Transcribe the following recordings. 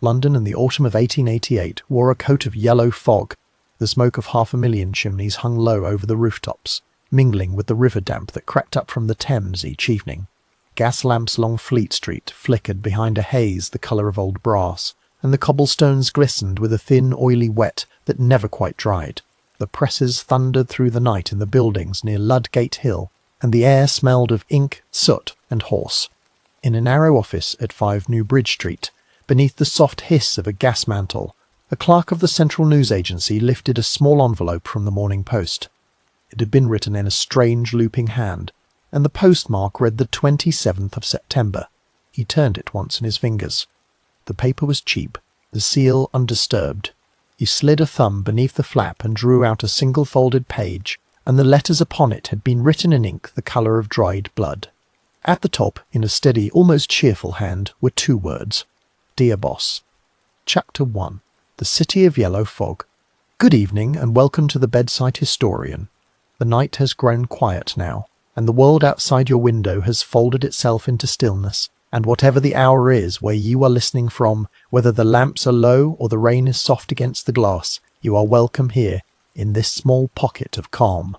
London in the autumn of 1888 wore a coat of yellow fog. The smoke of 500,000 chimneys hung low over the rooftops, mingling with the river damp that crept up from the Thames each evening. Gas lamps along Fleet Street flickered behind a haze the colour of old brass, and the cobblestones glistened with a thin, oily wet that never quite dried. The presses thundered through the night in the buildings near Ludgate Hill, and the air smelled of ink, soot, and horse. In a narrow office at 5 New Bridge Street, beneath the soft hiss of a gas mantle, a clerk of the Central News Agency lifted a small envelope from the Morning Post. It had been written in a strange looping hand, and the postmark read the 27th of September. He turned it once in his fingers. The paper was cheap, the seal undisturbed. He slid a thumb beneath the flap and drew out a single folded page, and the letters upon it had been written in ink the colour of dried blood. At the top, in a steady, almost cheerful hand, were 2 words. Dear Boss. Chapter 1. The City of Yellow Fog. Good evening, and welcome to the Bedside Historian. The night has grown quiet now, and the world outside your window has folded itself into stillness, and whatever the hour is where you are listening from, whether the lamps are low or the rain is soft against the glass, you are welcome here, in this small pocket of calm.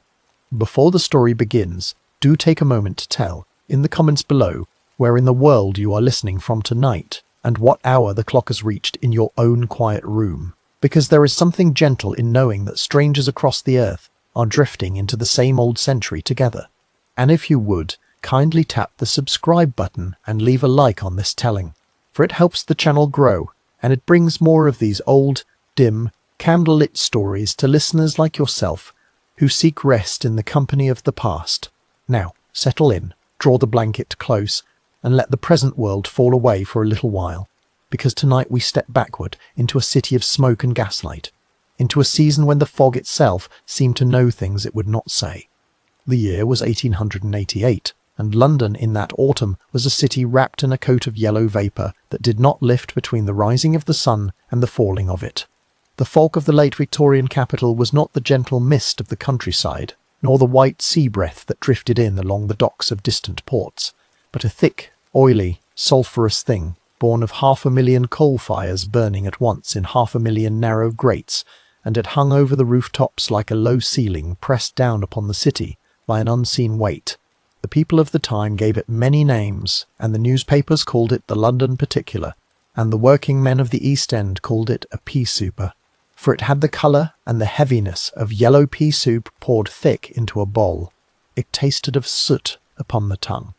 Before the story begins, do take a moment to tell, in the comments below, where in the world you are listening from tonight, and what hour the clock has reached in your own quiet room, because there is something gentle in knowing that strangers across the earth are drifting into the same old century together. And if you would, kindly tap the subscribe button and leave a like on this telling, for it helps the channel grow, and it brings more of these old, dim, candlelit stories to listeners like yourself, who seek rest in the company of the past. Now, settle in, draw the blanket close, and let the present world fall away for a little while, because tonight we step backward into a city of smoke and gaslight, into a season when the fog itself seemed to know things it would not say. The year was 1888, and London in that autumn was a city wrapped in a coat of yellow vapour that did not lift between the rising of the sun and the falling of it. The fog of the late Victorian capital was not the gentle mist of the countryside, nor the white sea breath that drifted in along the docks of distant ports, but a thick, oily, sulphurous thing, born of 500,000 coal fires burning at once in 500,000 narrow grates, and it hung over the rooftops like a low ceiling pressed down upon the city by an unseen weight. The people of the time gave it many names, and the newspapers called it the London Particular, and the working men of the East End called it a pea souper, for it had the colour and the heaviness of yellow pea soup poured thick into a bowl. It tasted of soot upon the tongue.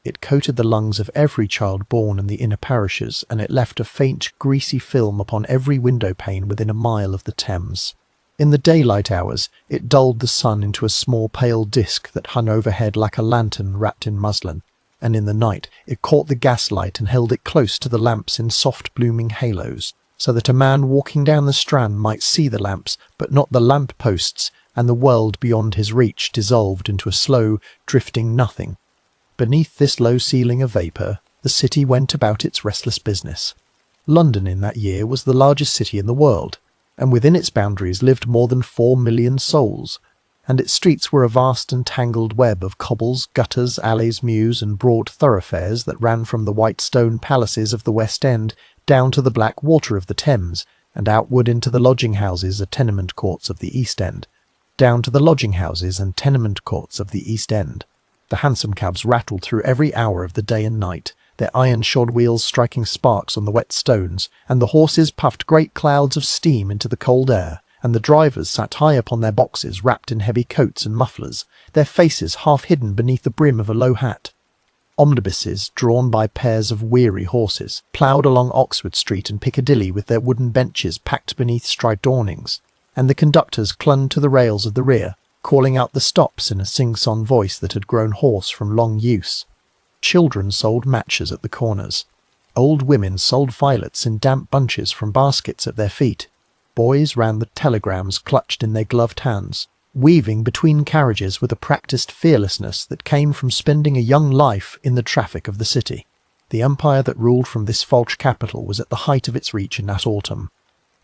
It coated the lungs of every child born in the inner parishes, and it left a faint, greasy film upon every window pane within a mile of the Thames. In the daylight hours, it dulled the sun into a small pale disk that hung overhead like a lantern wrapped in muslin, and in the night it caught the gaslight and held it close to the lamps in soft blooming halos, so that a man walking down the Strand might see the lamps, but not the lamp posts, and the world beyond his reach dissolved into a slow, drifting nothing. Beneath this low ceiling of vapour, the city went about its restless business. London in that year was the largest city in the world, and within its boundaries lived more than 4 million souls, and its streets were a vast and tangled web of cobbles, gutters, alleys, mews, and broad thoroughfares that ran from the white stone palaces of the West End down to the black water of the Thames, and outward into the lodging-houses and tenement courts of the East End, down to the lodging-houses and tenement courts of the East End. The hansom cabs rattled through every hour of the day and night, their iron-shod wheels striking sparks on the wet stones, and the horses puffed great clouds of steam into the cold air, and the drivers sat high upon their boxes wrapped in heavy coats and mufflers, their faces half hidden beneath the brim of a low hat. Omnibuses, drawn by pairs of weary horses, ploughed along Oxford Street and Piccadilly with their wooden benches packed beneath striped awnings, and the conductors clung to the rails of the rear, calling out the stops in a sing-song voice that had grown hoarse from long use. Children sold matches at the corners. Old women sold violets in damp bunches from baskets at their feet. Boys ran the telegrams clutched in their gloved hands, weaving between carriages with a practised fearlessness that came from spending a young life in the traffic of the city. The empire that ruled from this false capital was at the height of its reach in that autumn.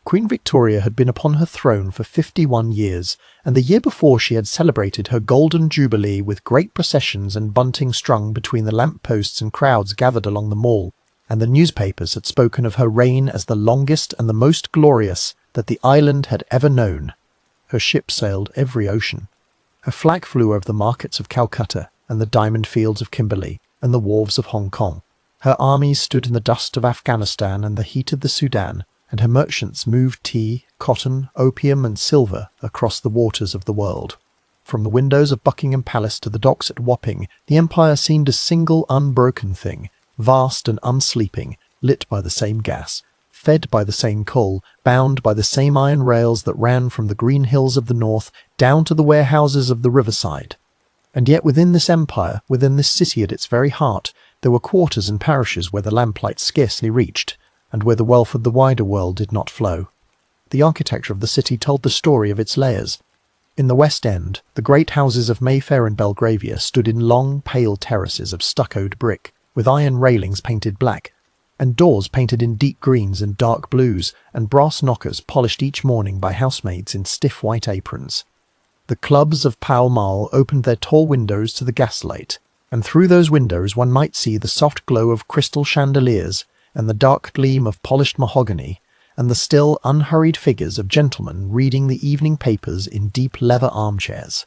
Queen Victoria had been upon her throne for 51 years, and the year before she had celebrated her golden jubilee with great processions and bunting strung between the lamp-posts and crowds gathered along the Mall. and the newspapers had spoken of her reign as the longest and the most glorious that the island had ever known. Her ship sailed every ocean. Her flag flew over the markets of Calcutta and the diamond fields of Kimberley and the wharves of Hong Kong. Her armies stood in the dust of Afghanistan and the heat of the Sudan, and her merchants moved tea, cotton, opium and silver across the waters of the world. From the windows of Buckingham Palace to the docks at Wapping, the empire seemed a single unbroken thing, vast and unsleeping, lit by the same gas, fed by the same coal, bound by the same iron rails that ran from the green hills of the north down to the warehouses of the riverside. And yet within this empire, within this city at its very heart, there were quarters and parishes where the lamplight scarcely reached, and where the wealth of the wider world did not flow. The architecture of the city told the story of its layers. In the West End, the great houses of Mayfair and Belgravia stood in long, pale terraces of stuccoed brick, with iron railings painted black, and doors painted in deep greens and dark blues, and brass knockers polished each morning by housemaids in stiff white aprons. The clubs of Pall Mall opened their tall windows to the gaslight, and through those windows one might see the soft glow of crystal chandeliers, and the dark gleam of polished mahogany, and the still, unhurried figures of gentlemen reading the evening papers in deep leather armchairs.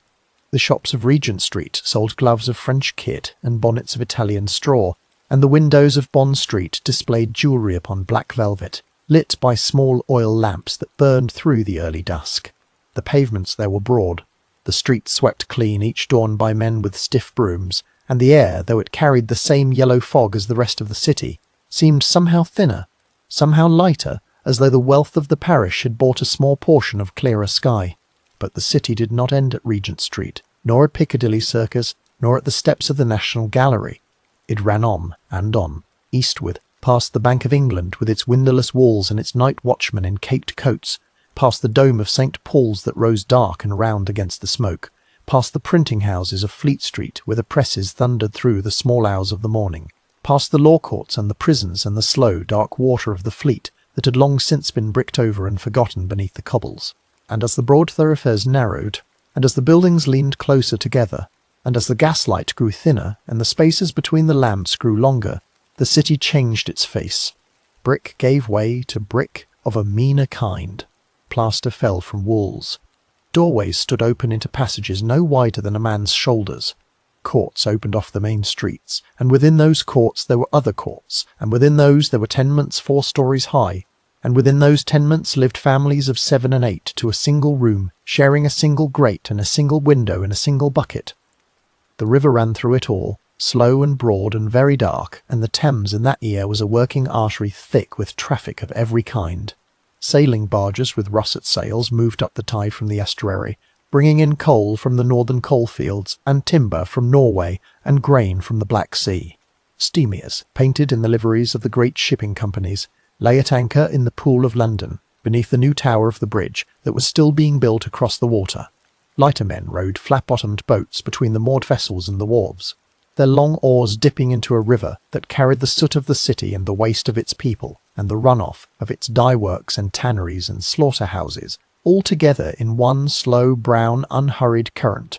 The shops of Regent Street sold gloves of French kid and bonnets of Italian straw, and the windows of Bond Street displayed jewellery upon black velvet, lit by small oil lamps that burned through the early dusk. The pavements there were broad, the streets swept clean, each adorned by men with stiff brooms, and the air, though it carried the same yellow fog as the rest of the city, seemed somehow thinner, somehow lighter, as though the wealth of the parish had bought a small portion of clearer sky. But the city did not end at Regent Street, nor at Piccadilly Circus, nor at the steps of the National Gallery. It ran on, and on, eastward, past the Bank of England with its windowless walls and its night watchmen in caped coats, past the dome of St. Paul's that rose dark and round against the smoke, past the printing houses of Fleet Street where the presses thundered through the small hours of the morning, past the law courts and the prisons and the slow, dark water of the Fleet that had long since been bricked over and forgotten beneath the cobbles. And as the broad thoroughfares narrowed, and as the buildings leaned closer together, and as the gaslight grew thinner and the spaces between the lamps grew longer, the city changed its face. Brick gave way to brick of a meaner kind. Plaster fell from walls. Doorways stood open into passages no wider than a man's shoulders. Courts opened off the main streets, and within those courts there were other courts, and within those there were tenements 4 stories high, and within those tenements lived families of 7 and 8 to a single room, sharing a single grate and a single window and a single bucket. The river ran through it all, slow and broad and very dark, and the Thames in that year was a working artery thick with traffic of every kind. Sailing barges with russet sails moved up the tide from the estuary, bringing in coal from the northern coalfields, and timber from Norway, and grain from the Black Sea. Steamers, painted in the liveries of the great shipping companies, lay at anchor in the Pool of London, beneath the new tower of the bridge that was still being built across the water. Lightermen rowed flat-bottomed boats between the moored vessels and the wharves, their long oars dipping into a river that carried the soot of the city and the waste of its people, and the run-off of its dye-works and tanneries and slaughter-houses, all together in one slow, brown, unhurried current.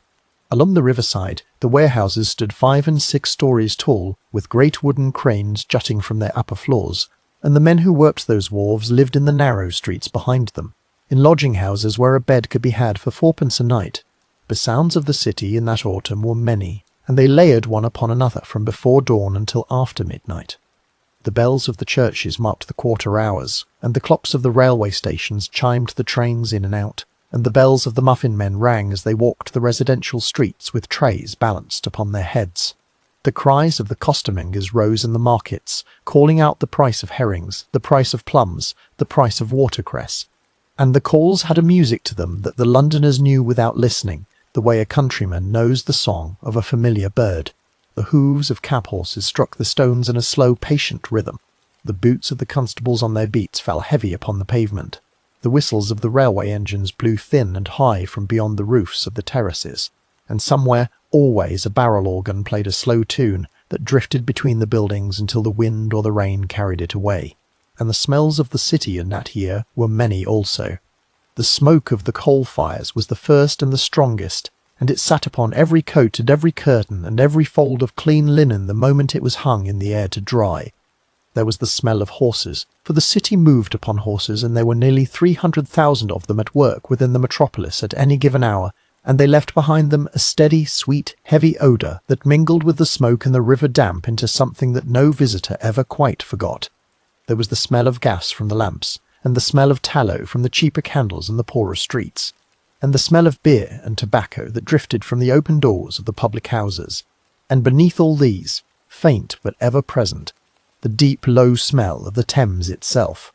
Along the riverside, the warehouses stood 5 and 6 stories tall, with great wooden cranes jutting from their upper floors, and the men who worked those wharves lived in the narrow streets behind them, in lodging-houses where a bed could be had for 4pence a night. The sounds of the city in that autumn were many, and they layered one upon another from before dawn until after midnight. The bells of the churches marked the quarter hours, and the clocks of the railway stations chimed the trains in and out, and the bells of the muffin men rang as they walked the residential streets with trays balanced upon their heads. The cries of the costermongers rose in the markets, calling out the price of herrings, the price of plums, the price of watercress, and the calls had a music to them that the Londoners knew without listening, the way a countryman knows the song of a familiar bird. The hooves of cab-horses struck the stones in a slow, patient rhythm. The boots of the constables on their beats fell heavy upon the pavement. The whistles of the railway engines blew thin and high from beyond the roofs of the terraces, and somewhere, always, a barrel organ played a slow tune that drifted between the buildings until the wind or the rain carried it away. And the smells of the city in that year were many also. The smoke of the coal-fires was the first and the strongest, and it sat upon every coat and every curtain and every fold of clean linen the moment it was hung in the air to dry. There was the smell of horses, for the city moved upon horses, and there were nearly 300,000 of them at work within the metropolis at any given hour, and they left behind them a steady, sweet, heavy odour that mingled with the smoke and the river damp into something that no visitor ever quite forgot. There was the smell of gas from the lamps, and the smell of tallow from the cheaper candles in the poorer streets, and the smell of beer and tobacco that drifted from the open doors of the public houses, and beneath all these, faint but ever present, the deep, low smell of the Thames itself,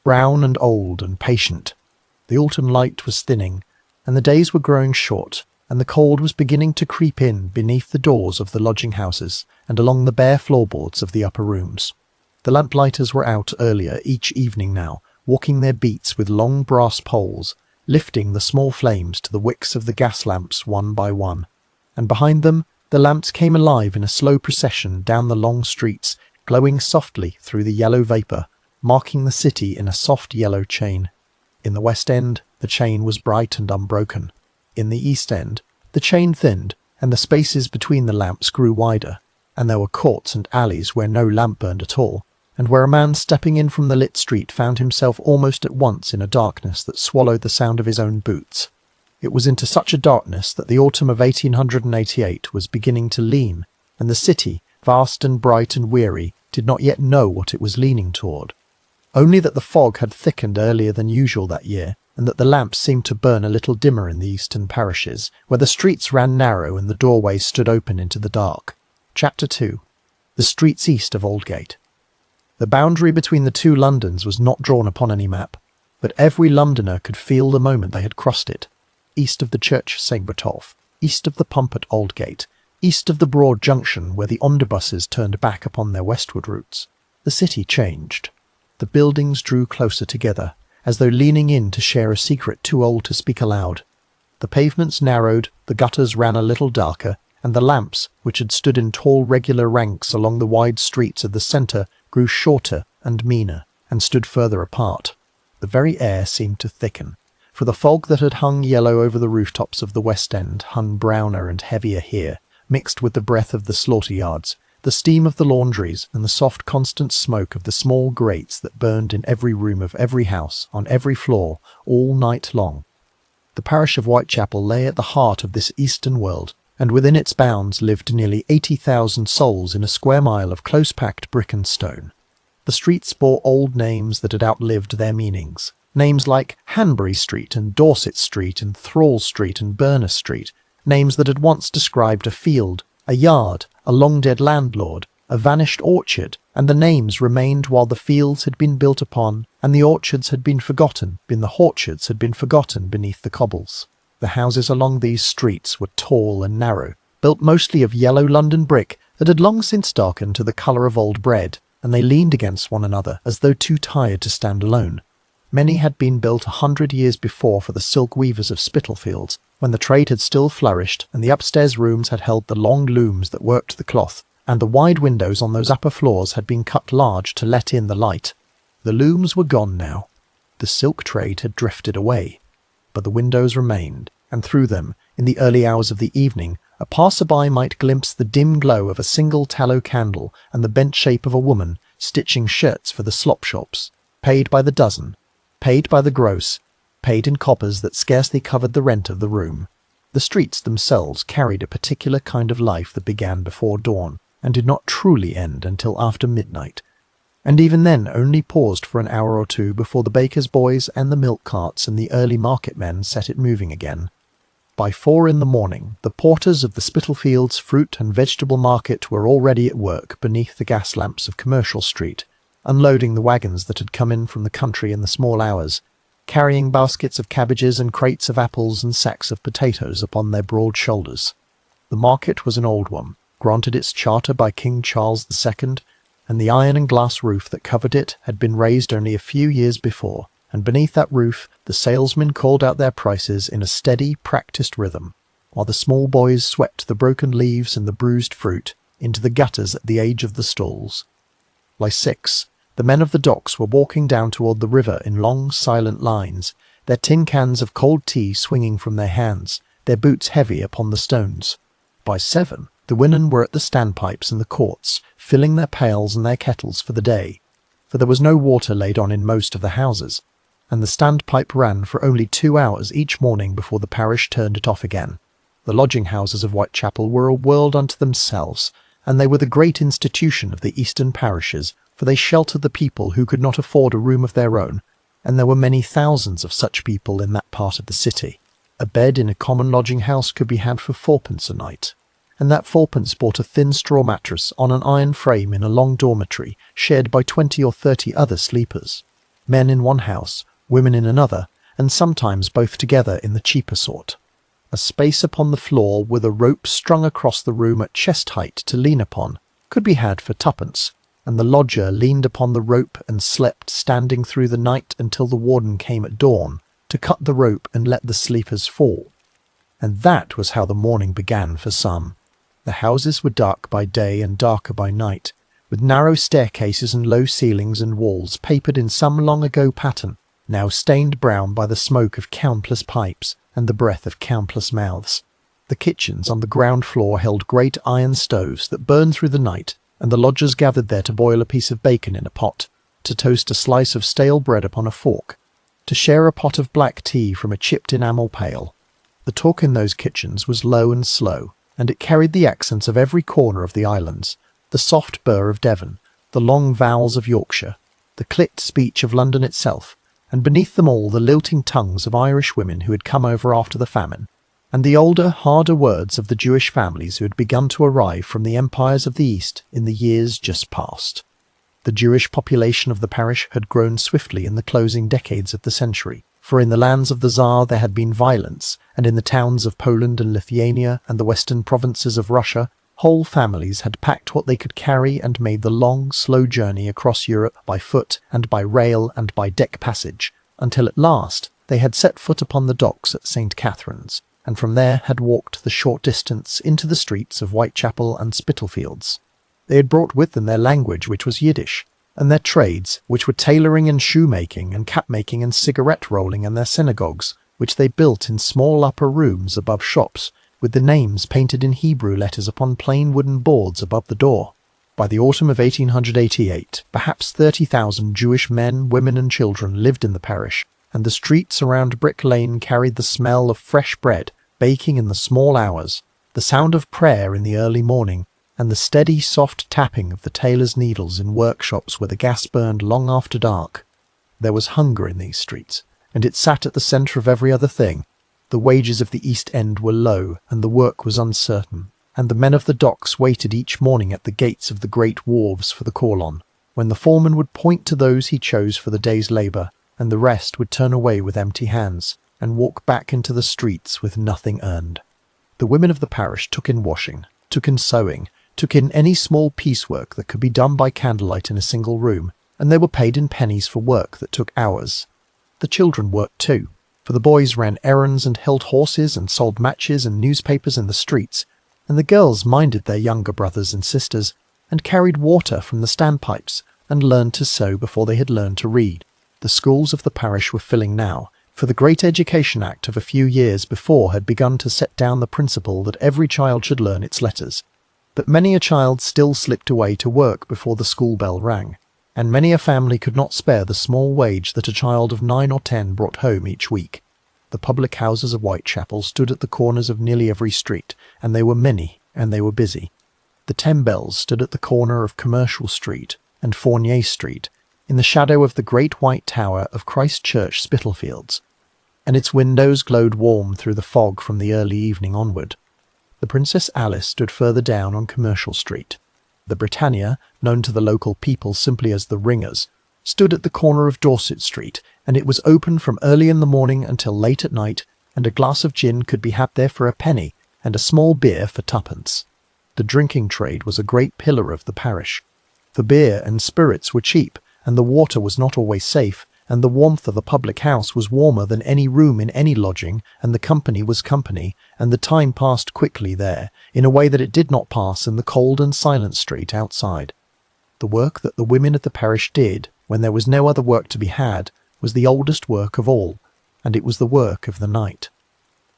brown and old and patient. The autumn light was thinning, and the days were growing short, and the cold was beginning to creep in beneath the doors of the lodging-houses and along the bare floorboards of the upper rooms. The lamplighters were out earlier each evening now, walking their beats with long brass poles, lifting the small flames to the wicks of the gas lamps one by one, and behind them the lamps came alive in a slow procession down the long streets, glowing softly through the yellow vapour, marking the city in a soft yellow chain. In the West End, the chain was bright and unbroken. In the East End, the chain thinned, and the spaces between the lamps grew wider, and there were courts and alleys where no lamp burned at all, and where a man stepping in from the lit street found himself almost at once in a darkness that swallowed the sound of his own boots. It was into such a darkness that the autumn of 1888 was beginning to lean, and the city, vast and bright and weary, did not yet know what it was leaning toward. Only that the fog had thickened earlier than usual that year, and that the lamps seemed to burn a little dimmer in the eastern parishes, where the streets ran narrow and the doorways stood open into the dark. Chapter 2. The streets east of Aldgate. The boundary between the two Londons was not drawn upon any map, but every Londoner could feel the moment they had crossed it. East of the church St. Botolph, east of the pump at Aldgate, east of the broad junction where the omnibuses turned back upon their westward routes, the city changed. The buildings drew closer together, as though leaning in to share a secret too old to speak aloud. The pavements narrowed, the gutters ran a little darker, and the lamps, which had stood in tall regular ranks along the wide streets of the centre, grew shorter and meaner, and stood further apart. The very air seemed to thicken, for the fog that had hung yellow over the rooftops of the West End hung browner and heavier here, mixed with the breath of the slaughter-yards, the steam of the laundries, and the soft constant smoke of the small grates that burned in every room of every house, on every floor, all night long. The parish of Whitechapel lay at the heart of this eastern world, and within its bounds lived nearly 80,000 souls in a square mile of close-packed brick and stone. The streets bore old names that had outlived their meanings, names like Hanbury Street and Dorset Street and Thrall Street and Berners Street, names that had once described a field, a yard, a long-dead landlord, a vanished orchard, and the names remained while the fields had been built upon, and the orchards had been forgotten, beneath the cobbles. The houses along these streets were tall and narrow, built mostly of yellow London brick that had long since darkened to the colour of old bread, and they leaned against one another as though too tired to stand alone. Many had been built 100 years before for the silk weavers of Spitalfields, when the trade had still flourished, and the upstairs rooms had held the long looms that worked the cloth, and the wide windows on those upper floors had been cut large to let in the light. The looms were gone now. The silk trade had drifted away, but the windows remained, and through them, in the early hours of the evening, a passer-by might glimpse the dim glow of a single tallow candle and the bent shape of a woman stitching shirts for the slop shops, paid by the dozen, paid by the gross, paid in coppers that scarcely covered the rent of the room. The streets themselves carried a particular kind of life that began before dawn, and did not truly end until after midnight, and even then only paused for an hour or two before the bakers' boys and the milk carts and the early market men set it moving again. By 4 in the morning, the porters of the Spitalfields fruit and vegetable market were already at work beneath the gas lamps of Commercial Street, unloading the wagons that had come in from the country in the small hours, carrying baskets of cabbages and crates of apples and sacks of potatoes upon their broad shoulders. The market was an old one, granted its charter by King Charles II, and the iron and glass roof that covered it had been raised only a few years before, and beneath that roof the salesmen called out their prices in a steady, practised rhythm, while the small boys swept the broken leaves and the bruised fruit into the gutters at the edge of the stalls. By 6, the men of the docks were walking down toward the river in long, silent lines, their tin cans of cold tea swinging from their hands, their boots heavy upon the stones. By 7, the women were at the standpipes in the courts, filling their pails and their kettles for the day, for there was no water laid on in most of the houses, and the standpipe ran for only 2 hours each morning before the parish turned it off again. The lodging houses of Whitechapel were a world unto themselves, and they were the great institution of the eastern parishes, for they sheltered the people who could not afford a room of their own, and there were many thousands of such people in that part of the city. A bed in a common lodging house could be had for 4pence a night, and that 4pence bought a thin straw mattress on an iron frame in a long dormitory shared by 20 or 30 other sleepers, men in one house, women in another, and sometimes both together in the cheaper sort. A space upon the floor with a rope strung across the room at chest height to lean upon could be had for 2pence, and the lodger leaned upon the rope and slept standing through the night until the warden came at dawn to cut the rope and let the sleepers fall. And that was how the morning began for some. The houses were dark by day and darker by night, with narrow staircases and low ceilings and walls papered in some long-ago pattern, now stained brown by the smoke of countless pipes and the breath of countless mouths. The kitchens on the ground floor held great iron stoves that burned through the night, and the lodgers gathered there to boil a piece of bacon in a pot, to toast a slice of stale bread upon a fork, to share a pot of black tea from a chipped enamel pail. The talk in those kitchens was low and slow, and it carried the accents of every corner of the islands, the soft burr of Devon, the long vowels of Yorkshire, the clipped speech of London itself, and beneath them all the lilting tongues of Irish women who had come over after the famine, and the older, harder words of the Jewish families who had begun to arrive from the empires of the East in the years just past. The Jewish population of the parish had grown swiftly in the closing decades of the century, for in the lands of the Tsar there had been violence, and in the towns of Poland and Lithuania and the western provinces of Russia, whole families had packed what they could carry and made the long, slow journey across Europe by foot and by rail and by deck passage, until at last they had set foot upon the docks at St. Catherine's, and from there had walked the short distance into the streets of Whitechapel and Spitalfields. They had brought with them their language, which was Yiddish, and their trades, which were tailoring and shoemaking and cap-making and cigarette-rolling, and their synagogues, which they built in small upper rooms above shops, with the names painted in Hebrew letters upon plain wooden boards above the door. By the autumn of 1888, perhaps 30,000 Jewish men, women and children lived in the parish, and the streets around Brick Lane carried the smell of fresh bread, baking in the small hours, the sound of prayer in the early morning, and the steady, soft tapping of the tailor's needles in workshops where the gas burned long after dark. There was hunger in these streets, and it sat at the centre of every other thing. The wages of the East End were low, and the work was uncertain, and the men of the docks waited each morning at the gates of the great wharves for the call-on, when the foreman would point to those he chose for the day's labour, and the rest would turn away with empty hands, and walk back into the streets with nothing earned. The women of the parish took in washing, took in sewing, took in any small piecework that could be done by candlelight in a single room, and they were paid in pennies for work that took hours. The children worked too, for the boys ran errands and held horses and sold matches and newspapers in the streets, and the girls minded their younger brothers and sisters, and carried water from the standpipes, and learned to sew before they had learned to read. The schools of the parish were filling now, for the Great Education Act of a few years before had begun to set down the principle that every child should learn its letters. But many a child still slipped away to work before the school bell rang, and many a family could not spare the small wage that a child of 9 or 10 brought home each week. The public houses of Whitechapel stood at the corners of nearly every street, and they were many, and they were busy. The 10 Bells stood at the corner of Commercial Street and Fournier Street, in the shadow of the great white tower of Christ Church, Spitalfields, and its windows glowed warm through the fog from the early evening onward. The Princess Alice stood further down on Commercial Street. The Britannia, known to the local people simply as the Ringers, stood at the corner of Dorset Street, and it was open from early in the morning until late at night, and a glass of gin could be had there for a penny, and a small beer for 2pence. The drinking trade was a great pillar of the parish. The beer and spirits were cheap, and the water was not always safe, and the warmth of a public house was warmer than any room in any lodging, and the company was company, and the time passed quickly there, in a way that it did not pass in the cold and silent street outside. The work that the women of the parish did, when there was no other work to be had, was the oldest work of all, and it was the work of the night.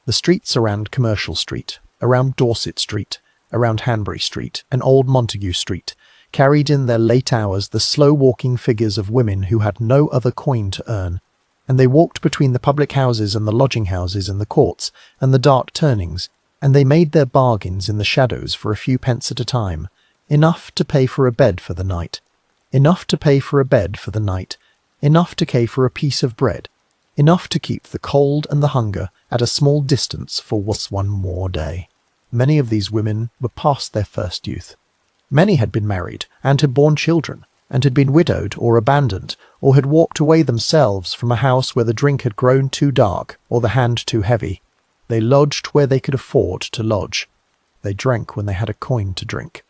The streets around Commercial Street, around Dorset Street, around Hanbury Street, and Old Montague Street, carried in their late hours the slow-walking figures of women who had no other coin to earn, and they walked between the public houses and the lodging houses and the courts and the dark turnings, and they made their bargains in the shadows for a few pence at a time, enough to pay for a bed for the night, enough to pay for a bed for the night, enough to pay for a piece of bread, enough to keep the cold and the hunger at a small distance for one more day. Many of these women were past their first youth. Many had been married and had borne children, and had been widowed or abandoned, or had walked away themselves from a house where the drink had grown too dark or the hand too heavy. They lodged where they could afford to lodge. They drank when they had a coin to drink.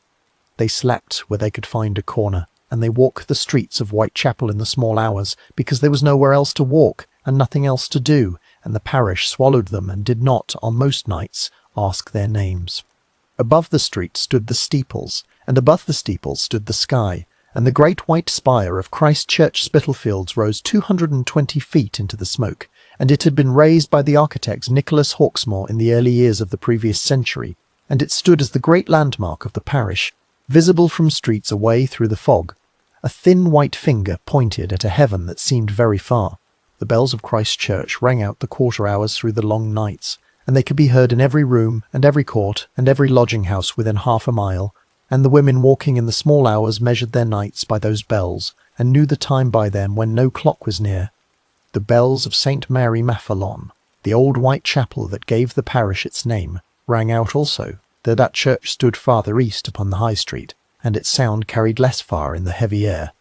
They slept where they could find a corner, and they walked the streets of Whitechapel in the small hours, because there was nowhere else to walk and nothing else to do, and the parish swallowed them and did not, on most nights, ask their names. Above the street stood the steeples, and above the steeples stood the sky, and the great white spire of Christ Church Spitalfields rose 220 feet into the smoke, and it had been raised by the architect Nicholas Hawksmoor in the early years of the previous century, and it stood as the great landmark of the parish, visible from streets away through the fog. A thin white finger pointed at a heaven that seemed very far. The bells of Christ Church rang out the quarter hours through the long nights, and they could be heard in every room and every court and every lodging house within half a mile, and the women walking in the small hours measured their nights by those bells, and knew the time by them when no clock was near. The bells of St. Mary Maffelon, the old white chapel that gave the parish its name, rang out also, though that church stood farther east upon the High Street, and its sound carried less far in the heavy air.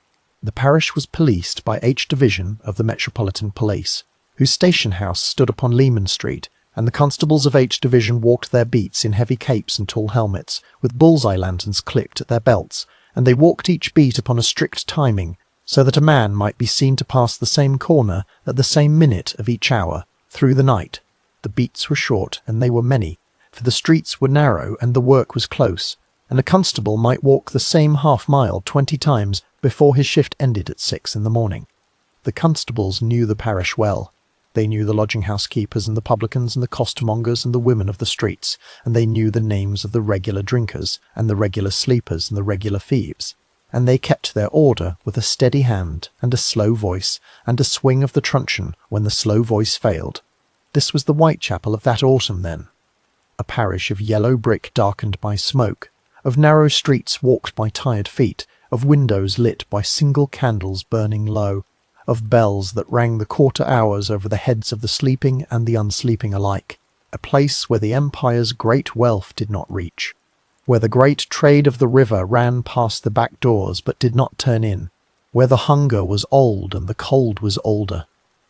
The parish was policed by H Division of the Metropolitan Police, whose station house stood upon Leman Street, and the constables of H Division walked their beats in heavy capes and tall helmets, with bullseye lanterns clipped at their belts, and they walked each beat upon a strict timing, so that a man might be seen to pass the same corner at the same minute of each hour, through the night. The beats were short, and they were many, for the streets were narrow and the work was close, and a constable might walk the same half-mile 20 times before his shift ended at 6 in the morning. The constables knew the parish well. They knew the lodging-house keepers and the publicans and the costermongers and the women of the streets, and they knew the names of the regular drinkers and the regular sleepers and the regular thieves, and they kept their order with a steady hand and a slow voice and a swing of the truncheon when the slow voice failed. This was the Whitechapel of that autumn then. A parish of yellow brick darkened by smoke, of narrow streets walked by tired feet, of windows lit by single candles burning low, of bells that rang the quarter hours over the heads of the sleeping and the unsleeping alike, a place where the empire's great wealth did not reach, where the great trade of the river ran past the back doors but did not turn in, where the hunger was old and the cold was older.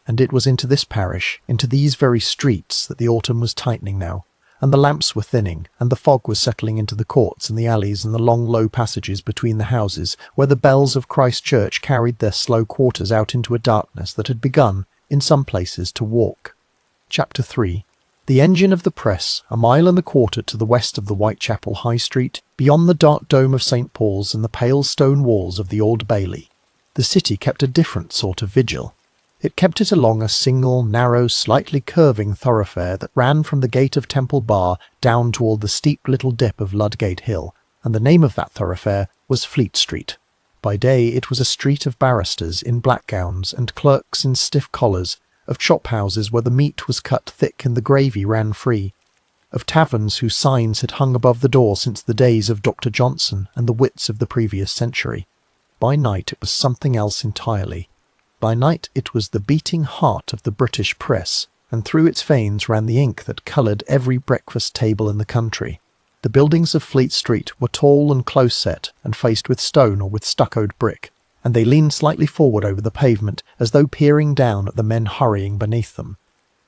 And it was into this parish, into these very streets, that the autumn was tightening now, and the lamps were thinning, and the fog was settling into the courts and the alleys and the long low passages between the houses, where the bells of Christ Church carried their slow quarters out into a darkness that had begun, in some places, to walk. Chapter 3. The engine of the press, a mile and a quarter to the west of the Whitechapel High Street, beyond the dark dome of St. Paul's and the pale stone walls of the Old Bailey. The city kept a different sort of vigil. It kept it along a single, narrow, slightly curving thoroughfare that ran from the gate of Temple Bar down toward the steep little dip of Ludgate Hill, and the name of that thoroughfare was Fleet Street. By day it was a street of barristers in black gowns and clerks in stiff collars, of chop-houses where the meat was cut thick and the gravy ran free, of taverns whose signs had hung above the door since the days of Dr. Johnson and the wits of the previous century. By night it was something else entirely. By night it was the beating heart of the British press, and through its veins ran the ink that coloured every breakfast table in the country. The buildings of Fleet Street were tall and close-set, and faced with stone or with stuccoed brick, and they leaned slightly forward over the pavement, as though peering down at the men hurrying beneath them.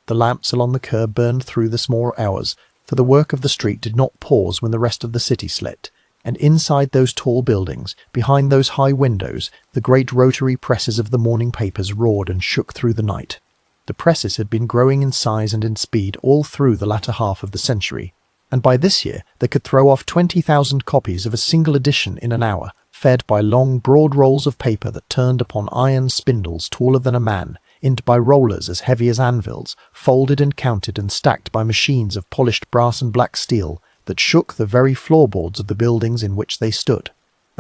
The lamps along the curb burned through the small hours, for the work of the street did not pause when the rest of the city slept, and inside those tall buildings, behind those high windows, the great rotary presses of the morning papers roared and shook through the night. The presses had been growing in size and in speed all through the latter half of the century, and by this year they could throw off 20,000 copies of a single edition in an hour, fed by long, broad rolls of paper that turned upon iron spindles taller than a man, into by rollers as heavy as anvils, folded and counted and stacked by machines of polished brass and black steel, that shook the very floorboards of the buildings in which they stood.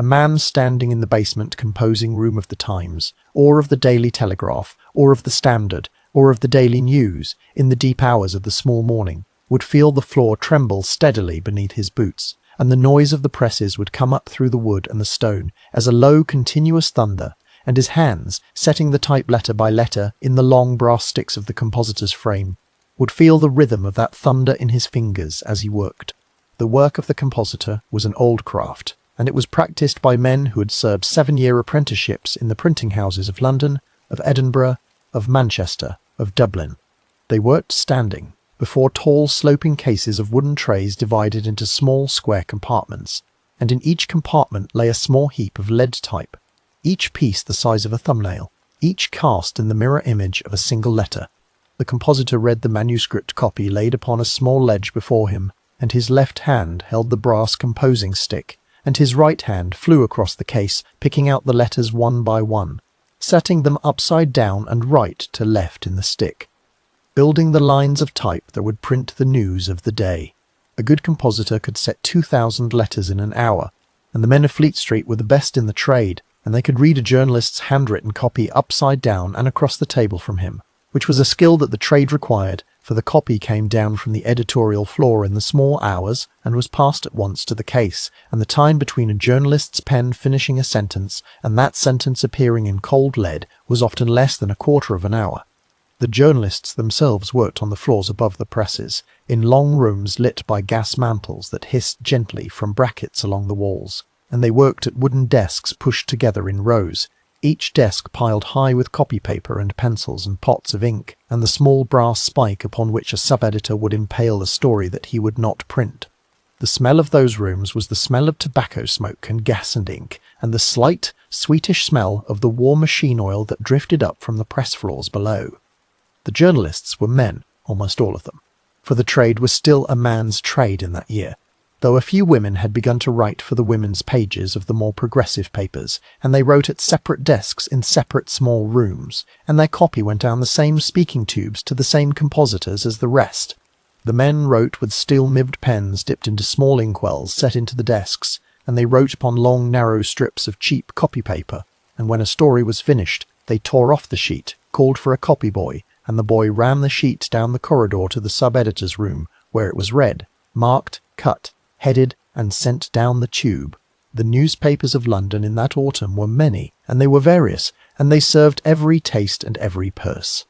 A man standing in the basement composing room of the Times, or of the Daily Telegraph, or of the Standard, or of the Daily News, in the deep hours of the small morning, would feel the floor tremble steadily beneath his boots, and the noise of the presses would come up through the wood and the stone as a low, continuous thunder, and his hands, setting the type letter by letter in the long brass sticks of the compositor's frame, would feel the rhythm of that thunder in his fingers as he worked. The work of the compositor was an old craft, and it was practiced by men who had served 7-year apprenticeships in the printing houses of London, of Edinburgh, of Manchester, of Dublin. They worked standing, before tall sloping cases of wooden trays divided into small square compartments, and in each compartment lay a small heap of lead type, each piece the size of a thumbnail, each cast in the mirror image of a single letter. The compositor read the manuscript copy laid upon a small ledge before him, and his left hand held the brass composing stick, and his right hand flew across the case, picking out the letters one by one, setting them upside down and right to left in the stick, building the lines of type that would print the news of the day. A good compositor could set 2,000 letters in an hour, and the men of Fleet Street were the best in the trade, and they could read a journalist's handwritten copy upside down and across the table from him, which was a skill that the trade required, for the copy came down from the editorial floor in the small hours and was passed at once to the case, and the time between a journalist's pen finishing a sentence and that sentence appearing in cold lead was often less than a quarter of an hour. The journalists themselves worked on the floors above the presses, in long rooms lit by gas mantles that hissed gently from brackets along the walls, and they worked at wooden desks pushed together in rows, each desk piled high with copy paper and pencils and pots of ink, and the small brass spike upon which a sub-editor would impale the story that he would not print. The smell of those rooms was the smell of tobacco smoke and gas and ink, and the slight, sweetish smell of the warm machine oil that drifted up from the press floors below. The journalists were men, almost all of them, for the trade was still a man's trade in that year, though a few women had begun to write for the women's pages of the more progressive papers, and they wrote at separate desks in separate small rooms, and their copy went down the same speaking tubes to the same compositors as the rest. The men wrote with steel-nibbed pens dipped into small inkwells set into the desks, and they wrote upon long narrow strips of cheap copy paper, and when a story was finished, they tore off the sheet, called for a copy boy, and the boy ran the sheet down the corridor to the sub-editor's room, where it was read, marked, cut, headed, and sent down the tube. The newspapers of London in that autumn were many, and they were various, and they served every taste and every purse.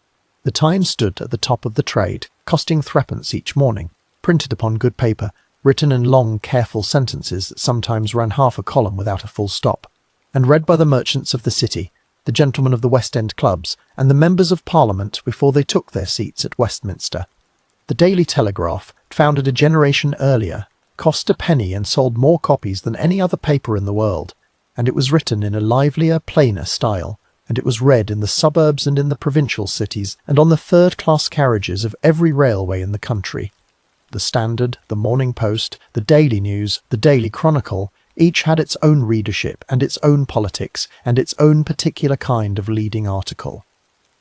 The Times stood at the top of the trade, costing 3d each morning, printed upon good paper, written in long, careful sentences that sometimes ran half a column without a full stop, and read by the merchants of the city, the gentlemen of the West End clubs, and the members of Parliament before they took their seats at Westminster. The Daily Telegraph, founded a generation earlier, cost a penny and sold more copies than any other paper in the world, and it was written in a livelier, plainer style, and it was read in the suburbs and in the provincial cities and on the third-class carriages of every railway in the country. The Standard, the Morning Post, the Daily News, the Daily Chronicle, each had its own readership and its own politics and its own particular kind of leading article.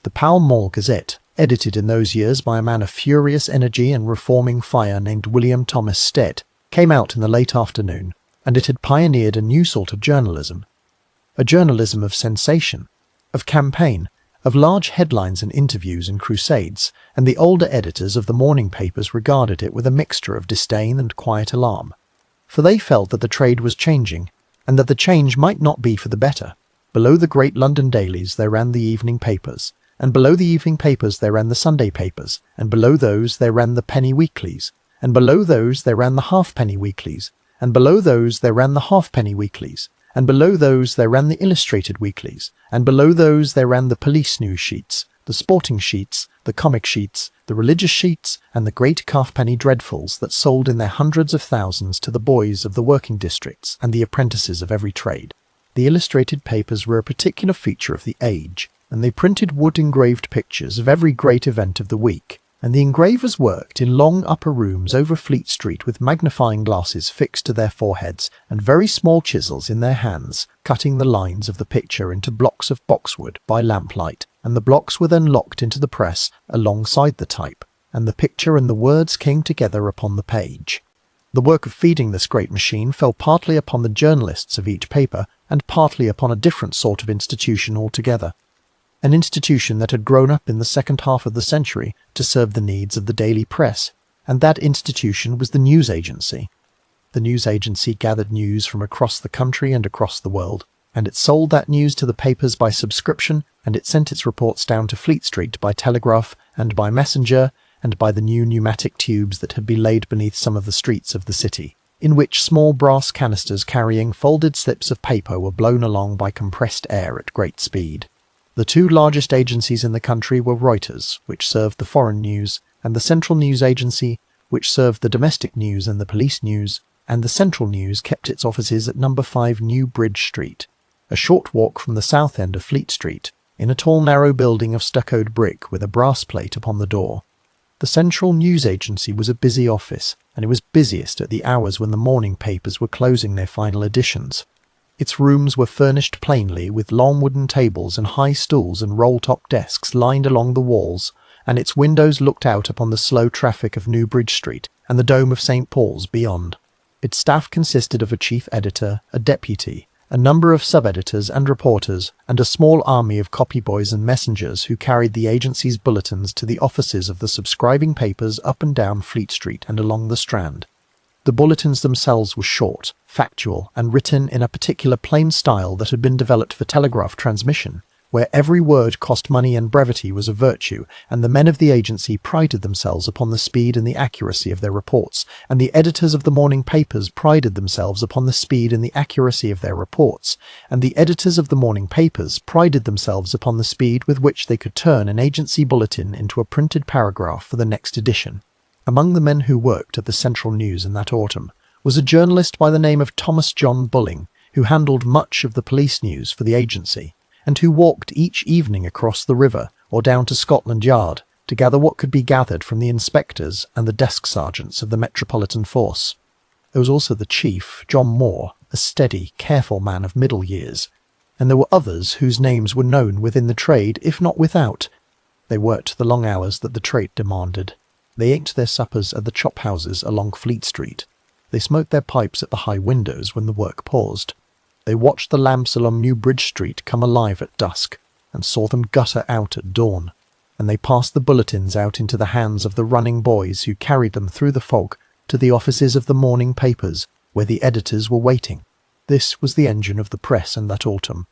The Pall Mall Gazette, edited in those years by a man of furious energy and reforming fire named William Thomas Stead, came out in the late afternoon, and it had pioneered a new sort of journalism. A journalism of sensation, of campaign, of large headlines and interviews and crusades, and the older editors of the morning papers regarded it with a mixture of disdain and quiet alarm. For they felt that the trade was changing, and that the change might not be for the better. Below the great London dailies there ran the evening papers, and below the evening papers there ran the Sunday papers, and below those there ran the penny weeklies, and below those there ran the halfpenny weeklies, and below those there ran the halfpenny weeklies, and below those there ran the illustrated weeklies, and below those there ran the police news sheets, the sporting sheets, the comic sheets, the religious sheets, and the great halfpenny dreadfuls that sold in their hundreds of thousands to the boys of the working districts and the apprentices of every trade. The illustrated papers were a particular feature of the age, and they printed wood-engraved pictures of every great event of the week, and the engravers worked in long upper rooms over Fleet Street with magnifying glasses fixed to their foreheads and very small chisels in their hands, cutting the lines of the picture into blocks of boxwood by lamplight, and the blocks were then locked into the press alongside the type, and the picture and the words came together upon the page. The work of feeding this great machine fell partly upon the journalists of each paper and partly upon a different sort of institution altogether. An institution that had grown up in the second half of the century to serve the needs of the daily press, and that institution was the news agency. The news agency gathered news from across the country and across the world, and it sold that news to the papers by subscription, and it sent its reports down to Fleet Street by telegraph and by messenger and by the new pneumatic tubes that had been laid beneath some of the streets of the city, in which small brass canisters carrying folded slips of paper were blown along by compressed air at great speed. The two largest agencies in the country were Reuters, which served the foreign news, and the Central News Agency, which served the domestic news and the police news, and the Central News kept its offices at No. 5 New Bridge Street, a short walk from the south end of Fleet Street, in a tall narrow building of stuccoed brick with a brass plate upon the door. The Central News Agency was a busy office, and it was busiest at the hours when the morning papers were closing their final editions. Its rooms were furnished plainly with long wooden tables and high stools and roll-top desks lined along the walls, and its windows looked out upon the slow traffic of New Bridge Street and the dome of St. Paul's beyond. Its staff consisted of a chief editor, a deputy, a number of sub-editors and reporters, and a small army of copyboys and messengers who carried the agency's bulletins to the offices of the subscribing papers up and down Fleet Street and along the Strand. The bulletins themselves were short, factual, and written in a particular plain style that had been developed for telegraph transmission, where every word cost money and brevity was a virtue, and the men of the agency prided themselves upon the speed and the accuracy of their reports, and the editors of the morning papers prided themselves upon the speed and the accuracy of their reports, and the editors of the morning papers prided themselves upon the speed with which they could turn an agency bulletin into a printed paragraph for the next edition. Among the men who worked at the Central News in that autumn was a journalist by the name of Thomas John Bulling, who handled much of the police news for the agency, and who walked each evening across the river or down to Scotland Yard to gather what could be gathered from the inspectors and the desk sergeants of the Metropolitan Force. There was also the chief, John Moore, a steady, careful man of middle years, and there were others whose names were known within the trade, if not without. They worked the long hours that the trade demanded. They ate their suppers at the chop-houses along Fleet Street. They smoked their pipes at the high windows when the work paused. They watched the lamps along New Bridge Street come alive at dusk, and saw them gutter out at dawn, and they passed the bulletins out into the hands of the running boys who carried them through the fog to the offices of the morning papers, where the editors were waiting. This was the engine of the press in that autumn.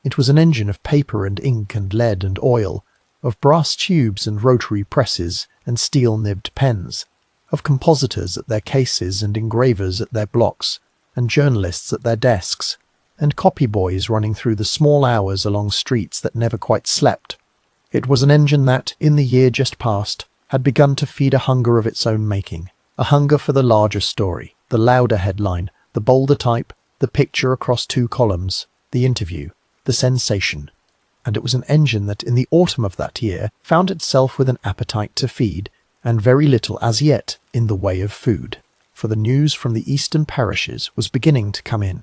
It was an engine of paper and ink and lead and oil, of brass tubes and rotary presses and steel-nibbed pens, of compositors at their cases and engravers at their blocks, and journalists at their desks, and copy-boys running through the small hours along streets that never quite slept. It was an engine that, in the year just past, had begun to feed a hunger of its own making, a hunger for the larger story, the louder headline, the bolder type, the picture across two columns, the interview, the sensation. And it was an engine that, in the autumn of that year, found itself with an appetite to feed, and very little as yet in the way of food, for the news from the eastern parishes was beginning to come in.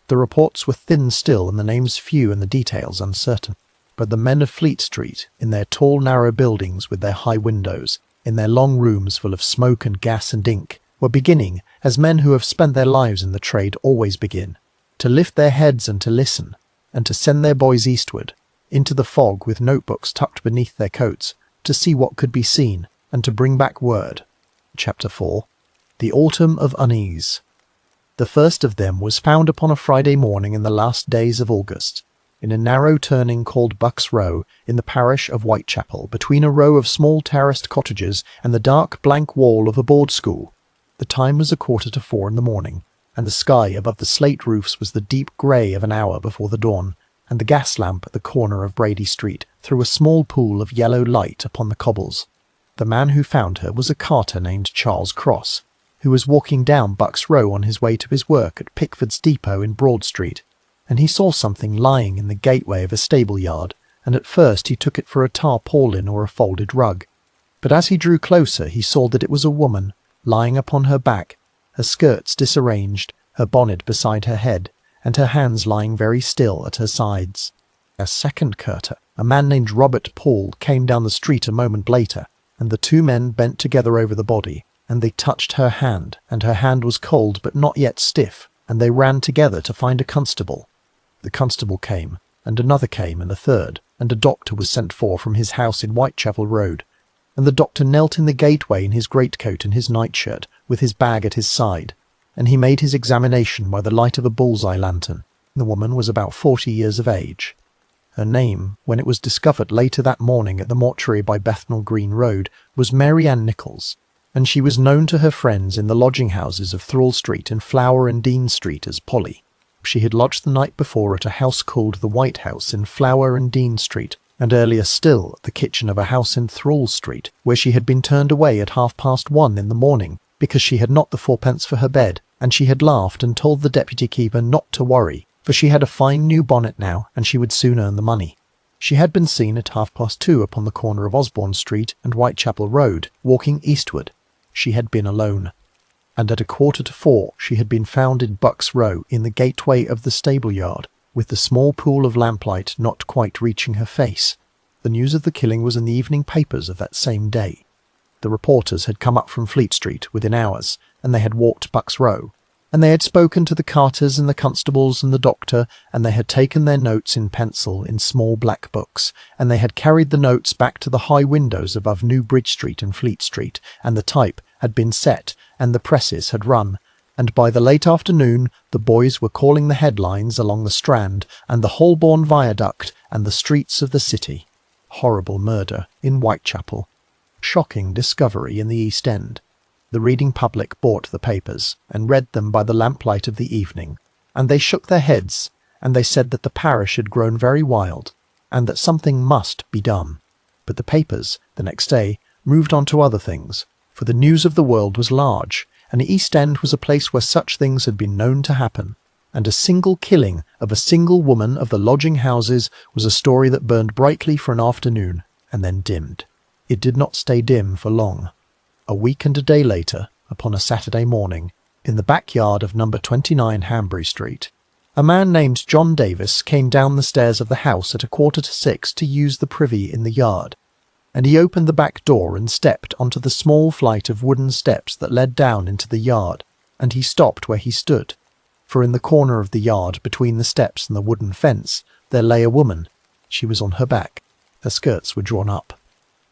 The reports were thin still and the names few and the details uncertain, but the men of Fleet Street, in their tall narrow buildings with their high windows, in their long rooms full of smoke and gas and ink, were beginning, as men who have spent their lives in the trade always begin, to lift their heads and to listen, and to send their boys eastward, into the fog with notebooks tucked beneath their coats, to see what could be seen, and to bring back word. Chapter 4. The Autumn of Unease. The first of them was found upon a Friday morning in the last days of August, in a narrow turning called Buck's Row, in the parish of Whitechapel, between a row of small terraced cottages and the dark blank wall of a board school. The time was 3:45 in the morning, and the sky above the slate roofs was the deep grey of an hour before the dawn, and the gas lamp at the corner of Brady Street threw a small pool of yellow light upon the cobbles. The man who found her was a carter named Charles Cross, who was walking down Buck's Row on his way to his work at Pickford's Depot in Broad Street, and he saw something lying in the gateway of a stable yard, and at first he took it for a tarpaulin or a folded rug. But as he drew closer he saw that it was a woman, lying upon her back, her skirts disarranged, her bonnet beside her head, and her hands lying very still at her sides. A second carter, a man named Robert Paul, came down the street a moment later, and the two men bent together over the body, and they touched her hand, and her hand was cold but not yet stiff, and they ran together to find a constable. The constable came, and another came, and a third, and a doctor was sent for from his house in Whitechapel Road, and the doctor knelt in the gateway in his greatcoat and his nightshirt, with his bag at his side, and he made his examination by the light of a bull's-eye lantern. The woman was about 40 years of age. Her name, when it was discovered later that morning at the mortuary by Bethnal Green Road, was Mary Ann Nichols, and she was known to her friends in the lodging-houses of Thrall Street and Flower and Dean Street as Polly. She had lodged the night before at a house called the White House in Flower and Dean Street, and earlier still at the kitchen of a house in Thrall Street, where she had been turned away at 1:30 in the morning because she had not the fourpence for her bed, and she had laughed and told the deputy keeper not to worry, for she had a fine new bonnet now, and she would soon earn the money. She had been seen at 2:30 upon the corner of Osborne Street and Whitechapel Road, walking eastward. She had been alone. And at 3:45 she had been found in Buck's Row in the gateway of the stable yard, with the small pool of lamplight not quite reaching her face. The news of the killing was in the evening papers of that same day. The reporters had come up from Fleet Street within hours, and they had walked Buck's Row, and they had spoken to the carters and the constables and the doctor, and they had taken their notes in pencil in small black books, and they had carried the notes back to the high windows above New Bridge Street and Fleet Street, and the type had been set, and the presses had run, and by the late afternoon the boys were calling the headlines along the Strand and the Holborn Viaduct and the streets of the city. Horrible murder in Whitechapel. Shocking discovery in the East End. The reading public bought the papers and read them by the lamplight of the evening, and they shook their heads, and they said that the parish had grown very wild, and that something must be done. But the papers, the next day, moved on to other things, for the news of the world was large, and the East End was a place where such things had been known to happen, and a single killing of a single woman of the lodging-houses was a story that burned brightly for an afternoon, and then dimmed. It did not stay dim for long. A week and a day later, upon a Saturday morning, in the backyard of number 29 Hanbury Street, a man named John Davis came down the stairs of the house at 5:45 to use the privy in the yard, and he opened the back door and stepped onto the small flight of wooden steps that led down into the yard, and he stopped where he stood, for in the corner of the yard between the steps and the wooden fence there lay a woman. She was on her back. Her skirts were drawn up.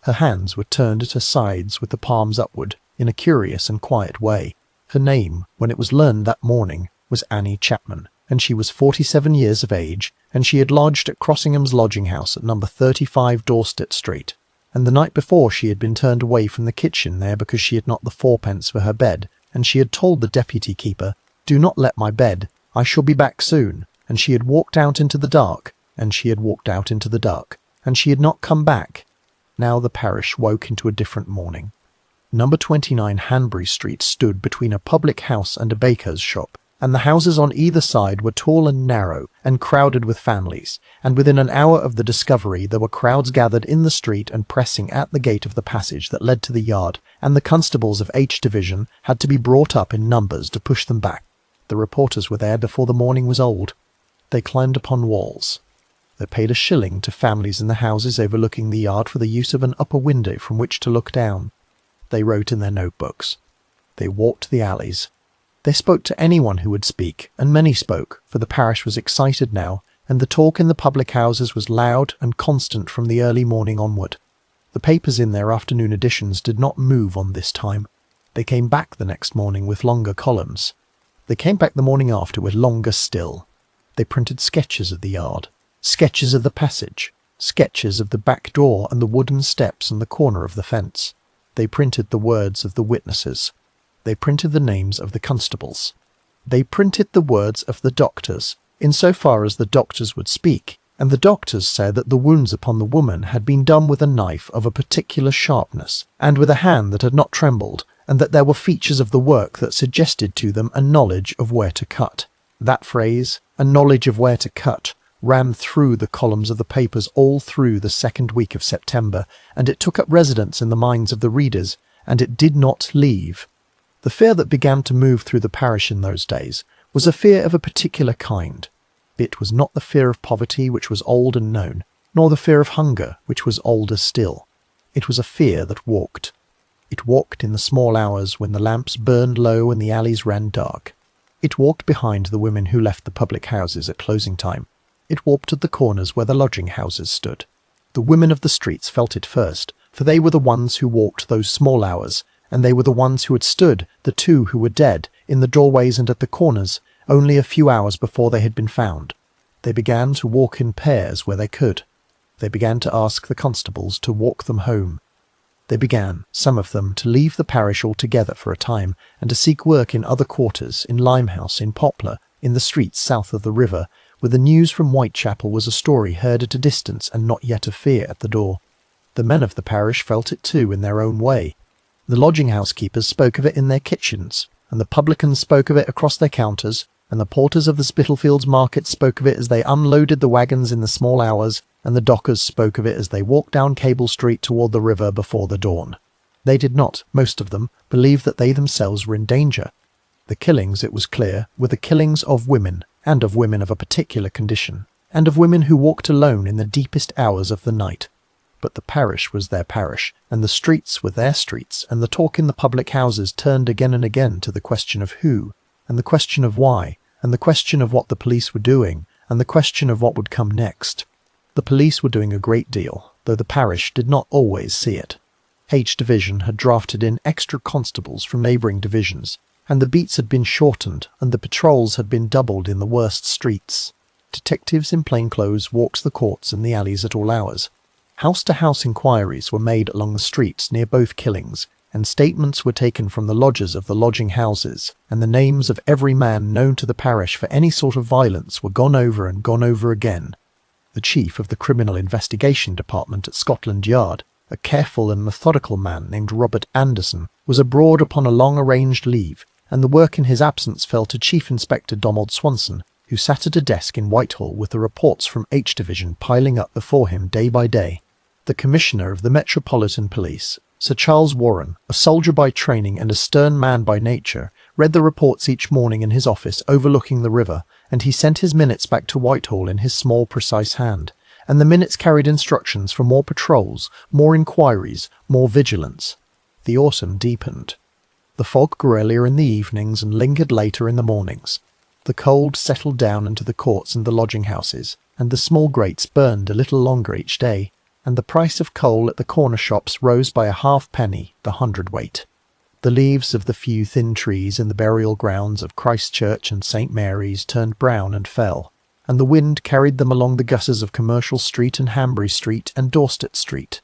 Her hands were turned at her sides with the palms upward, in a curious and quiet way. Her name, when it was learned that morning, was Annie Chapman, and she was 47 years of age, and she had lodged at Crossingham's lodging house at number 35 Dorset Street, and the night before she had been turned away from the kitchen there because she had not the fourpence for her bed, and she had told the deputy keeper, "Do not let my bed, I shall be back soon," and she had walked out into the dark, and she had walked out into the dark, and she had not come back. Now the parish woke into a different morning. Number 29 Hanbury Street stood between a public house and a baker's shop, and the houses on either side were tall and narrow, and crowded with families, and within an hour of the discovery there were crowds gathered in the street and pressing at the gate of the passage that led to the yard, and the constables of H Division had to be brought up in numbers to push them back. The reporters were there before the morning was old. They climbed upon walls. They paid a shilling to families in the houses overlooking the yard for the use of an upper window from which to look down. They wrote in their notebooks. They walked the alleys. They spoke to anyone who would speak, and many spoke, for the parish was excited now, and the talk in the public houses was loud and constant from the early morning onward. The papers in their afternoon editions did not move on this time. They came back the next morning with longer columns. They came back the morning after with longer still. They printed sketches of the yard, sketches of the passage, sketches of the back door and the wooden steps and the corner of the fence. They printed the words of the witnesses. They printed the names of the constables. They printed the words of the doctors, in so far as the doctors would speak, and the doctors said that the wounds upon the woman had been done with a knife of a particular sharpness, and with a hand that had not trembled, and that there were features of the work that suggested to them a knowledge of where to cut. That phrase, a knowledge of where to cut, ran through the columns of the papers all through the second week of September, and it took up residence in the minds of the readers, and it did not leave. The fear that began to move through the parish in those days was a fear of a particular kind. It was not the fear of poverty, which was old and known, nor the fear of hunger, which was older still. It was a fear that walked. It walked in the small hours when the lamps burned low and the alleys ran dark. It walked behind the women who left the public houses at closing time. It walked at the corners where the lodging houses stood. The women of the streets felt it first, for they were the ones who walked those small hours, and they were the ones who had stood, the two who were dead, in the doorways and at the corners, only a few hours before they had been found. They began to walk in pairs where they could. They began to ask the constables to walk them home. They began, some of them, to leave the parish altogether for a time, and to seek work in other quarters, in Limehouse, in Poplar, in the streets south of the river, where the news from Whitechapel was a story heard at a distance and not yet a fear at the door. The men of the parish felt it too in their own way. The lodging-house keepers spoke of it in their kitchens, and the publicans spoke of it across their counters, and the porters of the Spitalfields market spoke of it as they unloaded the wagons in the small hours, and the dockers spoke of it as they walked down Cable Street toward the river before the dawn. They did not, most of them, believe that they themselves were in danger. The killings, it was clear, were the killings of women, and of women of a particular condition, and of women who walked alone in the deepest hours of the night. But the parish was their parish, and the streets were their streets, and the talk in the public houses turned again and again to the question of who, and the question of why, and the question of what the police were doing, and the question of what would come next. The police were doing a great deal, though the parish did not always see it. H Division had drafted in extra constables from neighbouring divisions, and the beats had been shortened, and the patrols had been doubled in the worst streets. Detectives in plainclothes walked the courts and the alleys at all hours. House-to-house inquiries were made along the streets near both killings, and statements were taken from the lodgers of the lodging houses, and the names of every man known to the parish for any sort of violence were gone over and gone over again. The chief of the Criminal Investigation Department at Scotland Yard, a careful and methodical man named Robert Anderson, was abroad upon a long-arranged leave, and the work in his absence fell to Chief Inspector Donald Swanson, who sat at a desk in Whitehall with the reports from H Division piling up before him day by day. The Commissioner of the Metropolitan Police, Sir Charles Warren, a soldier by training and a stern man by nature, read the reports each morning in his office overlooking the river, and he sent his minutes back to Whitehall in his small, precise hand, and the minutes carried instructions for more patrols, more inquiries, more vigilance. The autumn deepened. The fog grew earlier in the evenings and lingered later in the mornings. The cold settled down into the courts and the lodging-houses, and the small grates burned a little longer each day, and the price of coal at the corner shops rose by a halfpenny the hundredweight. The leaves of the few thin trees in the burial grounds of Christ Church and St. Mary's turned brown and fell, and the wind carried them along the gutters of Commercial Street and Hanbury Street and Dorset Street.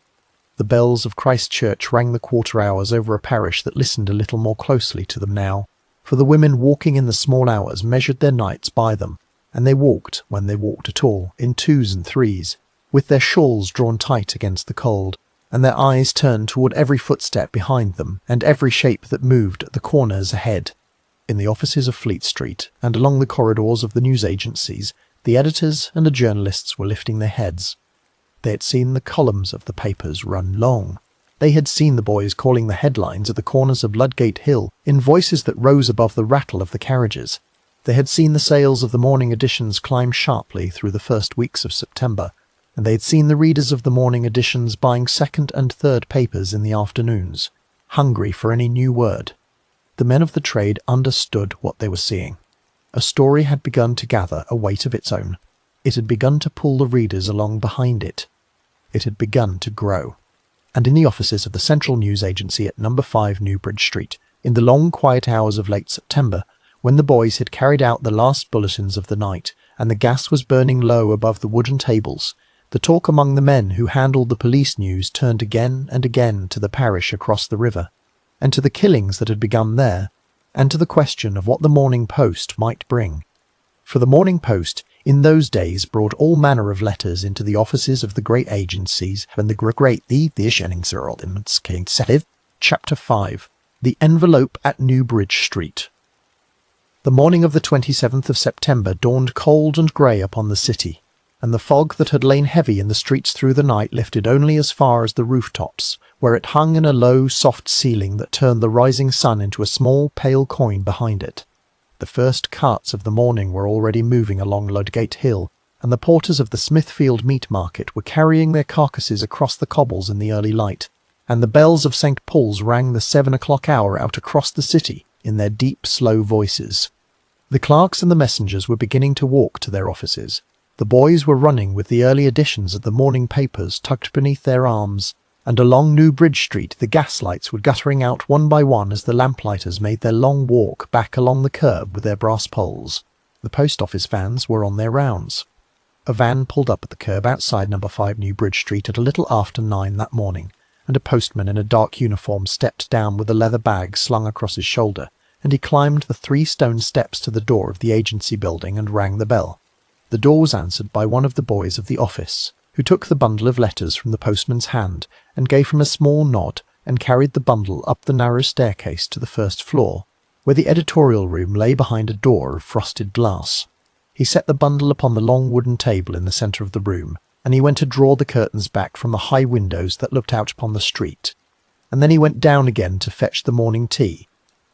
The bells of Christ Church rang the quarter hours over a parish that listened a little more closely to them now, for the women walking in the small hours measured their nights by them, and they walked, when they walked at all, in twos and threes, with their shawls drawn tight against the cold, and their eyes turned toward every footstep behind them and every shape that moved at the corners ahead. In the offices of Fleet Street and along the corridors of the news agencies, the editors and the journalists were lifting their heads. They had seen the columns of the papers run long. They had seen the boys calling the headlines at the corners of Ludgate Hill in voices that rose above the rattle of the carriages. They had seen the sales of the morning editions climb sharply through the first weeks of September, and they had seen the readers of the morning editions buying second and third papers in the afternoons, hungry for any new word. The men of the trade understood what they were seeing. A story had begun to gather a weight of its own. It had begun to pull the readers along behind it. It had begun to grow. And in the offices of the Central News Agency at No. 5 Newbridge Street, in the long quiet hours of late September, when the boys had carried out the last bulletins of the night, and the gas was burning low above the wooden tables, the talk among the men who handled the police news turned again and again to the parish across the river, and to the killings that had begun there, and to the question of what the Morning Post might bring. For the Morning Post, in those days, brought all manner of letters into the offices of the great agencies, and the great Chapter 5. The Envelope at Newbridge Street. The morning of the 27th of September dawned cold and grey upon the city, and the fog that had lain heavy in the streets through the night lifted only as far as the rooftops, where it hung in a low, soft ceiling that turned the rising sun into a small, pale coin behind it. The first carts of the morning were already moving along Ludgate Hill, and the porters of the Smithfield Meat Market were carrying their carcasses across the cobbles in the early light, and the bells of St. Paul's rang the 7 o'clock hour out across the city in their deep, slow voices. The clerks and the messengers were beginning to walk to their offices. The boys were running with the early editions of the morning papers tucked beneath their arms, and along New Bridge Street the gaslights were guttering out one by one as the lamplighters made their long walk back along the curb with their brass poles. The post office vans were on their rounds. A van pulled up at the curb outside number 5 New Bridge Street at a little after 9 that morning, and a postman in a dark uniform stepped down with a leather bag slung across his shoulder, and he climbed the 3 stone steps to the door of the agency building and rang the bell. The door was answered by one of the boys of the office, who took the bundle of letters from the postman's hand and gave him a small nod and carried the bundle up the narrow staircase to the first floor, where the editorial room lay behind a door of frosted glass. He set the bundle upon the long wooden table in the centre of the room, and he went to draw the curtains back from the high windows that looked out upon the street. And then he went down again to fetch the morning tea,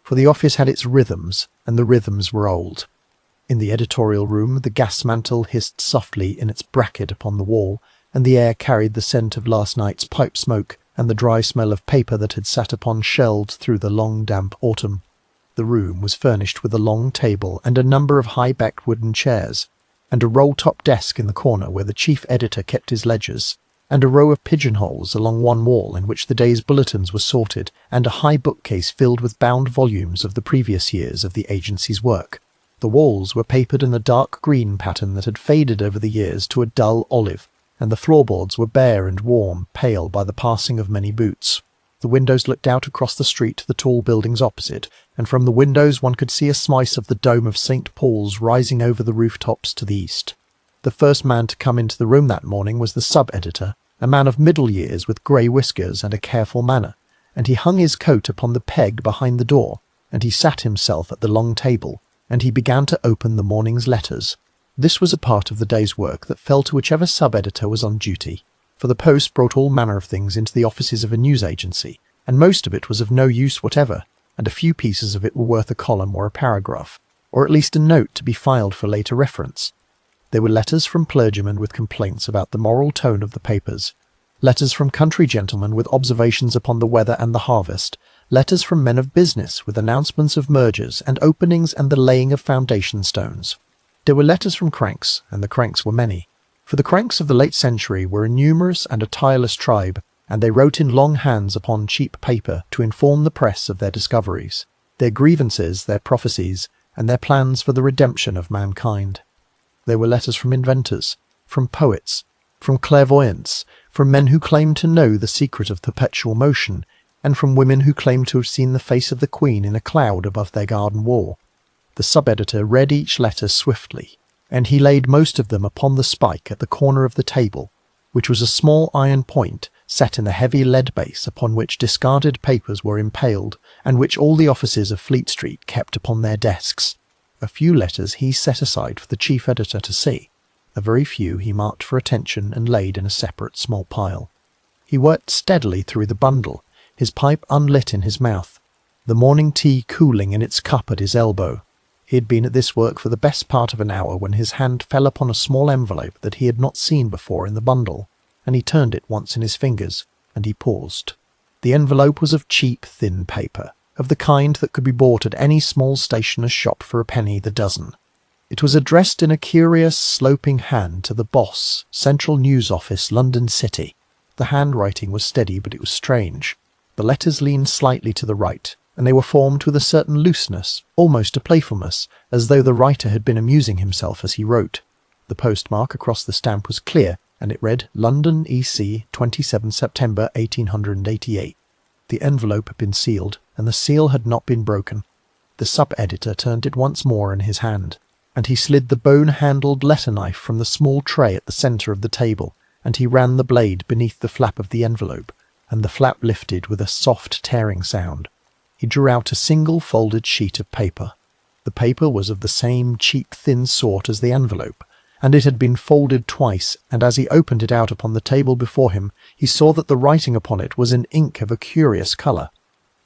for the office had its rhythms, and the rhythms were old. In the editorial room the gas mantle hissed softly in its bracket upon the wall, and the air carried the scent of last night's pipe smoke and the dry smell of paper that had sat upon shelves through the long damp autumn. The room was furnished with a long table and a number of high-backed wooden chairs, and a roll-top desk in the corner where the chief editor kept his ledgers, and a row of pigeonholes along one wall in which the day's bulletins were sorted, and a high bookcase filled with bound volumes of the previous years of the agency's work. The walls were papered in a dark green pattern that had faded over the years to a dull olive, and the floorboards were bare and warm, pale by the passing of many boots. The windows looked out across the street to the tall buildings opposite, and from the windows one could see a slice of the dome of St. Paul's rising over the rooftops to the east. The first man to come into the room that morning was the sub-editor, a man of middle years with grey whiskers and a careful manner, and he hung his coat upon the peg behind the door, and he sat himself at the long table, and he began to open the morning's letters. This was a part of the day's work that fell to whichever sub-editor was on duty, for the post brought all manner of things into the offices of a news agency, and most of it was of no use whatever, and a few pieces of it were worth a column or a paragraph, or at least a note to be filed for later reference. There were letters from clergymen with complaints about the moral tone of the papers, letters from country gentlemen with observations upon the weather and the harvest, letters from men of business with announcements of mergers and openings and the laying of foundation stones. There were letters from cranks, and the cranks were many, for the cranks of the late century were a numerous and a tireless tribe, and they wrote in long hands upon cheap paper to inform the press of their discoveries, their grievances, their prophecies, and their plans for the redemption of mankind. There were letters from inventors, from poets, from clairvoyants, from men who claimed to know the secret of perpetual motion, and from women who claimed to have seen the face of the Queen in a cloud above their garden wall. The sub-editor read each letter swiftly, and he laid most of them upon the spike at the corner of the table, which was a small iron point set in the heavy lead base upon which discarded papers were impaled, and which all the offices of Fleet Street kept upon their desks. A few letters he set aside for the chief editor to see. A very few he marked for attention and laid in a separate small pile. He worked steadily through the bundle, his pipe unlit in his mouth, the morning tea cooling in its cup at his elbow. He had been at this work for the best part of an hour when his hand fell upon a small envelope that he had not seen before in the bundle, and he turned it once in his fingers, and he paused. The envelope was of cheap, thin paper, of the kind that could be bought at any small stationer's shop for a penny the dozen. It was addressed in a curious, sloping hand to the Boss, Central News Office, London City. The handwriting was steady, but it was strange. The letters leaned slightly to the right, and they were formed with a certain looseness, almost a playfulness, as though the writer had been amusing himself as he wrote. The postmark across the stamp was clear, and it read, London, E.C., 27 September 1888. The envelope had been sealed, and the seal had not been broken. The sub-editor turned it once more in his hand, and he slid the bone-handled letter-knife from the small tray at the centre of the table, and he ran the blade beneath the flap of the envelope, and the flap lifted with a soft tearing sound. He drew out a single folded sheet of paper. The paper was of the same cheap thin sort as the envelope, and it had been folded twice, and as he opened it out upon the table before him, he saw that the writing upon it was in ink of a curious colour.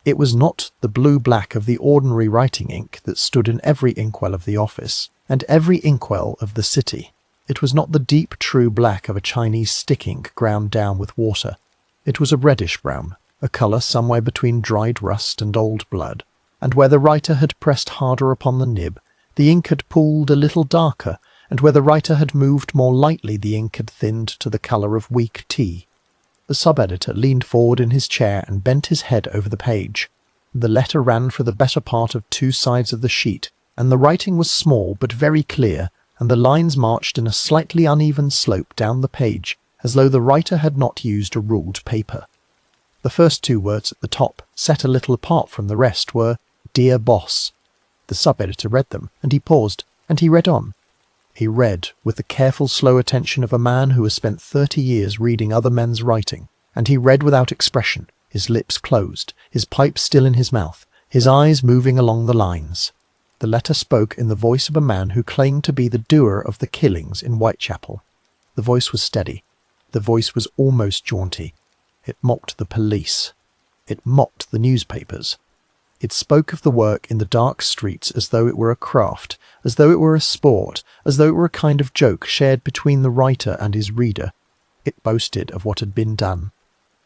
It was not the blue-black of the ordinary writing ink that stood in every inkwell of the office, and every inkwell of the city. It was not the deep true black of a Chinese stick ink ground down with water. It was a reddish brown, a colour somewhere between dried rust and old blood, and where the writer had pressed harder upon the nib, the ink had pooled a little darker, and where the writer had moved more lightly the ink had thinned to the colour of weak tea. The sub-editor leaned forward in his chair and bent his head over the page. The letter ran for the better part of 2 sides of the sheet, and the writing was small but very clear, and the lines marched in a slightly uneven slope down the page, as though the writer had not used a ruled paper. The first 2 words at the top, set a little apart from the rest, were "Dear Boss." The sub-editor read them, and he paused, and he read on. He read with the careful, slow attention of a man who has spent 30 years reading other men's writing, and he read without expression, his lips closed, his pipe still in his mouth, his eyes moving along the lines. The letter spoke in the voice of a man who claimed to be the doer of the killings in Whitechapel. The voice was steady. The voice was almost jaunty. It mocked the police. It mocked the newspapers. It spoke of the work in the dark streets as though it were a craft, as though it were a sport, as though it were a kind of joke shared between the writer and his reader. It boasted of what had been done.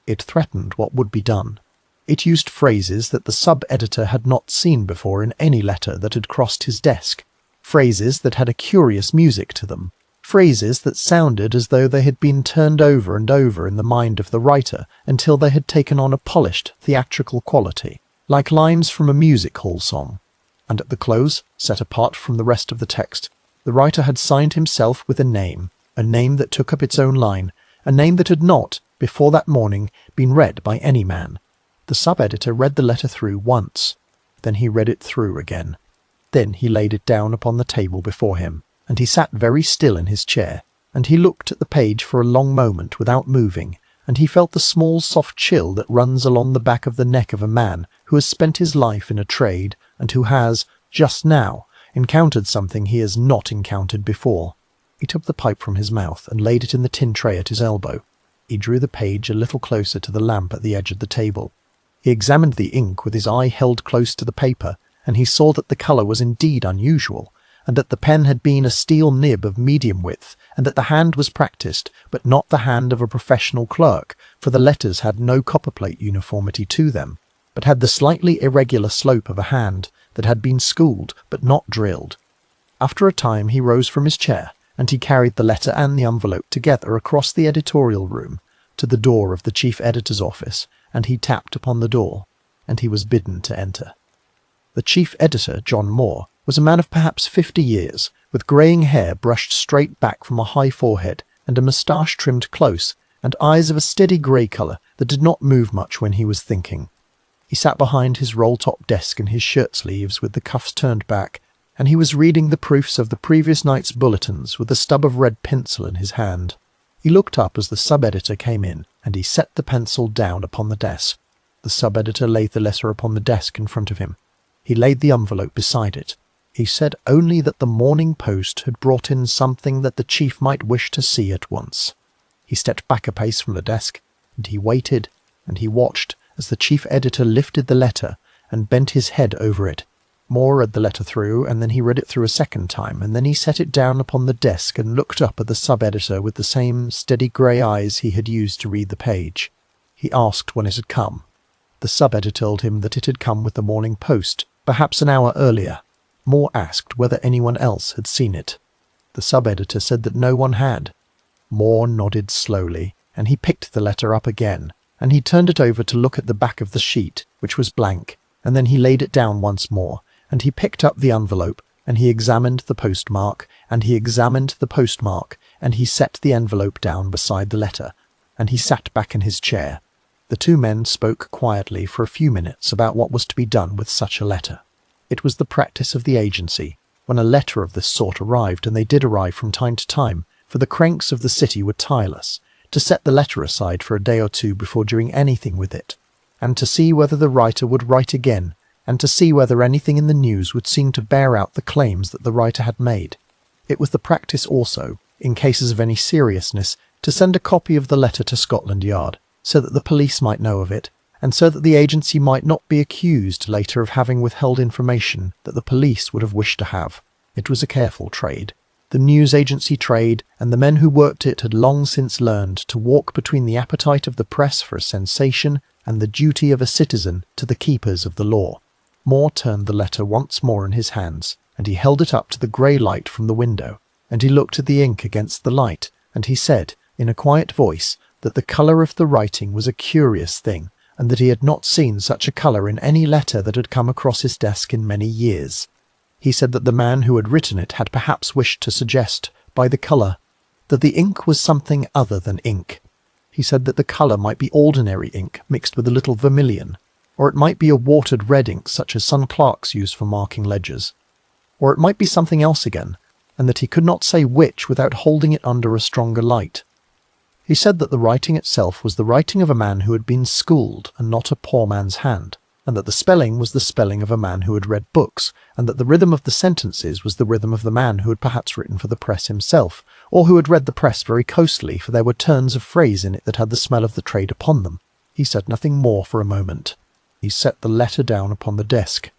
It threatened what would be done. It used phrases that the sub-editor had not seen before in any letter that had crossed his desk, phrases that had a curious music to them, phrases that sounded as though they had been turned over and over in the mind of the writer until they had taken on a polished, theatrical quality, like lines from a music hall song. And at the close, set apart from the rest of the text, the writer had signed himself with a name that took up its own line, a name that had not, before that morning, been read by any man. The sub-editor read the letter through once. Then he read it through again. Then he laid it down upon the table before him, and he sat very still in his chair, and he looked at the page for a long moment without moving, and he felt the small soft chill that runs along the back of the neck of a man who has spent his life in a trade, and who has, just now, encountered something he has not encountered before. He took the pipe from his mouth and laid it in the tin tray at his elbow. He drew the page a little closer to the lamp at the edge of the table. He examined the ink with his eye held close to the paper, and he saw that the colour was indeed unusual, and that the pen had been a steel nib of medium width, and that the hand was practised, but not the hand of a professional clerk, for the letters had no copperplate uniformity to them, but had the slightly irregular slope of a hand that had been schooled but not drilled. After a time he rose from his chair, and he carried the letter and the envelope together across the editorial room to the door of the chief editor's office, and he tapped upon the door, and he was bidden to enter. The chief editor, John Moore, was a man of perhaps 50 years, with greying hair brushed straight back from a high forehead, and a moustache trimmed close, and eyes of a steady grey colour that did not move much when he was thinking. He sat behind his roll-top desk in his shirt-sleeves with the cuffs turned back, and he was reading the proofs of the previous night's bulletins with a stub of red pencil in his hand. He looked up as the sub-editor came in, and he set the pencil down upon the desk. The sub-editor laid the letter upon the desk in front of him. He laid the envelope beside it. He said only that the Morning Post had brought in something that the chief might wish to see at once. He stepped back a pace from the desk, and he waited, and he watched as the chief editor lifted the letter and bent his head over it. Moore read the letter through, and then he read it through a second time, and then he set it down upon the desk and looked up at the sub-editor with the same steady grey eyes he had used to read the page. He asked when it had come. The sub-editor told him that it had come with the Morning Post, perhaps an hour earlier. Moore asked whether anyone else had seen it. The sub-editor said that no one had. Moore nodded slowly, and he picked the letter up again, and he turned it over to look at the back of the sheet, which was blank, and then he laid it down once more, and he picked up the envelope, and he examined the postmark, and he examined the postmark, and he set the envelope down beside the letter, and he sat back in his chair. The 2 men spoke quietly for a few minutes about what was to be done with such a letter. It was the practice of the agency, when a letter of this sort arrived, and they did arrive from time to time, for the cranks of the city were tireless, to set the letter aside for a day or 2 before doing anything with it, and to see whether the writer would write again, and to see whether anything in the news would seem to bear out the claims that the writer had made. It was the practice also, in cases of any seriousness, to send a copy of the letter to Scotland Yard, so that the police might know of it, and so that the agency might not be accused later of having withheld information that the police would have wished to have. It was a careful trade. The news agency trade, and the men who worked it had long since learned to walk between the appetite of the press for a sensation and the duty of a citizen to the keepers of the law. Moore turned the letter once more in his hands, and he held it up to the grey light from the window, and he looked at the ink against the light, and he said, in a quiet voice, that the colour of the writing was a curious thing, and that he had not seen such a colour in any letter that had come across his desk in many years. He said that the man who had written it had perhaps wished to suggest, by the colour, that the ink was something other than ink. He said that the colour might be ordinary ink mixed with a little vermilion, or it might be a watered red ink such as some clerks use for marking ledgers, or it might be something else again, and that he could not say which without holding it under a stronger light. He said that the writing itself was the writing of a man who had been schooled and not a poor man's hand, and that the spelling was the spelling of a man who had read books, and that the rhythm of the sentences was the rhythm of the man who had perhaps written for the press himself, or who had read the press very closely, for there were turns of phrase in it that had the smell of the trade upon them. He said nothing more for a moment. He set the letter down upon the desk.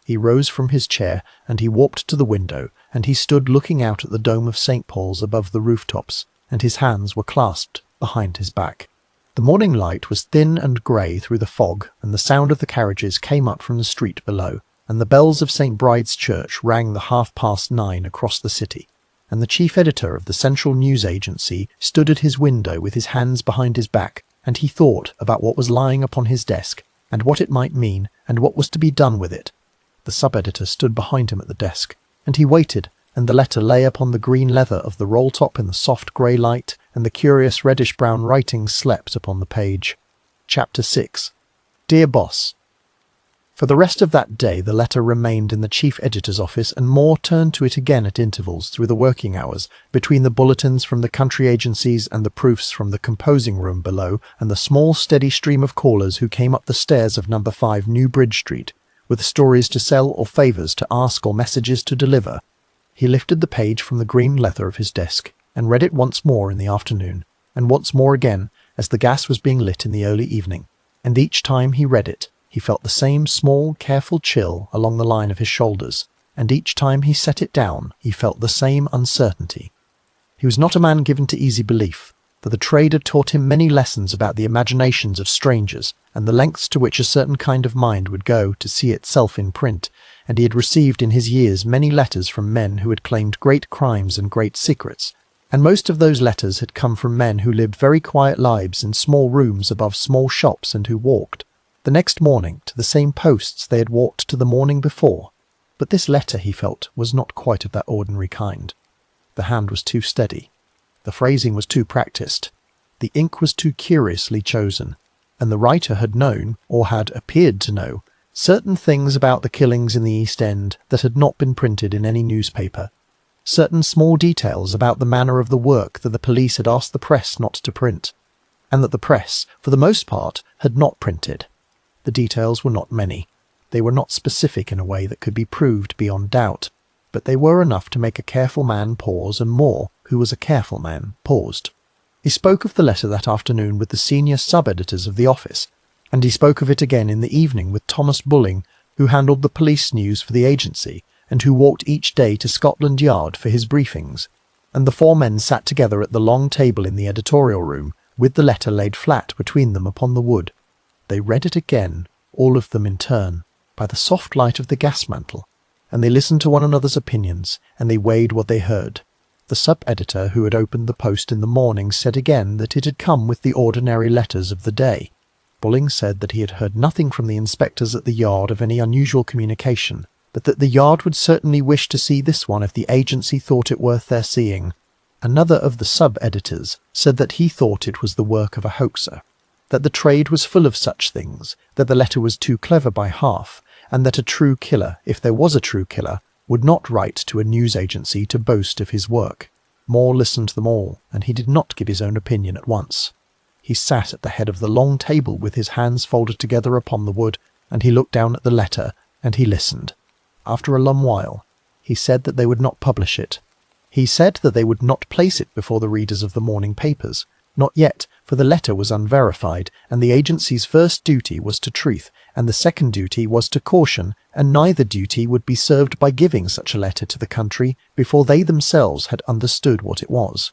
He rose from his chair, and he walked to the window, and he stood looking out at the dome of St. Paul's above the rooftops, and his hands were clasped behind his back. The morning light was thin and grey through the fog, and the sound of the carriages came up from the street below, and the bells of St. Bride's Church rang the 9:30 across the city, and the chief editor of the Central News Agency stood at his window with his hands behind his back, and he thought about what was lying upon his desk, and what it might mean, and what was to be done with it. The sub-editor stood behind him at the desk, and he waited, and the letter lay upon the green leather of the roll-top in the soft grey light, and the curious reddish-brown writing slept upon the page. Chapter 6. Dear Boss. For the rest of that day the letter remained in the chief editor's office, and Moore turned to it again at intervals through the working hours, between the bulletins from the country agencies and the proofs from the composing room below, and the small steady stream of callers who came up the stairs of number 5 New Bridge Street, with stories to sell or favours to ask or messages to deliver. He lifted the page from the green leather of his desk, and read it once more in the afternoon, and once more again as the gas was being lit in the early evening, and each time he read it, he felt the same small, careful chill along the line of his shoulders, and each time he set it down he felt the same uncertainty. He was not a man given to easy belief, for the trade had taught him many lessons about the imaginations of strangers, and the lengths to which a certain kind of mind would go to see itself in print, and he had received in his years many letters from men who had claimed great crimes and great secrets, and most of those letters had come from men who lived very quiet lives in small rooms above small shops, and who walked, the next morning, to the same posts they had walked to the morning before. But this letter, he felt, was not quite of that ordinary kind. The hand was too steady. The phrasing was too practised. The ink was too curiously chosen, and the writer had known, or had appeared to know, certain things about the killings in the East End that had not been printed in any newspaper, certain small details about the manner of the work that the police had asked the press not to print, and that the press, for the most part, had not printed. The details were not many. They were not specific in a way that could be proved beyond doubt, but they were enough to make a careful man pause, and Moore, who was a careful man, paused. He spoke of the letter that afternoon with the senior sub-editors of the office, and he spoke of it again in the evening with Thomas Bulling, who handled the police news for the agency, and who walked each day to Scotland Yard for his briefings, and the 4 men sat together at the long table in the editorial room, with the letter laid flat between them upon the wood. They read it again, all of them in turn, by the soft light of the gas mantle, and they listened to one another's opinions, and they weighed what they heard. The sub-editor who had opened the post in the morning said again that it had come with the ordinary letters of the day. Bulling said that he had heard nothing from the inspectors at the yard of any unusual communication, but that the yard would certainly wish to see this one if the agency thought it worth their seeing. Another of the sub-editors said that he thought it was the work of a hoaxer, that the trade was full of such things, that the letter was too clever by half, and that a true killer, if there was a true killer, would not write to a news agency to boast of his work. Moore listened to them all, and he did not give his own opinion at once. He sat at the head of the long table with his hands folded together upon the wood, and he looked down at the letter, and he listened. After a long while, he said that they would not publish it. He said that they would not place it before the readers of the morning papers. Not yet, for the letter was unverified, and the agency's first duty was to truth, and the second duty was to caution, and neither duty would be served by giving such a letter to the country before they themselves had understood what it was.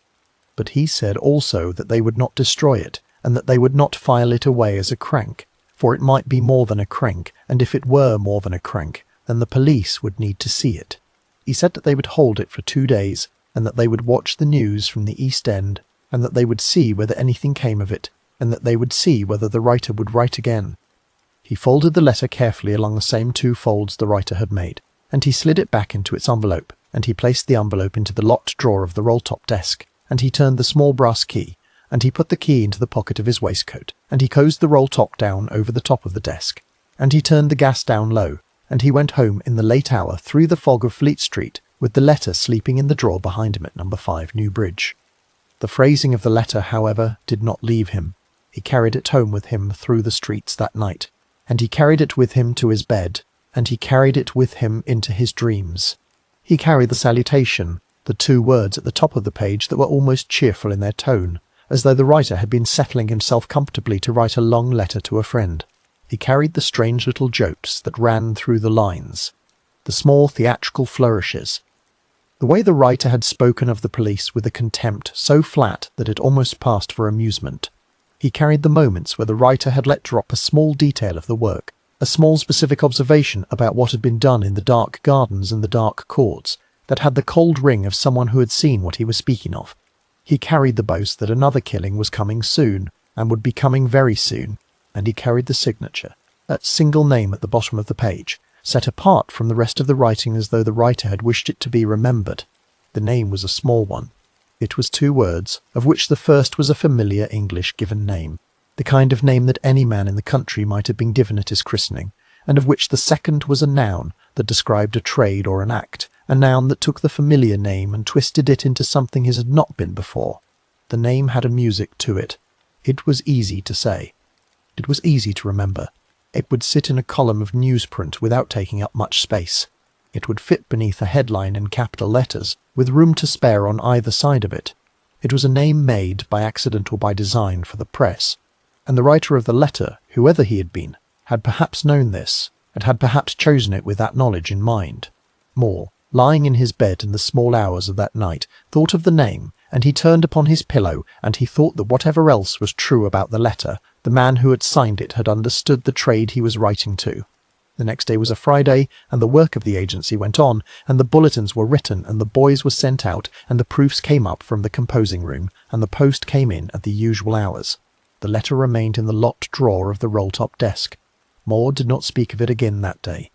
But he said also that they would not destroy it, and that they would not file it away as a crank, for it might be more than a crank, and if it were more than a crank, then the police would need to see it. He said that they would hold it for 2 days, and that they would watch the news from the East End, and that they would see whether anything came of it, and that they would see whether the writer would write again. He folded the letter carefully along the same 2 folds the writer had made, and he slid it back into its envelope, and he placed the envelope into the locked drawer of the roll-top desk, and he turned the small brass key, and he put the key into the pocket of his waistcoat, and he closed the roll-top down over the top of the desk, and he turned the gas down low, and he went home in the late hour through the fog of Fleet Street, with the letter sleeping in the drawer behind him at number 5 New Bridge. The phrasing of the letter, however, did not leave him. He carried it home with him through the streets that night, and he carried it with him to his bed, and he carried it with him into his dreams. He carried the salutation, the 2 words at the top of the page that were almost cheerful in their tone, as though the writer had been settling himself comfortably to write a long letter to a friend. He carried the strange little jokes that ran through the lines, the small theatrical flourishes. The way the writer had spoken of the police with a contempt so flat that it almost passed for amusement. He carried the moments where the writer had let drop a small detail of the work, a small specific observation about what had been done in the dark gardens and the dark courts, that had the cold ring of someone who had seen what he was speaking of. He carried the boast that another killing was coming soon, and would be coming very soon, and he carried the signature, that single name at the bottom of the page, set apart from the rest of the writing as though the writer had wished it to be remembered. The name was a small one. It was 2 words, of which the first was a familiar English given name, the kind of name that any man in the country might have been given at his christening, and of which the second was a noun that described a trade or an act, a noun that took the familiar name and twisted it into something it had not been before. The name had a music to it. It was easy to say. It was easy to remember. It would sit in a column of newsprint without taking up much space. It would fit beneath a headline in capital letters, with room to spare on either side of it. It was a name made, by accident or by design, for the press, and the writer of the letter, whoever he had been, had perhaps known this, and had perhaps chosen it with that knowledge in mind. More, lying in his bed in the small hours of that night, thought of the name, and he turned upon his pillow, and he thought that whatever else was true about the letter, the man who had signed it had understood the trade he was writing to. The next day was a Friday, and the work of the agency went on, and the bulletins were written, and the boys were sent out, and the proofs came up from the composing room, and the post came in at the usual hours. The letter remained in the locked drawer of the roll-top desk. More did not speak of it again that day.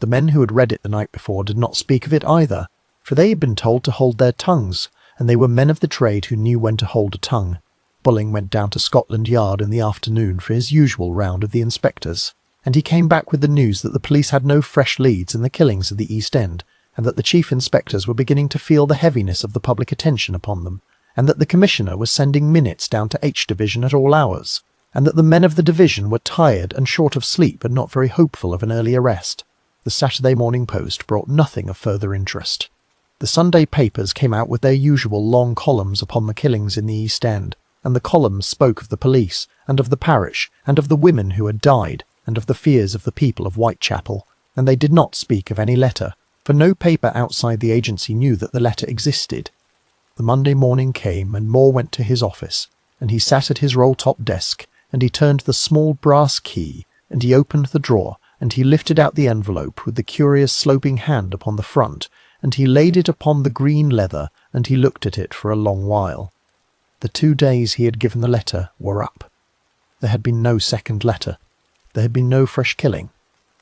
The men who had read it the night before did not speak of it either, for they had been told to hold their tongues, and they were men of the trade who knew when to hold a tongue. Bulling went down to Scotland Yard in the afternoon for his usual round of the inspectors, and he came back with the news that the police had no fresh leads in the killings of the East End, and that the chief inspectors were beginning to feel the heaviness of the public attention upon them, and that the commissioner was sending minutes down to H Division at all hours, and that the men of the division were tired and short of sleep and not very hopeful of an early arrest. The Saturday Morning Post brought nothing of further interest. The Sunday papers came out with their usual long columns upon the killings in the East End, and the columns spoke of the police, and of the parish, and of the women who had died, and of the fears of the people of Whitechapel, and they did not speak of any letter, for no paper outside the agency knew that the letter existed. The Monday morning came, and Moore went to his office, and he sat at his roll-top desk, and he turned the small brass key, and he opened the drawer, and he lifted out the envelope with the curious sloping hand upon the front, and he laid it upon the green leather, and he looked at it for a long while. The 2 days he had given the letter were up. There had been no second letter. There had been no fresh killing.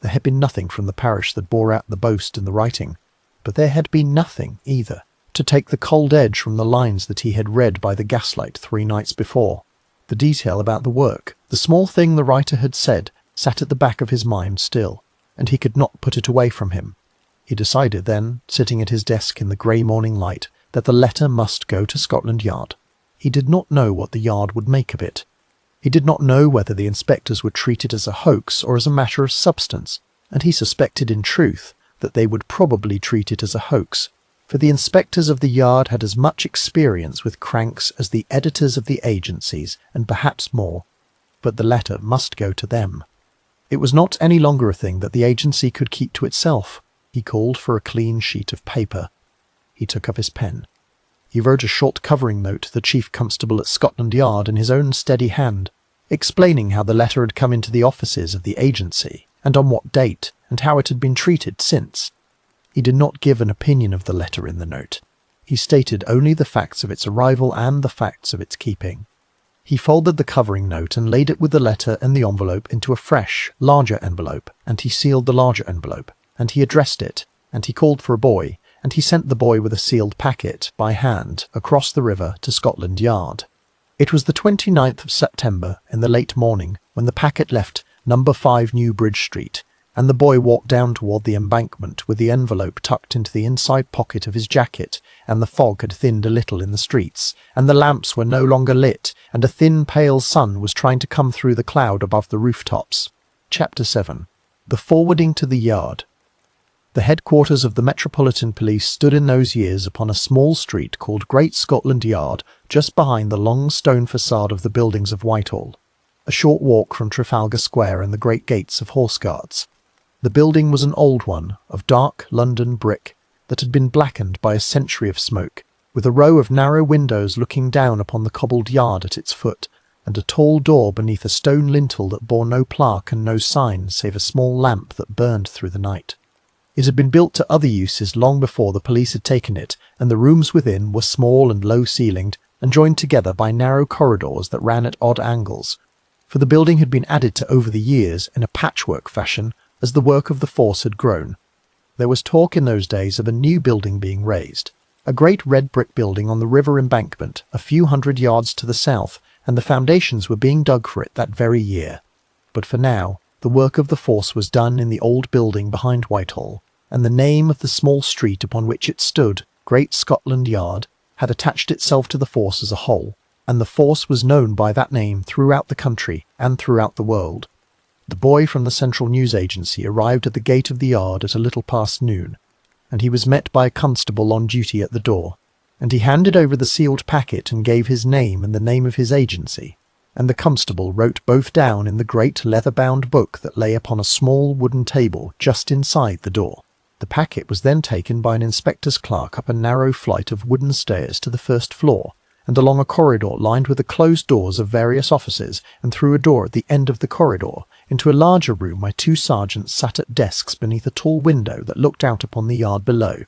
There had been nothing from the parish that bore out the boast in the writing. But there had been nothing, either, to take the cold edge from the lines that he had read by the gaslight 3 nights before. The detail about the work, the small thing the writer had said, sat at the back of his mind still, and he could not put it away from him. He decided then, sitting at his desk in the grey morning light, that the letter must go to Scotland Yard. He did not know what the Yard would make of it. He did not know whether the inspectors would treat it as a hoax or as a matter of substance, and he suspected in truth that they would probably treat it as a hoax, for the inspectors of the Yard had as much experience with cranks as the editors of the agencies, and perhaps more. But the letter must go to them. It was not any longer a thing that the agency could keep to itself. He called for a clean sheet of paper. He took up his pen. He wrote a short covering note to the chief constable at Scotland Yard in his own steady hand, explaining how the letter had come into the offices of the agency, and on what date, and how it had been treated since. He did not give an opinion of the letter in the note. He stated only the facts of its arrival and the facts of its keeping. He folded the covering note and laid it with the letter and the envelope into a fresh, larger envelope, and he sealed the larger envelope, and he addressed it, and he called for a boy, and he sent the boy with a sealed packet, by hand, across the river to Scotland Yard. It was the 29th of September, in the late morning, when the packet left number 5 New Bridge Street, and the boy walked down toward the embankment with the envelope tucked into the inside pocket of his jacket, and the fog had thinned a little in the streets, and the lamps were no longer lit, and a thin pale sun was trying to come through the cloud above the rooftops. Chapter 7. The Forwarding to the Yard. The headquarters of the Metropolitan Police stood in those years upon a small street called Great Scotland Yard, just behind the long stone facade of the buildings of Whitehall, a short walk from Trafalgar Square and the great gates of Horse Guards. The building was an old one, of dark London brick, that had been blackened by a century of smoke, with a row of narrow windows looking down upon the cobbled yard at its foot, and a tall door beneath a stone lintel that bore no plaque and no sign save a small lamp that burned through the night. It had been built to other uses long before the police had taken it, and the rooms within were small and low-ceilinged, and joined together by narrow corridors that ran at odd angles, for the building had been added to over the years in a patchwork fashion as the work of the force had grown. There was talk in those days of a new building being raised, a great red brick building on the river embankment a few hundred yards to the south, and the foundations were being dug for it that very year. But for now, the work of the force was done in the old building behind Whitehall, and the name of the small street upon which it stood, Great Scotland Yard, had attached itself to the force as a whole, and the force was known by that name throughout the country and throughout the world. The boy from the Central News Agency arrived at the gate of the yard at a little past noon, and he was met by a constable on duty at the door, and he handed over the sealed packet and gave his name and the name of his agency, and the constable wrote both down in the great leather-bound book that lay upon a small wooden table just inside the door. The packet was then taken by an inspector's clerk up a narrow flight of wooden stairs to the first floor, and along a corridor lined with the closed doors of various offices, and through a door at the end of the corridor, into a larger room where 2 sergeants sat at desks beneath a tall window that looked out upon the yard below.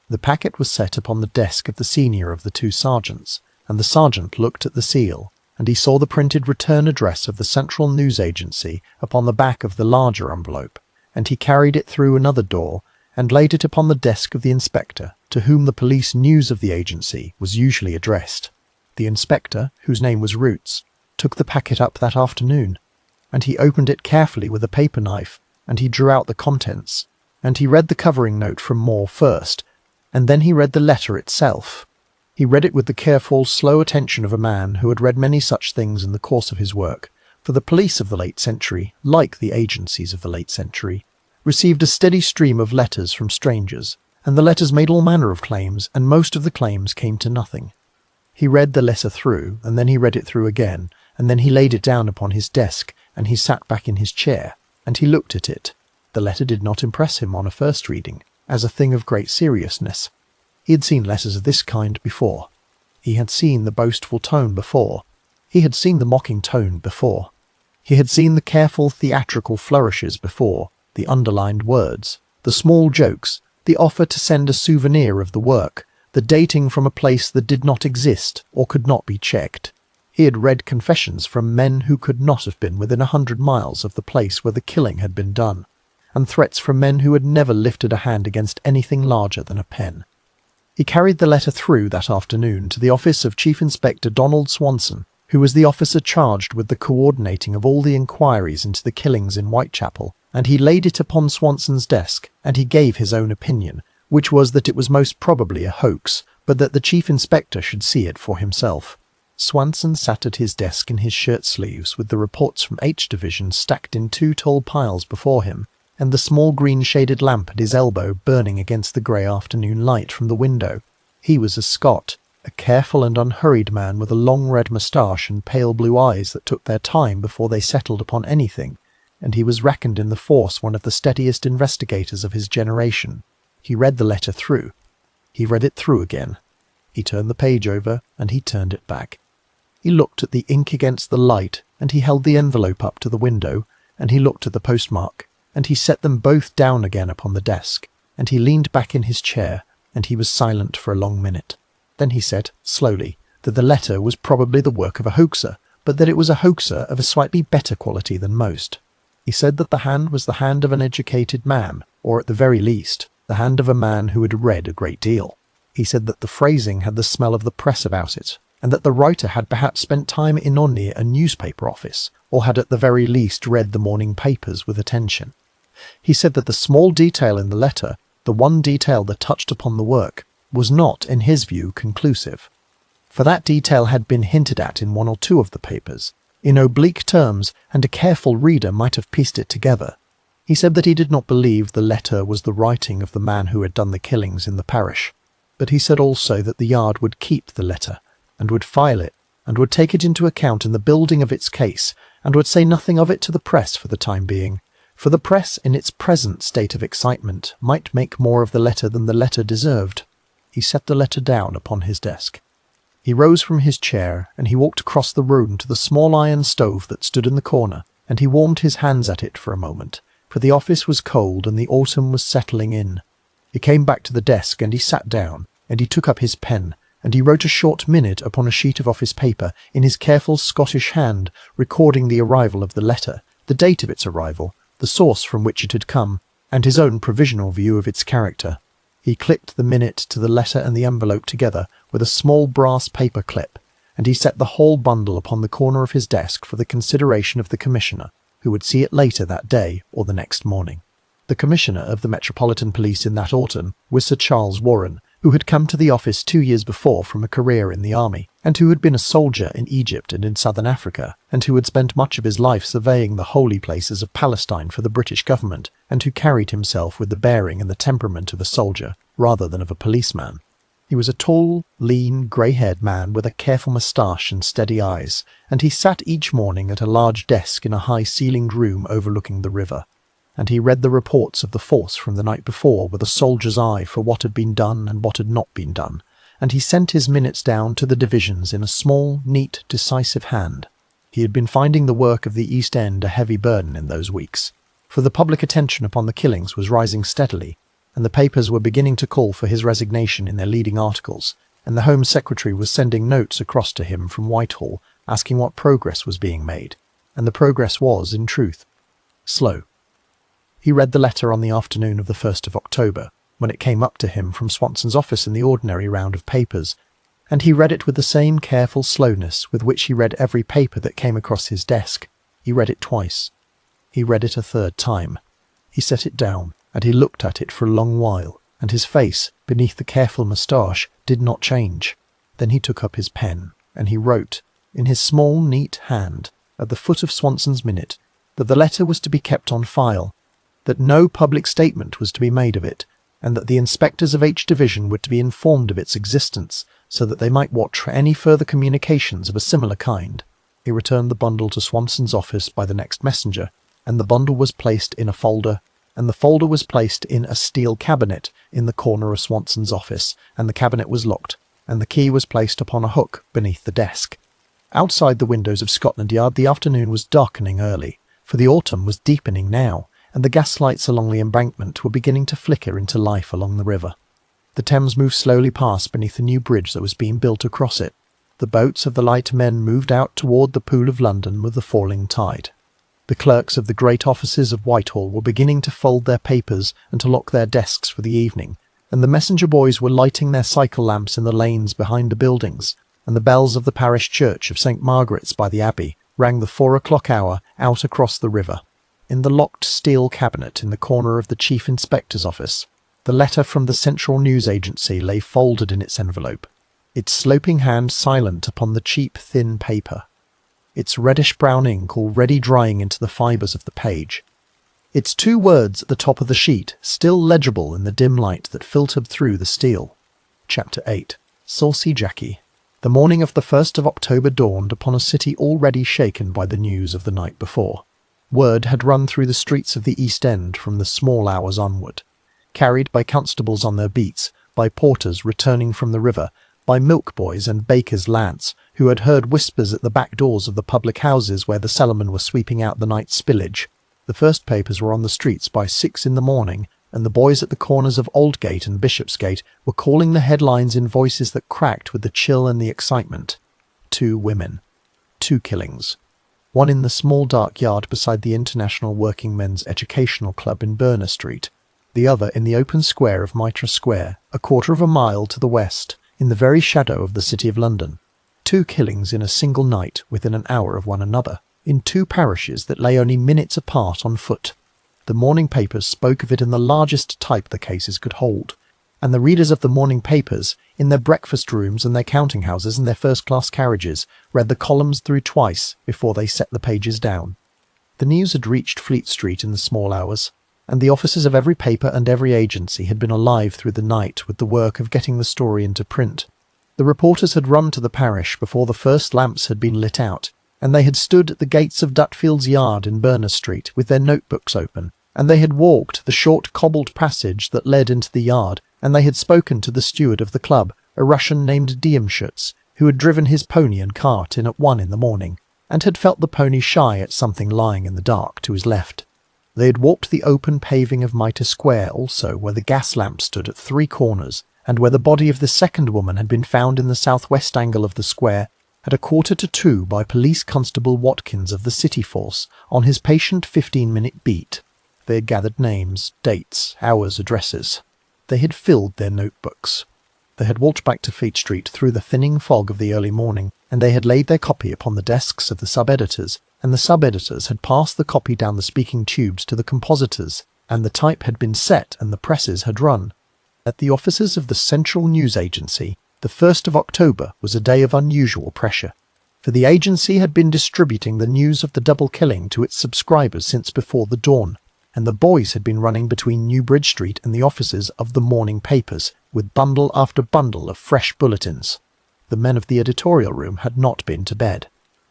The packet was set upon the desk of the senior of the 2 sergeants, and the sergeant looked at the seal, and he saw the printed return address of the Central News Agency upon the back of the larger envelope, and he carried it through another door, and laid it upon the desk of the inspector, to whom the police news of the agency was usually addressed. The inspector, whose name was Roots, took the packet up that afternoon, and he opened it carefully with a paper knife, and he drew out the contents, and he read the covering note from Moore first, and then he read the letter itself. He read it with the careful, slow attention of a man who had read many such things in the course of his work, for the police of the late century, like the agencies of the late century, received a steady stream of letters from strangers, and the letters made all manner of claims, and most of the claims came to nothing. He read the letter through, and then he read it through again, and then he laid it down upon his desk, and he sat back in his chair, and he looked at it. The letter did not impress him on a first reading, as a thing of great seriousness. He had seen letters of this kind before. He had seen the boastful tone before. He had seen the mocking tone before. He had seen the careful theatrical flourishes before, the underlined words, the small jokes, the offer to send a souvenir of the work, the dating from a place that did not exist or could not be checked. He had read confessions from men who could not have been within 100 miles of the place where the killing had been done, and threats from men who had never lifted a hand against anything larger than a pen. He carried the letter through that afternoon to the office of Chief Inspector Donald Swanson, who was the officer charged with the coordinating of all the inquiries into the killings in Whitechapel, and he laid it upon Swanson's desk, and he gave his own opinion, which was that it was most probably a hoax, but that the Chief Inspector should see it for himself. Swanson sat at his desk in his shirt-sleeves with the reports from H Division stacked in 2 tall piles before him, and the small green-shaded lamp at his elbow burning against the grey afternoon light from the window. He was a Scot, a careful and unhurried man with a long red moustache and pale blue eyes that took their time before they settled upon anything, and he was reckoned in the force one of the steadiest investigators of his generation. He read the letter through. He read it through again. He turned the page over, and he turned it back. He looked at the ink against the light, and he held the envelope up to the window, and he looked at the postmark, and he set them both down again upon the desk, and he leaned back in his chair, and he was silent for a long minute. Then he said, slowly, that the letter was probably the work of a hoaxer, but that it was a hoaxer of a slightly better quality than most. He said that the hand was the hand of an educated man, or at the very least, the hand of a man who had read a great deal. He said that the phrasing had the smell of the press about it, and that the writer had perhaps spent time in or near a newspaper office, or had at the very least read the morning papers with attention. He said that the small detail in the letter, the one detail that touched upon the work, was not, in his view, conclusive. For that detail had been hinted at in one or two of the papers, in oblique terms, and a careful reader might have pieced it together. He said that he did not believe the letter was the writing of the man who had done the killings in the parish, but he said also that the Yard would keep the letter, and would file it, and would take it into account in the building of its case, and would say nothing of it to the press for the time being, for the press in its present state of excitement might make more of the letter than the letter deserved. He set the letter down upon his desk. He rose from his chair, and he walked across the room to the small iron stove that stood in the corner, and he warmed his hands at it for a moment, for the office was cold and the autumn was settling in. He came back to the desk, and he sat down, and he took up his pen, and he wrote a short minute upon a sheet of office paper in his careful Scottish hand, recording the arrival of the letter, the date of its arrival, the source from which it had come, and his own provisional view of its character. He clipped the minute to the letter and the envelope together with a small brass paper clip, and he set the whole bundle upon the corner of his desk for the consideration of the Commissioner, who would see it later that day or the next morning. The Commissioner of the Metropolitan Police in that autumn was Sir Charles Warren, who had come to the office 2 years before from a career in the army, and who had been a soldier in Egypt and in southern Africa, and who had spent much of his life surveying the holy places of Palestine for the British government, and who carried himself with the bearing and the temperament of a soldier, rather than of a policeman. He was a tall, lean, grey-haired man with a careful moustache and steady eyes, and he sat each morning at a large desk in a high-ceilinged room overlooking the river, and he read the reports of the force from the night before with a soldier's eye for what had been done and what had not been done, and he sent his minutes down to the divisions in a small, neat, decisive hand. He had been finding the work of the East End a heavy burden in those weeks, for the public attention upon the killings was rising steadily, and the papers were beginning to call for his resignation in their leading articles, and the Home Secretary was sending notes across to him from Whitehall asking what progress was being made, and the progress was, in truth, slow. He read the letter on the afternoon of the 1st of October, when it came up to him from Swanson's office in the ordinary round of papers, and he read it with the same careful slowness with which he read every paper that came across his desk. He read it twice. He read it a third time. He set it down, and he looked at it for a long while, and his face, beneath the careful moustache, did not change. Then he took up his pen, and he wrote, in his small, neat hand, at the foot of Swanson's minute, that the letter was to be kept on file, that no public statement was to be made of it, and that the inspectors of each division were to be informed of its existence, so that they might watch for any further communications of a similar kind. He returned the bundle to Swanson's office by the next messenger, and the bundle was placed in a folder, and the folder was placed in a steel cabinet in the corner of Swanson's office, and the cabinet was locked, and the key was placed upon a hook beneath the desk. Outside the windows of Scotland Yard the afternoon was darkening early, for the autumn was deepening now, and the gaslights along the embankment were beginning to flicker into life along the river. The Thames moved slowly past beneath the new bridge that was being built across it. The boats of the light men moved out toward the Pool of London with the falling tide. The clerks of the great offices of Whitehall were beginning to fold their papers and to lock their desks for the evening, and the messenger boys were lighting their cycle lamps in the lanes behind the buildings, and the bells of the parish church of St. Margaret's by the Abbey rang the 4 o'clock hour out across the river. In the locked steel cabinet in the corner of the Chief Inspector's office, the letter from the Central News Agency lay folded in its envelope, its sloping hand silent upon the cheap, thin paper, its reddish-brown ink already drying into the fibres of the page, its 2 words at the top of the sheet still legible in the dim light that filtered through the steel. Chapter 8. Saucy Jacky. The morning of the 1st of October dawned upon a city already shaken by the news of the night before. Word had run through the streets of the East End from the small hours onward. Carried by constables on their beats, by porters returning from the river, by milk boys and bakers' lads, who had heard whispers at the back doors of the public houses where the cellarmen were sweeping out the night's spillage. The first papers were on the streets by 6 in the morning, and the boys at the corners of Aldgate and Bishopsgate were calling the headlines in voices that cracked with the chill and the excitement. 2 women. 2 killings. One in the small dark yard beside the International Working Men's Educational Club in Berner Street, the other in the open square of Mitre Square, a quarter of a mile to the west, in the very shadow of the City of London. 2 killings in a single night within an hour of one another, in 2 parishes that lay only minutes apart on foot. The morning papers spoke of it in the largest type the cases could hold, and the readers of the morning papers, in their breakfast rooms and their counting houses and their first-class carriages, read the columns through twice before they set the pages down. The news had reached Fleet Street in the small hours, and the offices of every paper and every agency had been alive through the night with the work of getting the story into print. The reporters had run to the parish before the first lamps had been lit out, and they had stood at the gates of Dutfield's yard in Berner Street with their notebooks open, and they had walked the short cobbled passage that led into the yard, and they had spoken to the steward of the club, a Russian named Diemschutz, who had driven his pony and cart in at 1 in the morning, and had felt the pony shy at something lying in the dark to his left. They had walked the open paving of Mitre Square also, where the gas lamp stood at 3 corners, and where the body of the second woman had been found in the southwest angle of the square at 1:45 by Police Constable Watkins of the City Force on his patient 15-minute beat. They had gathered names, dates, hours, addresses. They had filled their notebooks. They had walked back to Fleet Street through the thinning fog of the early morning, and they had laid their copy upon the desks of the sub-editors, and the sub-editors had passed the copy down the speaking tubes to the compositors, and the type had been set and the presses had run. At the offices of the Central News Agency, the 1st of October was a day of unusual pressure, for the agency had been distributing the news of the double killing to its subscribers since before the dawn, and the boys had been running between New Bridge Street and the offices of the morning papers, with bundle after bundle of fresh bulletins. The men of the editorial room had not been to bed.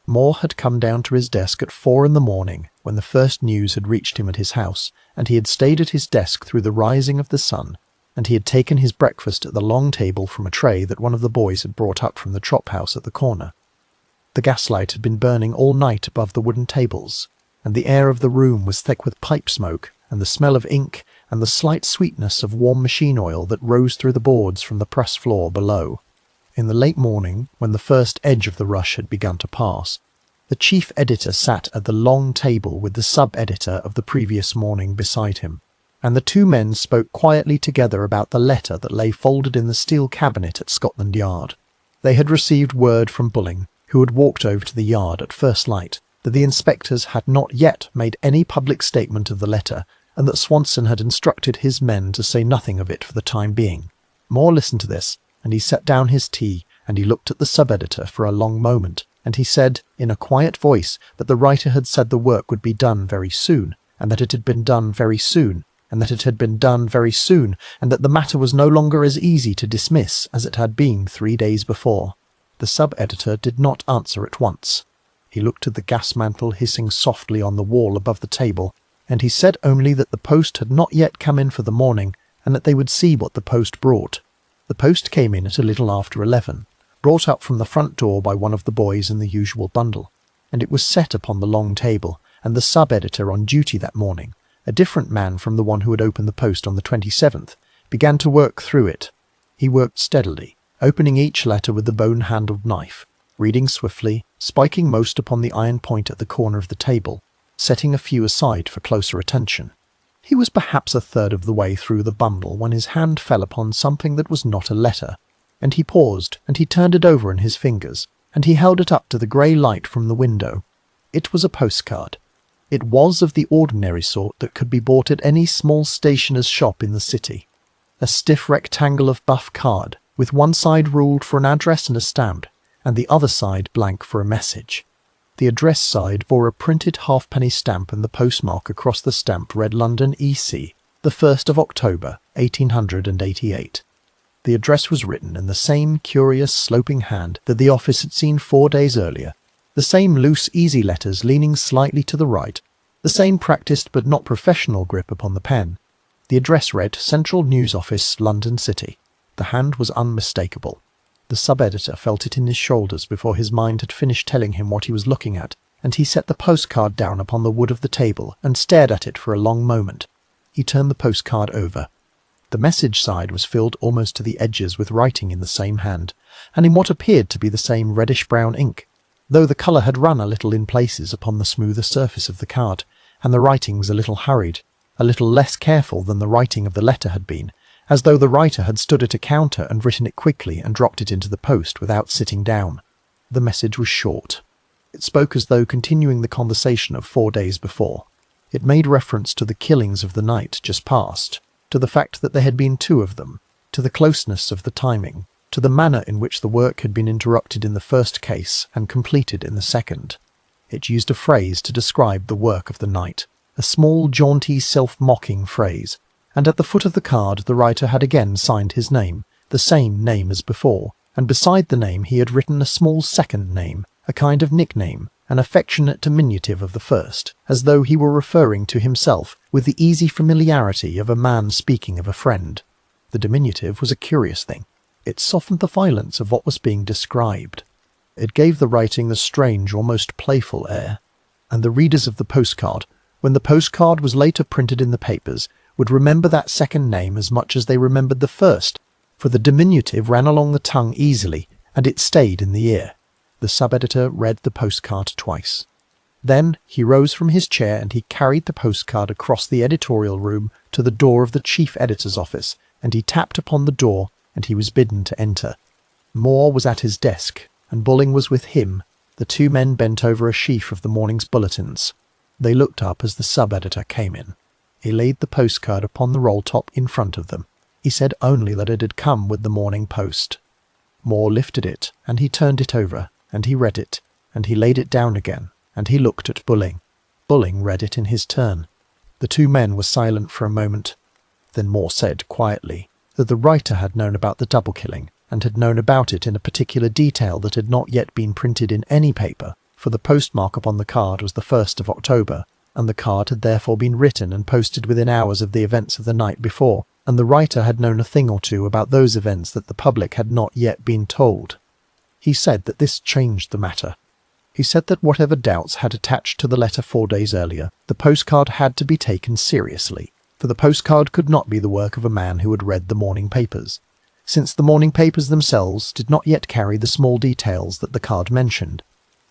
Moore had come down to his desk at 4 in the morning, when the first news had reached him at his house, and he had stayed at his desk through the rising of the sun, and he had taken his breakfast at the long table from a tray that one of the boys had brought up from the chop house at the corner. The gaslight had been burning all night above the wooden tables, and the air of the room was thick with pipe smoke, and the smell of ink, and the slight sweetness of warm machine oil that rose through the boards from the press floor below. In the late morning, when the first edge of the rush had begun to pass, the chief editor sat at the long table with the sub-editor of the previous morning beside him, and the 2 men spoke quietly together about the letter that lay folded in the steel cabinet at Scotland Yard. They had received word from Bulling, who had walked over to the yard at first light, that the inspectors had not yet made any public statement of the letter, and that Swanson had instructed his men to say nothing of it for the time being. Moore listened to this, and he set down his tea, and he looked at the sub-editor for a long moment, and he said, in a quiet voice, that the writer had said the work would be done very soon, and that it had been done very soon, and that it had been done very soon, and that the matter was no longer as easy to dismiss as it had been 3 days before. The sub-editor did not answer at once. He looked at the gas mantle hissing softly on the wall above the table, and he said only that the post had not yet come in for the morning, and that they would see what the post brought. The post came in at a little after 11, brought up from the front door by one of the boys in the usual bundle, and it was set upon the long table, and the sub-editor on duty that morning, a different man from the one who had opened the post on the 27th, began to work through it. He worked steadily, opening each letter with the bone-handled knife, reading swiftly, spiking most upon the iron point at the corner of the table, setting a few aside for closer attention. He was perhaps a third of the way through the bundle when his hand fell upon something that was not a letter, and he paused, and he turned it over in his fingers, and he held it up to the grey light from the window. It was a postcard. It was of the ordinary sort that could be bought at any small stationer's shop in the city. A stiff rectangle of buff card, with one side ruled for an address and a stamp, and the other side blank for a message. The address side bore a printed halfpenny stamp, and the postmark across the stamp read London, E.C., the 1st of October, 1888. The address was written in the same curious sloping hand that the office had seen 4 days earlier, the same loose easy letters leaning slightly to the right, the same practised but not professional grip upon the pen. The address read Central News Office, London City. The hand was unmistakable. The sub-editor felt it in his shoulders before his mind had finished telling him what he was looking at, and he set the postcard down upon the wood of the table and stared at it for a long moment. He turned the postcard over. The message side was filled almost to the edges with writing in the same hand, and in what appeared to be the same reddish-brown ink, though the colour had run a little in places upon the smoother surface of the card, and the writings a little hurried, a little less careful than the writing of the letter had been, as though the writer had stood at a counter and written it quickly and dropped it into the post without sitting down. The message was short. It spoke as though continuing the conversation of 4 days before. It made reference to the killings of the night just past, to the fact that there had been 2 of them, to the closeness of the timing, to the manner in which the work had been interrupted in the first case and completed in the second. It used a phrase to describe the work of the night, a small, jaunty, self-mocking phrase, and at the foot of the card the writer had again signed his name, the same name as before, and beside the name he had written a small second name, a kind of nickname, an affectionate diminutive of the first, as though he were referring to himself with the easy familiarity of a man speaking of a friend. The diminutive was a curious thing. It softened the violence of what was being described. It gave the writing a strange, almost playful air, and the readers of the postcard, when the postcard was later printed in the papers, would remember that second name as much as they remembered the first, for the diminutive ran along the tongue easily, and it stayed in the ear. The sub-editor read the postcard twice. Then he rose from his chair and he carried the postcard across the editorial room to the door of the chief editor's office, and he tapped upon the door, and he was bidden to enter. Moore was at his desk, and Bulling was with him. The 2 men bent over a sheaf of the morning's bulletins. They looked up as the sub-editor came in. He laid the postcard upon the roll-top in front of them. He said only that it had come with the morning post. Moore lifted it, and he turned it over, and he read it, and he laid it down again, and he looked at Bulling. Bulling read it in his turn. The 2 men were silent for a moment. Then Moore said quietly that the writer had known about the double killing, and had known about it in a particular detail that had not yet been printed in any paper, for the postmark upon the card was the 1st of October, and the card had therefore been written and posted within hours of the events of the night before, and the writer had known a thing or two about those events that the public had not yet been told. He said that this changed the matter. He said that whatever doubts had attached to the letter 4 days earlier, the postcard had to be taken seriously, for the postcard could not be the work of a man who had read the morning papers, since the morning papers themselves did not yet carry the small details that the card mentioned.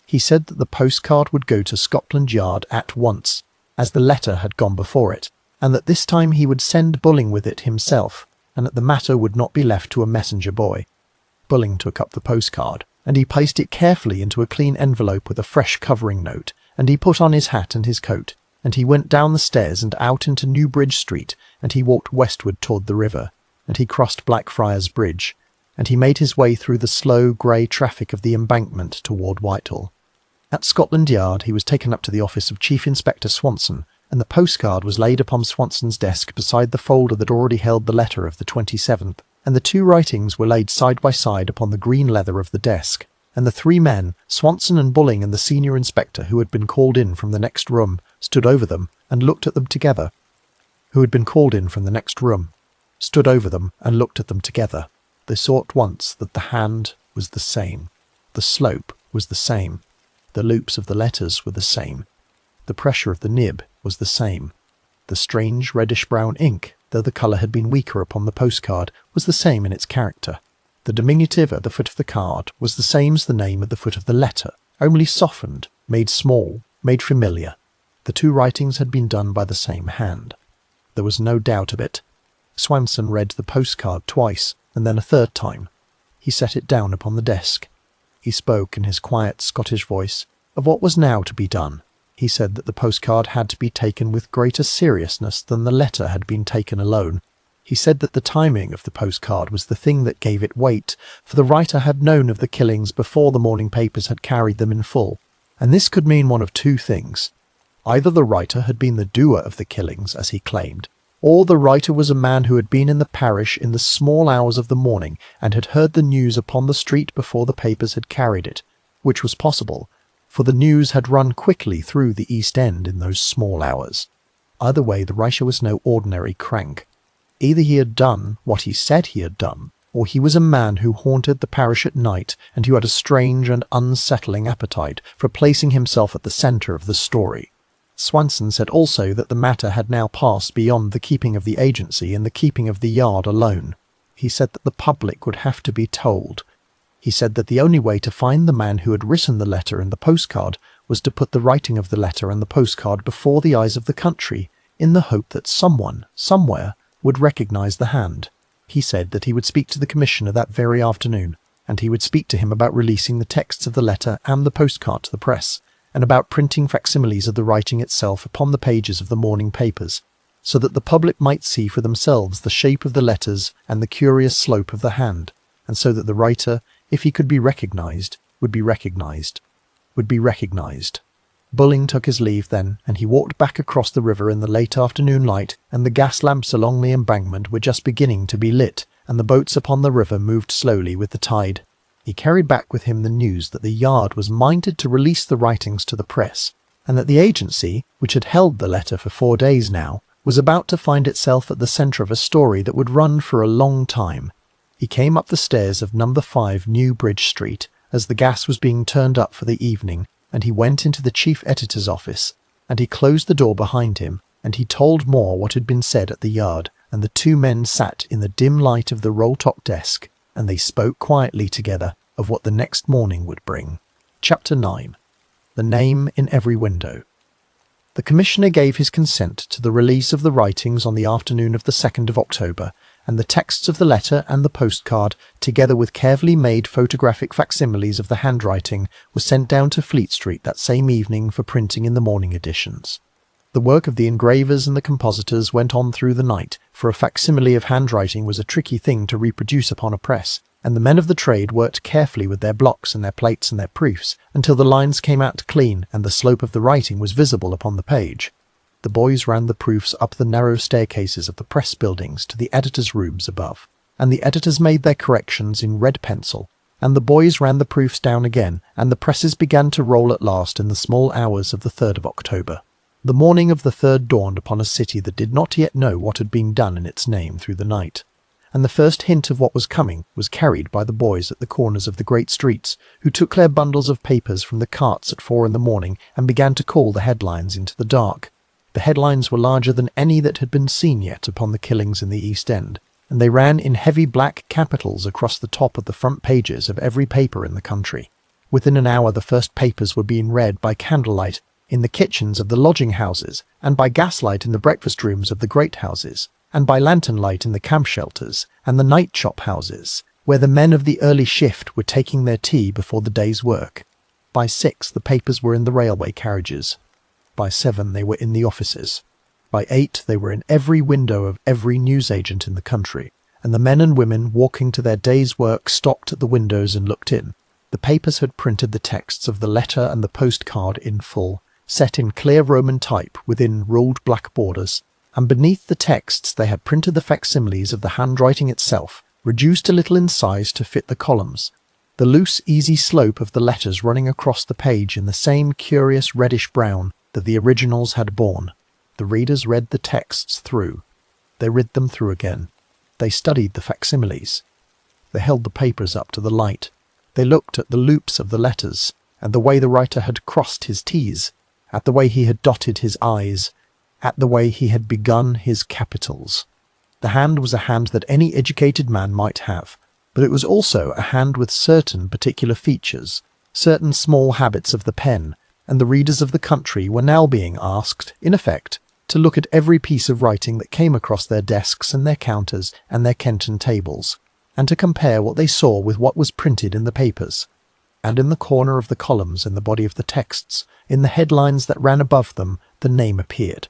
He said that the postcard would go to Scotland Yard at once, as the letter had gone before it, and that this time he would send Bulling with it himself, and that the matter would not be left to a messenger boy. Bulling took up the postcard, and he placed it carefully into a clean envelope with a fresh covering note, and he put on his hat and his coat, and he went down the stairs and out into New Bridge Street, and he walked westward toward the river, and he crossed Blackfriars Bridge, and he made his way through the slow grey traffic of the embankment toward Whitehall. At Scotland Yard he was taken up to the office of Chief Inspector Swanson, and the postcard was laid upon Swanson's desk beside the folder that already held the letter of the 27th, and the 2 writings were laid side by side upon the green leather of the desk, and the 3 men, Swanson and Bulling and the senior inspector who had been called in from the next room, stood over them and looked at them together. They saw at once that the hand was the same, the slope was the same, the loops of the letters were the same, the pressure of the nib was the same, the strange reddish-brown ink, though the colour had been weaker upon the postcard, was the same in its character. The diminutive at the foot of the card was the same as the name at the foot of the letter, only softened, made small, made familiar. The 2 writings had been done by the same hand. There was no doubt of it. Swanson read the postcard twice, and then a 3rd time. He set it down upon the desk. He spoke in his quiet Scottish voice of what was now to be done. He said that the postcard had to be taken with greater seriousness than the letter had been taken alone. He said that the timing of the postcard was the thing that gave it weight, for the writer had known of the killings before the morning papers had carried them in full, and this could mean one of 2 things. Either the writer had been the doer of the killings, as he claimed, or the writer was a man who had been in the parish in the small hours of the morning and had heard the news upon the street before the papers had carried it, which was possible, for the news had run quickly through the East End in those small hours. Either way, the writer was no ordinary crank. Either he had done what he said he had done, or he was a man who haunted the parish at night and who had a strange and unsettling appetite for placing himself at the centre of the story. Swanson said also that the matter had now passed beyond the keeping of the agency and the keeping of the yard alone. He said that the public would have to be told. He said that the only way to find the man who had written the letter and the postcard was to put the writing of the letter and the postcard before the eyes of the country, in the hope that someone, somewhere, would recognise the hand. He said that he would speak to the Commissioner that very afternoon, and he would speak to him about releasing the texts of the letter and the postcard to the press, and about printing facsimiles of the writing itself upon the pages of the morning papers, so that the public might see for themselves the shape of the letters and the curious slope of the hand, and so that the writer, if he could be recognised, would be recognised. Bulling took his leave then, and he walked back across the river in the late afternoon light, and the gas lamps along the embankment were just beginning to be lit, and the boats upon the river moved slowly with the tide. He carried back with him the news that the yard was minded to release the writings to the press, and that the agency, which had held the letter for 4 days now, was about to find itself at the centre of a story that would run for a long time. He came up the stairs of number 5 New Bridge Street as the gas was being turned up for the evening, and he went into the chief editor's office, and he closed the door behind him, and he told Moore what had been said at the yard, and the two men sat in the dim light of the roll-top desk, and they spoke quietly together of what the next morning would bring. Chapter 9. The Name in Every Window. The Commissioner gave his consent to the release of the writings on the afternoon of the 2nd of October, and the texts of the letter and the postcard, together with carefully made photographic facsimiles of the handwriting, were sent down to Fleet Street that same evening for printing in the morning editions. The work of the engravers and the compositors went on through the night, for a facsimile of handwriting was a tricky thing to reproduce upon a press, and the men of the trade worked carefully with their blocks and their plates and their proofs, until the lines came out clean and the slope of the writing was visible upon the page. The boys ran the proofs up the narrow staircases of the press buildings to the editors' rooms above, and the editors made their corrections in red pencil, and the boys ran the proofs down again, and the presses began to roll at last in the small hours of the 3rd of October. The morning of the 3rd dawned upon a city that did not yet know what had been done in its name through the night, and the first hint of what was coming was carried by the boys at the corners of the great streets, who took their bundles of papers from the carts at 4 in the morning and began to call the headlines into the dark. The headlines were larger than any that had been seen yet upon the killings in the East End, and they ran in heavy black capitals across the top of the front pages of every paper in the country. Within an hour the first papers were being read by candlelight in the kitchens of the lodging-houses, and by gaslight in the breakfast-rooms of the great houses, and by lantern-light in the camp-shelters and the night-chop-houses, where the men of the early shift were taking their tea before the day's work. By 6 the papers were in the railway carriages. By 7 they were in the offices. By 8 they were in every window of every newsagent in the country, and the men and women walking to their day's work stopped at the windows and looked in. The papers had printed the texts of the letter and the postcard in full, set in clear Roman type within ruled black borders, and beneath the texts they had printed the facsimiles of the handwriting itself, reduced a little in size to fit the columns, the loose, easy slope of the letters running across the page in the same curious reddish-brown that the originals had borne. The readers read the texts through. They read them through again. They studied the facsimiles. They held the papers up to the light. They looked at the loops of the letters, and the way the writer had crossed his T's, at the way he had dotted his I's, at the way he had begun his capitals. The hand was a hand that any educated man might have, but it was also a hand with certain particular features, certain small habits of the pen, and the readers of the country were now being asked, in effect, to look at every piece of writing that came across their desks and their counters and their Kenton tables, and to compare what they saw with what was printed in the papers. And in the corner of the columns in the body of the texts, in the headlines that ran above them, the name appeared.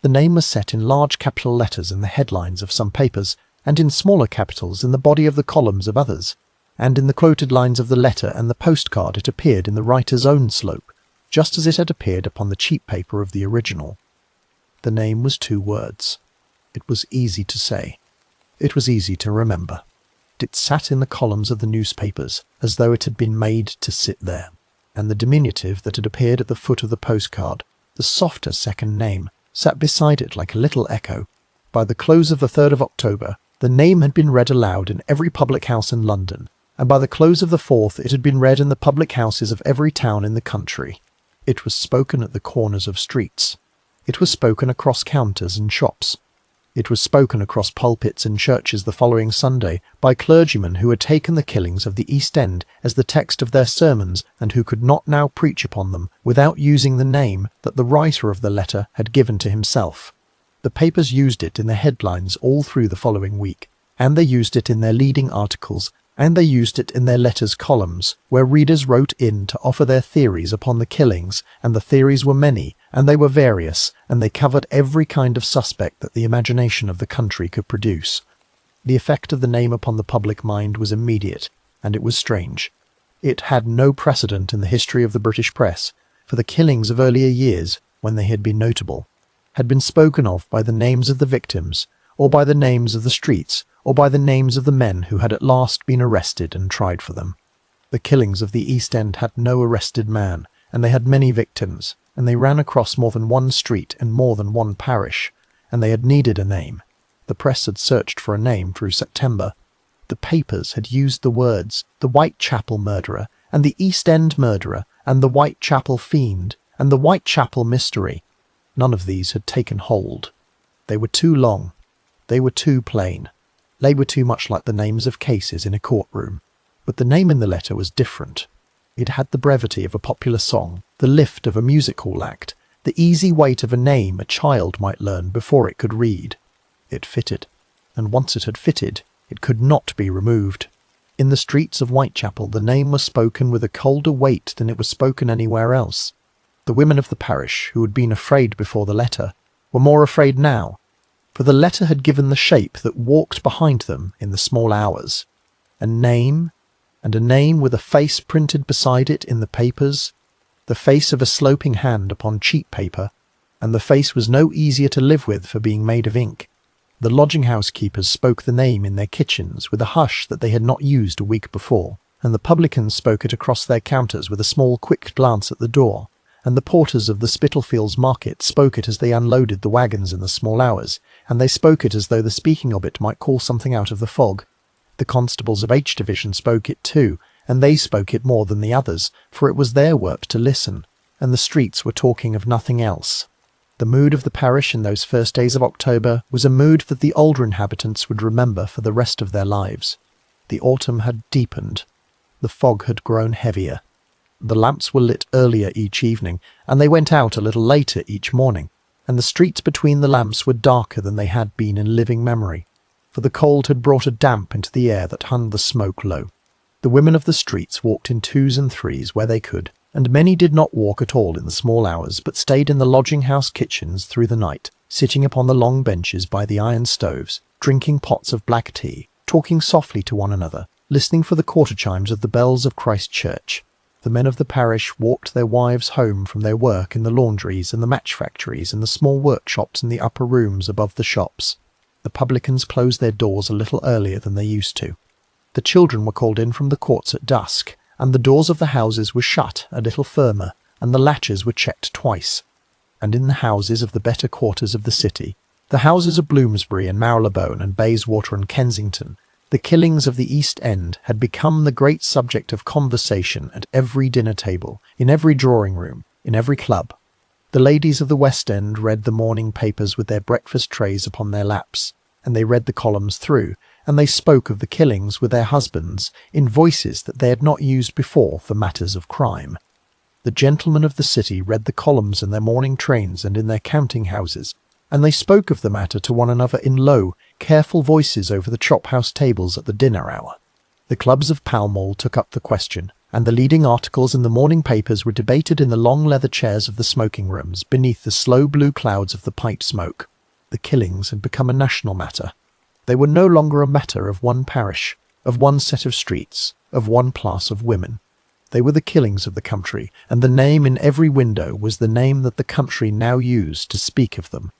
The name was set in large capital letters in the headlines of some papers, and in smaller capitals in the body of the columns of others, and in the quoted lines of the letter and the postcard it appeared in the writer's own slope, just as it had appeared upon the cheap paper of the original. The name was 2 words. It was easy to say. It was easy to remember. It sat in the columns of the newspapers, as though it had been made to sit there, and the diminutive that had appeared at the foot of the postcard, the softer second name, sat beside it like a little echo. By the close of the 3rd of October, The name had been read aloud in every public house in London, and by the close of the 4th it had been read in the public houses of every town in the country. It was spoken at the corners of streets. It was spoken across counters and shops. It was spoken across pulpits in churches the following Sunday by clergymen who had taken the killings of the East End as the text of their sermons and who could not now preach upon them without using the name that the writer of the letter had given to himself. The papers used it in their headlines all through the following week, and they used it in their leading articles, and they used it in their letters columns, where readers wrote in to offer their theories upon the killings, and the theories were many, and they were various, and they covered every kind of suspect that the imagination of the country could produce. The effect of the name upon the public mind was immediate, and it was strange. It had no precedent in the history of the British press, for the killings of earlier years, when they had been notable, had been spoken of by the names of the victims, or by the names of the streets, or by the names of the men who had at last been arrested and tried for them. The killings of the East End had no arrested man, and they had many victims, and they ran across more than one street and more than one parish, and they had needed a name. The press had searched for a name through September. The papers had used the words, the Whitechapel murderer, and the East End murderer, and the Whitechapel fiend, and the Whitechapel mystery. None of these had taken hold. They were too long. They were too plain. They were too much like the names of cases in a courtroom. But the name in the letter was different. It had the brevity of a popular song, the lift of a music hall act, the easy weight of a name a child might learn before it could read. It fitted, and once it had fitted, it could not be removed. In the streets of Whitechapel the name was spoken with a colder weight than it was spoken anywhere else. The women of the parish, who had been afraid before the letter, were more afraid now, for the letter had given the shape that walked behind them in the small hours. A name, and a name with a face printed beside it in the papers, the face of a sloping hand upon cheap paper, and the face was no easier to live with for being made of ink. The lodging-house keepers spoke the name in their kitchens with a hush that they had not used a week before, and the publicans spoke it across their counters with a small quick glance at the door, and the porters of the Spitalfields market spoke it as they unloaded the wagons in the small hours, and they spoke it as though the speaking of it might call something out of the fog. The constables of H Division spoke it too, and they spoke it more than the others, for it was their work to listen, and the streets were talking of nothing else. The mood of the parish in those first days of October was a mood that the older inhabitants would remember for the rest of their lives. The autumn had deepened. The fog had grown heavier. The lamps were lit earlier each evening, and they went out a little later each morning, and the streets between the lamps were darker than they had been in living memory, for the cold had brought a damp into the air that hung the smoke low. The women of the streets walked in twos and threes where they could, and many did not walk at all in the small hours, but stayed in the lodging-house kitchens through the night, sitting upon the long benches by the iron stoves, drinking pots of black tea, talking softly to one another, listening for the quarter chimes of the bells of Christ Church. The men of the parish walked their wives home from their work in the laundries and the match factories and the small workshops in the upper rooms above the shops. The publicans closed their doors a little earlier than they used to. The children were called in from the courts at dusk, and the doors of the houses were shut a little firmer, and the latches were checked twice. And in the houses of the better quarters of the city, the houses of Bloomsbury and Marylebone and Bayswater and Kensington, the killings of the East End had become the great subject of conversation at every dinner table, in every drawing-room, in every club. The ladies of the West End read the morning papers with their breakfast trays upon their laps, and they read the columns through, and they spoke of the killings with their husbands in voices that they had not used before for matters of crime. The gentlemen of the city read the columns in their morning trains and in their counting-houses, and they spoke of the matter to one another in low, careful voices over the chop-house tables at the dinner hour. The clubs of Pall Mall took up the question, and the leading articles in the morning papers were debated in the long leather chairs of the smoking rooms beneath the slow blue clouds of the pipe smoke. The killings had become a national matter. They were no longer a matter of one parish, of one set of streets, of one class of women. They were the killings of the country, and the name in every window was the name that the country now used to speak of them.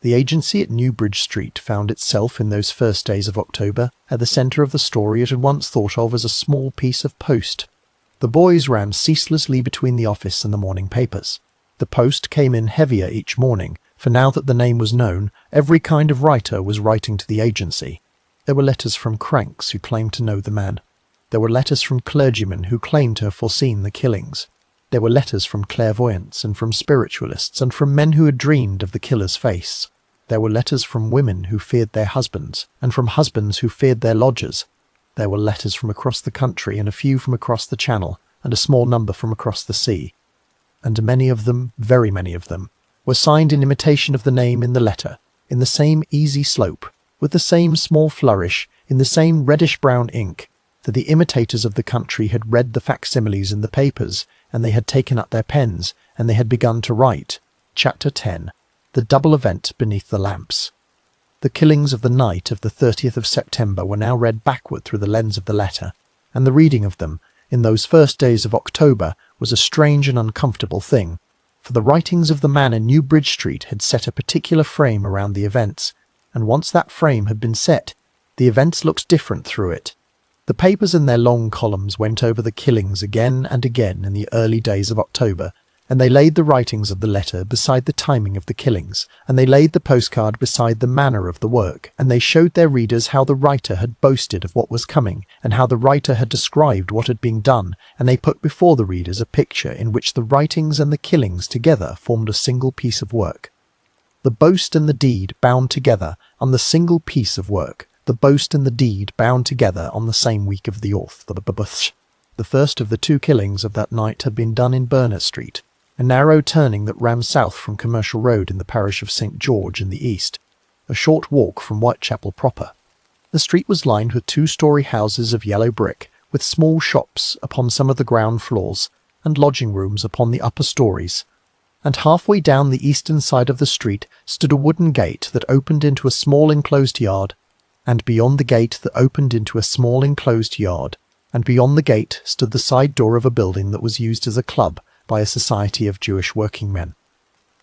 The agency at Newbridge Street found itself in those first days of October at the centre of the story it had once thought of as a small piece of post. The boys ran ceaselessly between the office and the morning papers. The post came in heavier each morning, for now that the name was known, every kind of writer was writing to the agency. There were letters from cranks who claimed to know the man. There were letters from clergymen who claimed to have foreseen the killings. There were letters from clairvoyants and from spiritualists and from men who had dreamed of the killer's face. There were letters from women who feared their husbands and from husbands who feared their lodgers. There were letters from across the country and a few from across the Channel and a small number from across the sea. And many of them, very many of them, were signed in imitation of the name in the letter, in the same easy slope, with the same small flourish, in the same reddish-brown ink, that the imitators of the country had read the facsimiles in the papers, and they had taken up their pens, and they had begun to write. Chapter 10. The Double Event Beneath the Lamps. The killings of the night of the 30th of September were now read backward through the lens of the letter, and the reading of them, in those first days of October, was a strange and uncomfortable thing, for the writings of the man in New Bridge Street had set a particular frame around the events, and once that frame had been set, the events looked different through it. The papers in their long columns went over the killings again and again in the early days of October, and they laid the writings of the letter beside the timing of the killings, and they laid the postcard beside the manner of the work, and they showed their readers how the writer had boasted of what was coming, and how the writer had described what had been done, and they put before the readers a picture in which the writings and the killings together formed a single piece of work. The boast and the deed bound together on the single piece of work, the boast and the deed bound together on the same week of the oath. The first of the two killings of that night had been done in Berners Street, a narrow turning that ran south from Commercial Road in the parish of St. George in the east, a short walk from Whitechapel proper. The street was lined with two-storey houses of yellow brick, with small shops upon some of the ground floors, and lodging rooms upon the upper stories, and halfway down the eastern side of the street stood a wooden gate that opened into a small enclosed yard, and beyond the gate that opened into a small enclosed yard, and beyond the gate stood the side door of a building that was used as a club by a society of Jewish working men,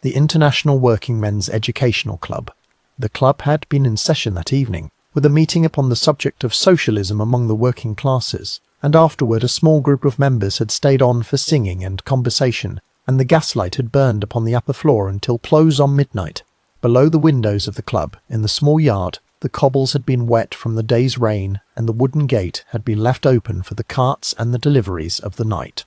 the International Working Men's Educational Club. The club had been in session that evening, with a meeting upon the subject of socialism among the working classes, and afterward a small group of members had stayed on for singing and conversation, and the gaslight had burned upon the upper floor until close on midnight. Below the windows of the club, in the small yard, the cobbles had been wet from the day's rain, and the wooden gate had been left open for the carts and the deliveries of the night.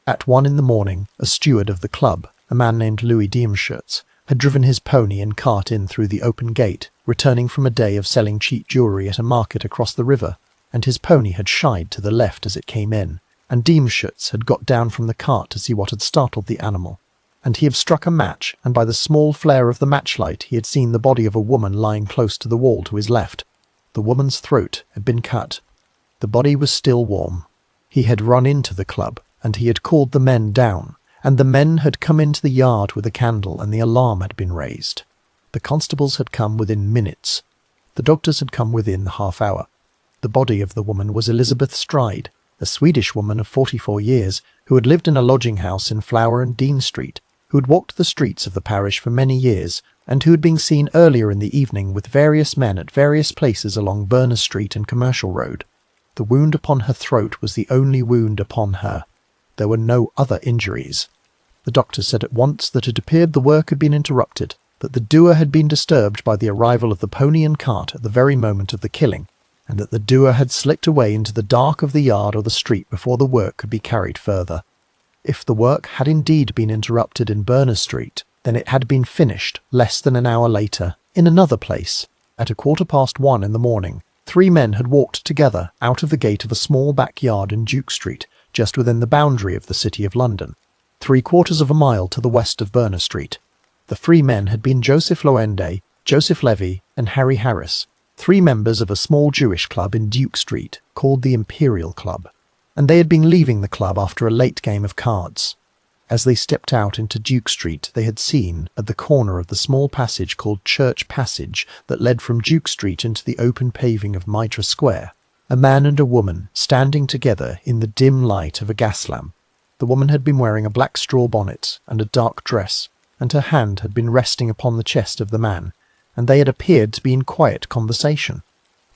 At 1 in the morning, a steward of the club, a man named Louis Diemschutz, had driven his pony and cart in through the open gate, returning from a day of selling cheap jewellery at a market across the river, and his pony had shied to the left as it came in, and Diemschutz had got down from the cart to see what had startled the animal, and he had struck a match, and by the small flare of the matchlight he had seen the body of a woman lying close to the wall to his left. The woman's throat had been cut. The body was still warm. He had run into the club, and he had called the men down, and the men had come into the yard with a candle, and the alarm had been raised. The constables had come within minutes. The doctors had come within the half-hour. The body of the woman was Elizabeth Stride, a Swedish woman of 44 years, who had lived in a lodging-house in Flower and Dean Street, who had walked the streets of the parish for many years, and who had been seen earlier in the evening with various men at various places along Berners Street and Commercial Road. The wound upon her throat was the only wound upon her. There were no other injuries. The doctor said at once that it appeared the work had been interrupted, that the doer had been disturbed by the arrival of the pony and cart at the very moment of the killing, and that the doer had slipped away into the dark of the yard or the street before the work could be carried further. If the work had indeed been interrupted in Berners Street, then it had been finished less than an hour later, in another place. At 1:15 in the morning, 3 men had walked together out of the gate of a small backyard in Duke Street, just within the boundary of the City of London, 3/4 of a mile to the west of Berners Street. The 3 men had been Joseph Loende, Joseph Levy, and Harry Harris, 3 members of a small Jewish club in Duke Street called the Imperial Club, and they had been leaving the club after a late game of cards. As they stepped out into Duke Street, they had seen, at the corner of the small passage called Church Passage that led from Duke Street into the open paving of Mitre Square, a man and a woman standing together in the dim light of a gas lamp. The woman had been wearing a black straw bonnet and a dark dress, and her hand had been resting upon the chest of the man, and they had appeared to be in quiet conversation.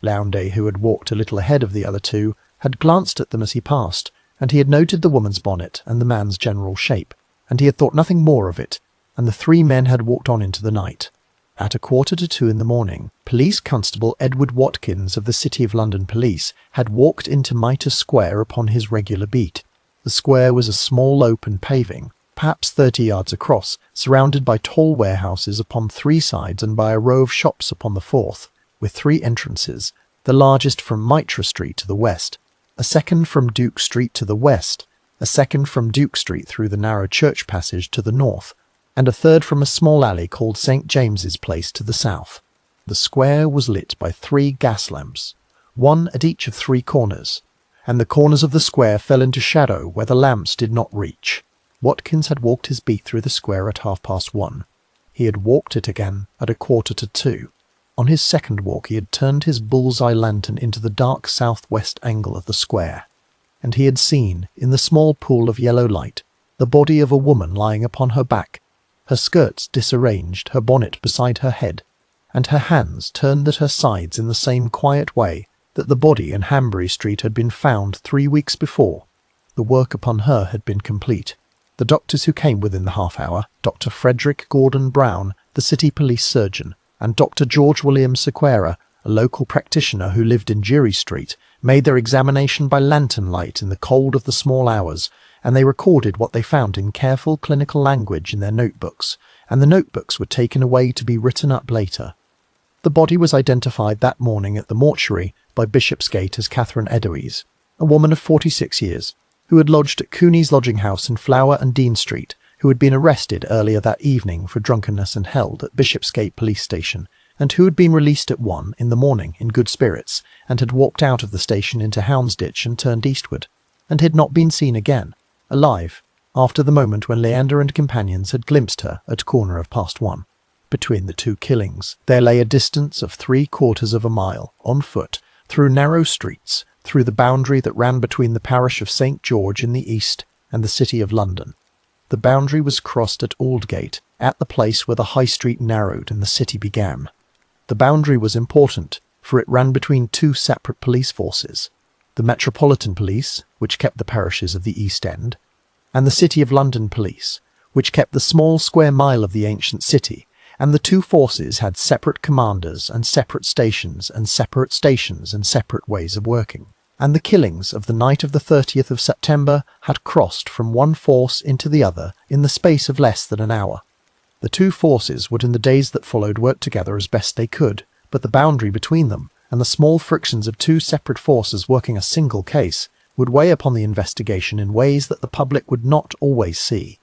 Lowndes, who had walked a little ahead of the other 2, had glanced at them as he passed, and he had noted the woman's bonnet and the man's general shape, and he had thought nothing more of it, and the 3 men had walked on into the night. At 1:45 in the morning, Police Constable Edward Watkins of the City of London Police had walked into Mitre Square upon his regular beat. The square was a small open paving, perhaps 30 yards across, surrounded by tall warehouses upon 3 sides and by a row of shops upon the 4th, with 3 entrances, the largest from Mitre Street to the west, a second from Duke Street to the west, a second from Duke Street through the narrow church passage to the north, and a third from a small alley called St. James's Place to the south. The square was lit by 3 gas lamps, one at each of 3 corners, and the corners of the square fell into shadow where the lamps did not reach. Watkins had walked his beat through the square at 1:30. He had walked it again at 1:45. On his second walk he had turned his bull's-eye lantern into the dark southwest angle of the square, and he had seen, in the small pool of yellow light, the body of a woman lying upon her back, her skirts disarranged, her bonnet beside her head, and her hands turned at her sides in the same quiet way that the body in Hanbury Street had been found 3 weeks before. The work upon her had been complete. The doctors who came within the half-hour, Dr. Frederick Gordon Brown, the city police surgeon, and Dr. George William Sequeira, a local practitioner who lived in Geary Street, made their examination by lantern light in the cold of the small hours, and they recorded what they found in careful clinical language in their notebooks, and the notebooks were taken away to be written up later. The body was identified that morning at the mortuary by Bishopsgate as Catherine Edoise, a woman of 46 years, who had lodged at Cooney's lodging house in Flower and Dean Street, who had been arrested earlier that evening for drunkenness and held at Bishopsgate police station, and who had been released at 1 in the morning in good spirits, and had walked out of the station into Houndsditch and turned eastward, and had not been seen again, alive, after the moment when Leander and companions had glimpsed her at 1:15. Between the 2 killings there lay a distance of 3/4 of a mile, on foot, through narrow streets, through the boundary that ran between the parish of St. George in the east and the City of London. The boundary was crossed at Aldgate, at the place where the High Street narrowed and the city began. The boundary was important, for it ran between 2 separate police forces, the Metropolitan Police, which kept the parishes of the East End, and the City of London Police, which kept the small square mile of the ancient city, and the 2 forces had separate commanders and separate stations and separate ways of working. And the killings of the night of the 30th of September had crossed from one force into the other in the space of less than an hour. The 2 forces would in the days that followed work together as best they could, but the boundary between them, and the small frictions of 2 separate forces working a single case, would weigh upon the investigation in ways that the public would not always see.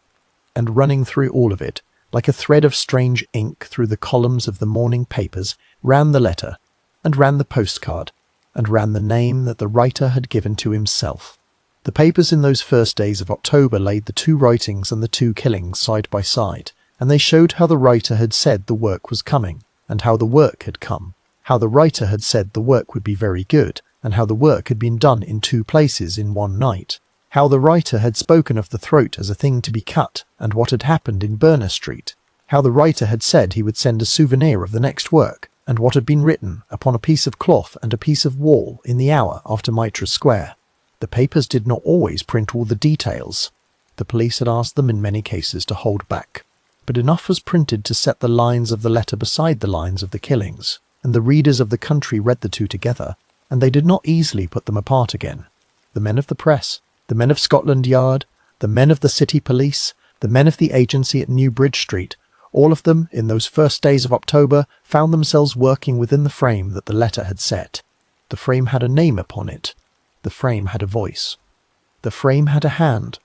And running through all of it, like a thread of strange ink through the columns of the morning papers, ran the letter, and ran the postcard, and ran the name that the writer had given to himself. The papers in those first days of October laid the 2 writings and the 2 killings side by side, and they showed how the writer had said the work was coming, and how the work had come, how the writer had said the work would be very good, and how the work had been done in 2 places in one night, how the writer had spoken of the throat as a thing to be cut, and what had happened in Berners Street, how the writer had said he would send a souvenir of the next work, and what had been written upon a piece of cloth and a piece of wall in the hour after Mitre Square. The papers did not always print all the details. The police had asked them in many cases to hold back, but enough was printed to set the lines of the letter beside the lines of the killings, and the readers of the country read the 2 together, and they did not easily put them apart again. The men of the press, the men of Scotland Yard, the men of the city police, the men of the agency at New Bridge Street, all of them, in those first days of October, found themselves working within the frame that the letter had set. The frame had a name upon it. The frame had a voice. The frame had a hand,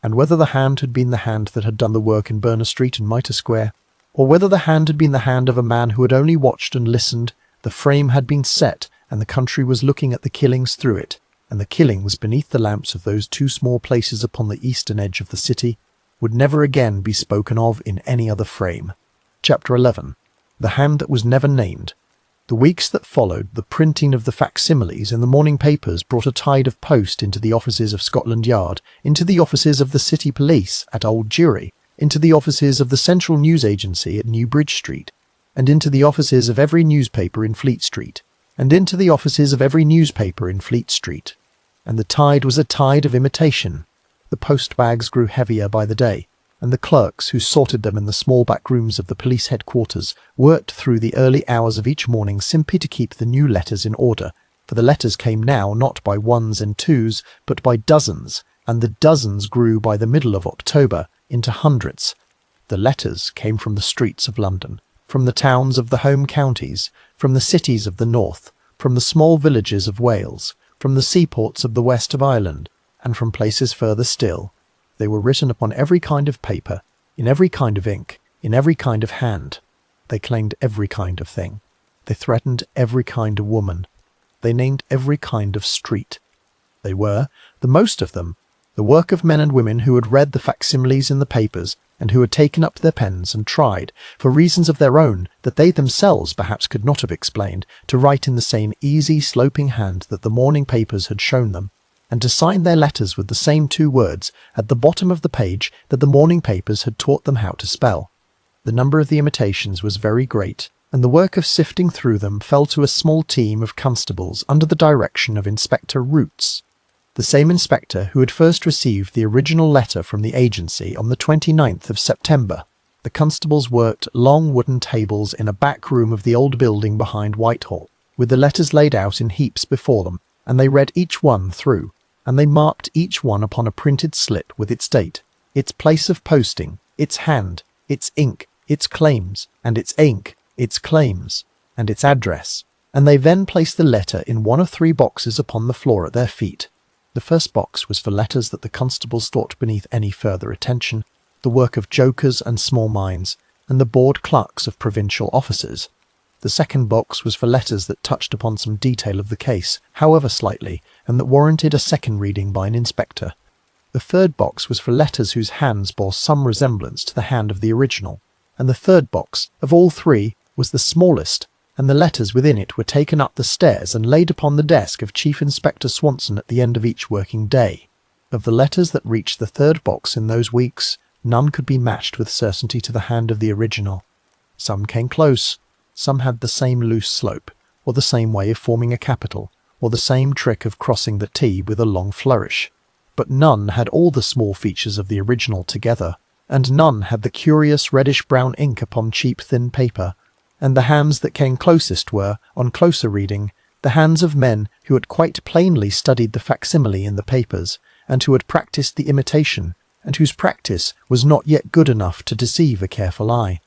and whether the hand had been the hand that had done the work in Berners Street and Mitre Square, or whether the hand had been the hand of a man who had only watched and listened, the frame had been set, and the country was looking at the killings through it, and the killings beneath the lamps of those 2 small places upon the eastern edge of the city would never again be spoken of in any other frame. Chapter 11. The Hand That Was Never Named. The weeks that followed the printing of the facsimiles in the morning papers brought a tide of post into the offices of Scotland Yard, into the offices of the City Police at Old Jewry, into the offices of the Central News Agency at New Bridge Street, and into the offices of every newspaper in Fleet Street, and into the offices of every newspaper in Fleet Street. And the tide was a tide of imitation. The post-bags grew heavier by the day, and the clerks who sorted them in the small back rooms of the police headquarters worked through the early hours of each morning simply to keep the new letters in order, for the letters came now not by ones and twos, but by dozens, and the dozens grew by the middle of October into hundreds. The letters came from the streets of London, from the towns of the home counties, from the cities of the north, from the small villages of Wales, from the seaports of the west of Ireland, and from places further still. They were written upon every kind of paper, in every kind of ink, in every kind of hand. They claimed every kind of thing. They threatened every kind of woman. They named every kind of street. They were, the most of them, the work of men and women who had read the facsimiles in the papers and who had taken up their pens and tried, for reasons of their own that they themselves perhaps could not have explained, to write in the same easy, sloping hand that the morning papers had shown them, and to sign their letters with the same two words at the bottom of the page that the morning papers had taught them how to spell. The number of the imitations was very great, and the work of sifting through them fell to a small team of constables under the direction of Inspector Roots, the same inspector who had first received the original letter from the agency on the 29th of September. The constables worked long wooden tables in a back room of the old building behind Whitehall, with the letters laid out in heaps before them, and they read each one through, and they marked each one upon a printed slip with its date, its place of posting, its hand, its ink, its claims, and its ink, its claims, and its address, and they then placed the letter in one of three boxes upon the floor at their feet. The first box was for letters that the constables thought beneath any further attention, the work of jokers and small minds, and the bored clerks of provincial offices. The second box was for letters that touched upon some detail of the case, however slightly, and that warranted a second reading by an inspector. The third box was for letters whose hands bore some resemblance to the hand of the original, and the third box, of all three, was the smallest, and the letters within it were taken up the stairs and laid upon the desk of Chief Inspector Swanson at the end of each working day. Of the letters that reached the third box in those weeks, none could be matched with certainty to the hand of the original. Some came close, some had the same loose slope, or the same way of forming a capital, or the same trick of crossing the T with a long flourish. But none had all the small features of the original together, and none had the curious reddish-brown ink upon cheap thin paper, and the hands that came closest were, on closer reading, the hands of men who had quite plainly studied the facsimile in the papers, and who had practised the imitation, and whose practice was not yet good enough to deceive a careful eye.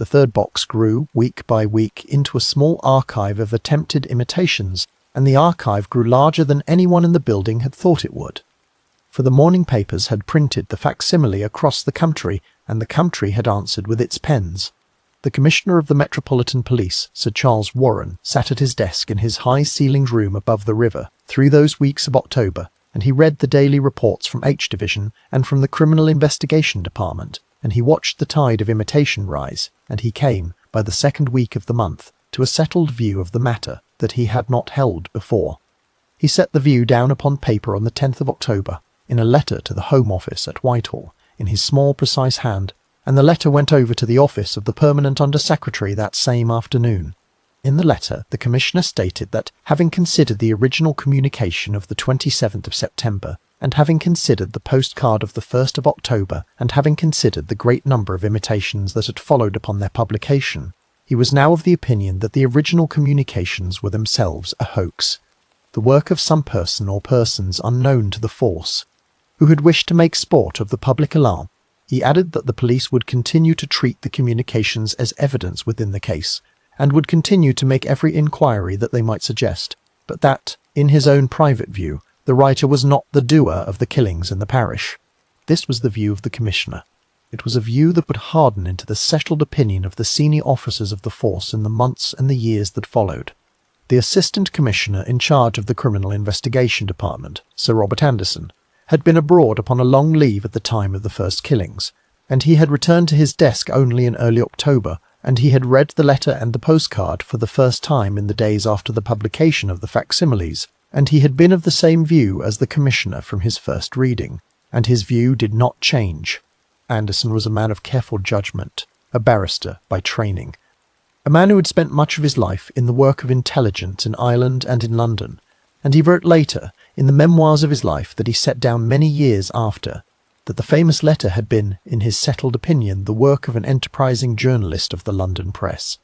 The third box grew, week by week, into a small archive of attempted imitations, and the archive grew larger than anyone in the building had thought it would. For the morning papers had printed the facsimile across the country, and the country had answered with its pens. The Commissioner of the Metropolitan Police, Sir Charles Warren, sat at his desk in his high-ceilinged room above the river through those weeks of October, and he read the daily reports from H Division and from the Criminal Investigation Department, and he watched the tide of imitation rise, and he came, by the second week of the month, to a settled view of the matter that he had not held before. He set the view down upon paper on the 10th of October, in a letter to the Home Office at Whitehall, in his small precise hand, and the letter went over to the office of the Permanent Under-Secretary that same afternoon. In the letter, the Commissioner stated that, having considered the original communication of the 27th of September, and having considered the postcard of the 1st of October, and having considered the great number of imitations that had followed upon their publication, he was now of the opinion that the original communications were themselves a hoax, the work of some person or persons unknown to the force, who had wished to make sport of the public alarm. He added that the police would continue to treat the communications as evidence within the case, and would continue to make every inquiry that they might suggest, but that, in his own private view, the writer was not the doer of the killings in the parish. This was the view of the Commissioner. It was a view that would harden into the settled opinion of the senior officers of the force in the months and the years that followed. The Assistant Commissioner in charge of the Criminal Investigation Department, Sir Robert Anderson, had been abroad upon a long leave at the time of the first killings, and he had returned to his desk only in early October, and he had read the letter and the postcard for the first time in the days after the publication of the facsimiles, and he had been of the same view as the Commissioner from his first reading, and his view did not change. Anderson was a man of careful judgment, a barrister by training, a man who had spent much of his life in the work of intelligence in Ireland and in London, and he wrote later, in the memoirs of his life that he set down many years after, that the famous letter had been, in his settled opinion, the work of an enterprising journalist of the London press.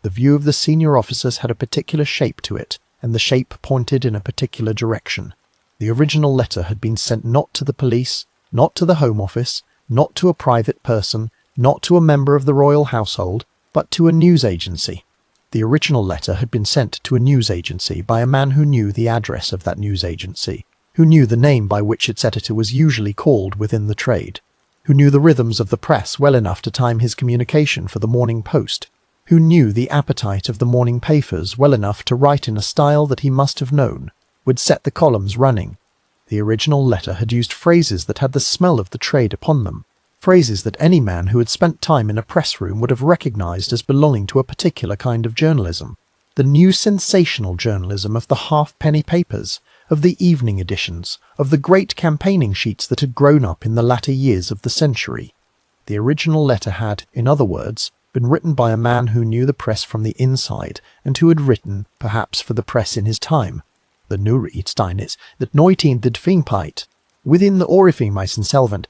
The view of the senior officers had a particular shape to it, and the shape pointed in a particular direction. The original letter had been sent not to the police, not to the Home Office, not to a private person, not to a member of the royal household, but to a news agency. The original letter had been sent to a news agency by a man who knew the address of that news agency, who knew the name by which its editor was usually called within the trade, who knew the rhythms of the press well enough to time his communication for the Morning Post, who knew the appetite of the morning papers well enough to write in a style that he must have known would set the columns running. The original letter had used phrases that had the smell of the trade upon them, phrases that any man who had spent time in a press room would have recognized as belonging to a particular kind of journalism. The new sensational journalism of the halfpenny papers, of the evening editions, of the great campaigning sheets that had grown up in the latter years of the century. The original letter had, in other words, been written by a man who knew the press from the inside, and who had written, perhaps, for the press in his time. The Nuri-Steinitz that 1925 within the Orifingmeisen Selvent,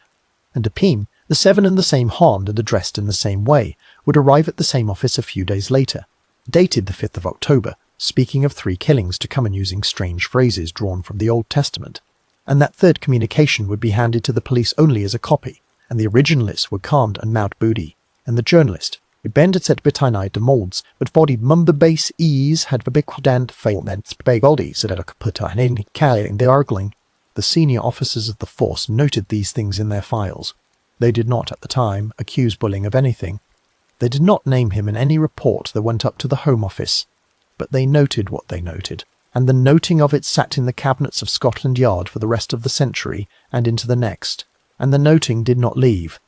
and a Pim, the seven in the same hand and addressed in the same way, would arrive at the same office a few days later, dated the 5th of October, speaking of 3 killings to come and using strange phrases drawn from the Old Testament, and that third communication would be handed to the police only as a copy, and the originalists were calmed and Maud Booty, and the journalist, who bended set Bedtime de molds, but body base ease had verbikwadand failments bodies that had put on in carrying the arguing. The senior officers of the force noted these things in their files. They did not, at the time, accuse Bulling of anything. They did not name him in any report that went up to the Home Office, but they noted what they noted, and the noting of it sat in the cabinets of Scotland Yard for the rest of the century and into the next, and the noting did not leave.